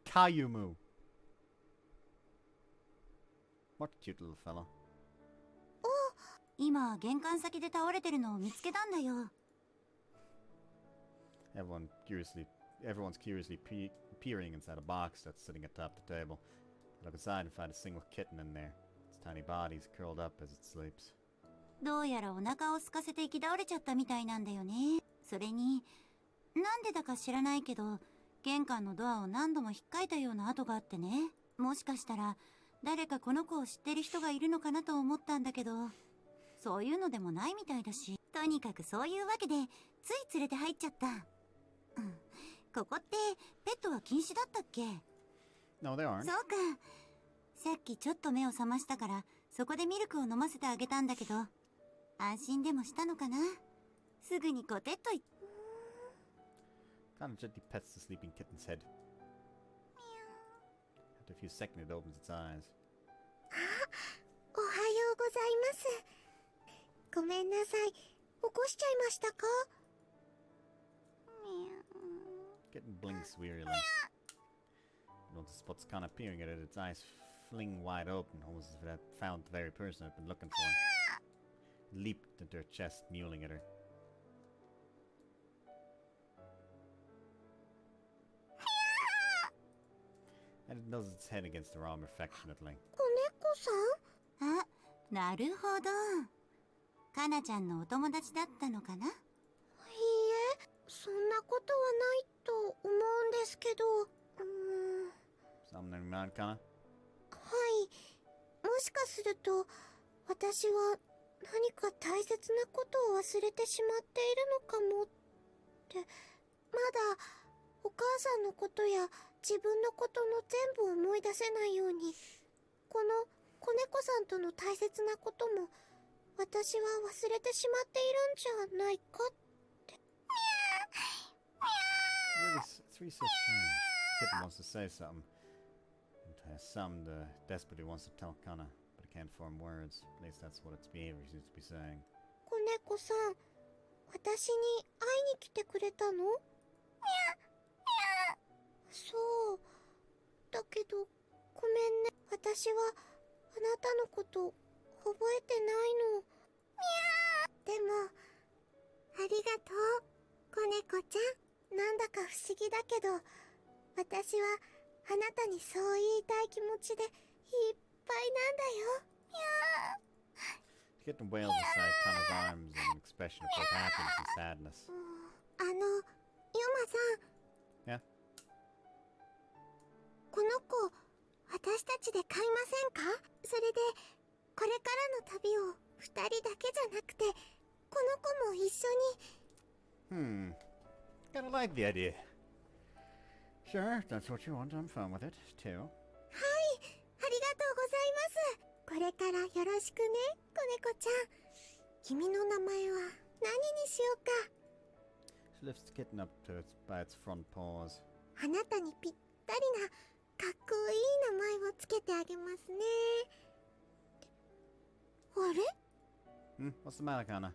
Kayumu. What a cute little fellow. 今玄関先で倒れてるのを見つけたんだよ。 Everyone's curiously peering inside a box that's sitting atop the table. I look inside and find a single kitten in there. Its tiny body's curled up as it sleeps. どうやらお腹を空かせて行き倒れちゃったみたいなんだよね。それに、なんでだか知らないけど、玄関のドアを何度も引っかいたような跡があってね。もしかしたら誰かこの子を知ってる人がいるのかなと思ったんだけど、そういうのでもないみたいだし。とにかくそういうわけでつい連れて入っちゃった。ここってペットは禁止だったっけ？ No, they aren't. そうか。さっきちょっと目を覚ましたからそこでミルクを飲ませてあげたんだけど、安心でもしたのかな。すぐにコテッとKana gently pets the sleeping kitten's head. After a few seconds, it opens its eyes. おはようございます。ごめんなさい。起こしちゃいましたか？ Kitten blinks wearily. Once it spots Kana peering at it, its eyes fling wide open, almost as if it had found the very person it had been looking for. It leaped into her chest, mewling at her. And it noses its head against her arm affectionately. 子猫さん？あ、なるほど。かなちゃんのお友達だったのかな？いいえ、そんなことはないと思うんですけど。Something in mind, Kana? はい。もしかすると私は何か大切なことを忘れてしまっているのかもって。まだお母さんのことや自分のことの全部を思い出せないように、この子猫さんとの大切なことも私は忘れてしまっているんじゃないかって。 It's really so strange. Kitten wants to say something. And some desperately wants to tell Kana, but it can't form words. At least that's what its behavior seems to be saying. 子猫さん、私に会いに来てくれたの？そう。だけど、ごめんね。私はあなたのこと覚えてないの。でも、ありがとう、子猫ちゃん。なんだか不思議だけど、私はあなたにそう言いたい気持ちでいっぱいなんだよ。Kitten wails inside Kana's arms in an expression of both happiness and sadness. ヨマさん。Yeah? この子、私たちで買いませんか？それで、これからの旅を二人だけじゃなくて、この子も一緒に。Kinda like the idea. Sure, if that's what you want, I'm fine with it, too. はい、ありがとうございます。これからよろしくね、子猫ちゃん。君の名前は何にしようか。 She lifts the kitten up to its, by its front paws. あなたにぴったりなかっこいい名前をつけてあげますね。あれ？ What's the matter, Kana? い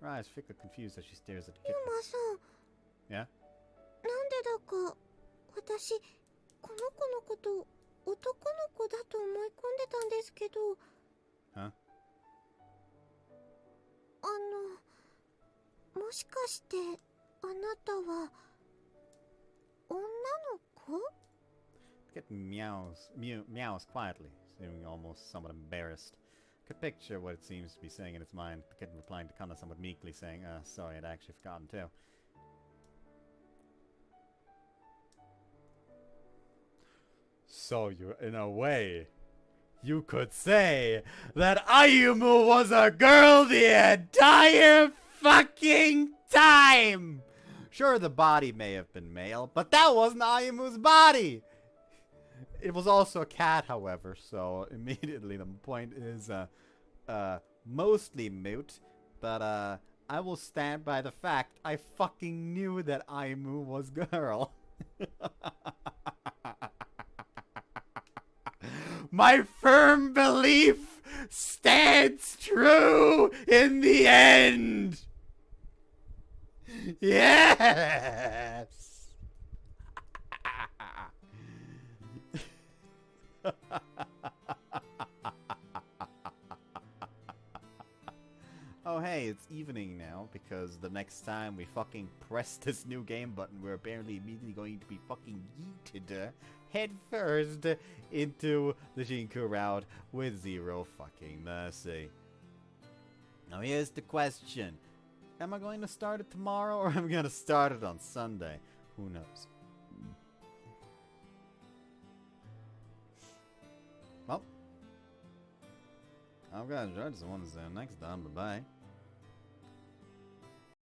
え、 Her eyes flicker confused as she stares at the ユ kitten. マさん。 Yeah? なんでだか私この子のこと男の子だと思い込んでたんですけど。 Huh? もしかしてあなたは女の子？ The kitten meows quietly, seeming almost somewhat embarrassed. I could picture what it seems to be saying in its mind, the kitten replying to Kana somewhat meekly, saying, sorry, I'd actually forgotten too. So in a way, you could say that Ayumu was a girl the entire fucking time! Sure, the body may have been male, but that wasn't Ayumu's body! It was also a cat, however, so immediately the point is, mostly moot, but, I will stand by the fact I fucking knew that Ayumu was girl. My firm belief stands true in the end! Yes! Oh hey, it's evening now, because the next time we fucking press this new game button, we're apparently immediately going to be fucking yeeted head first into the Kitteh with zero fucking mercy. Now here's the question. Am I going to start it tomorrow, or am I going to start it on Sunday? Who knows? Well, I've got to enjoy this one. Next time, bye-bye.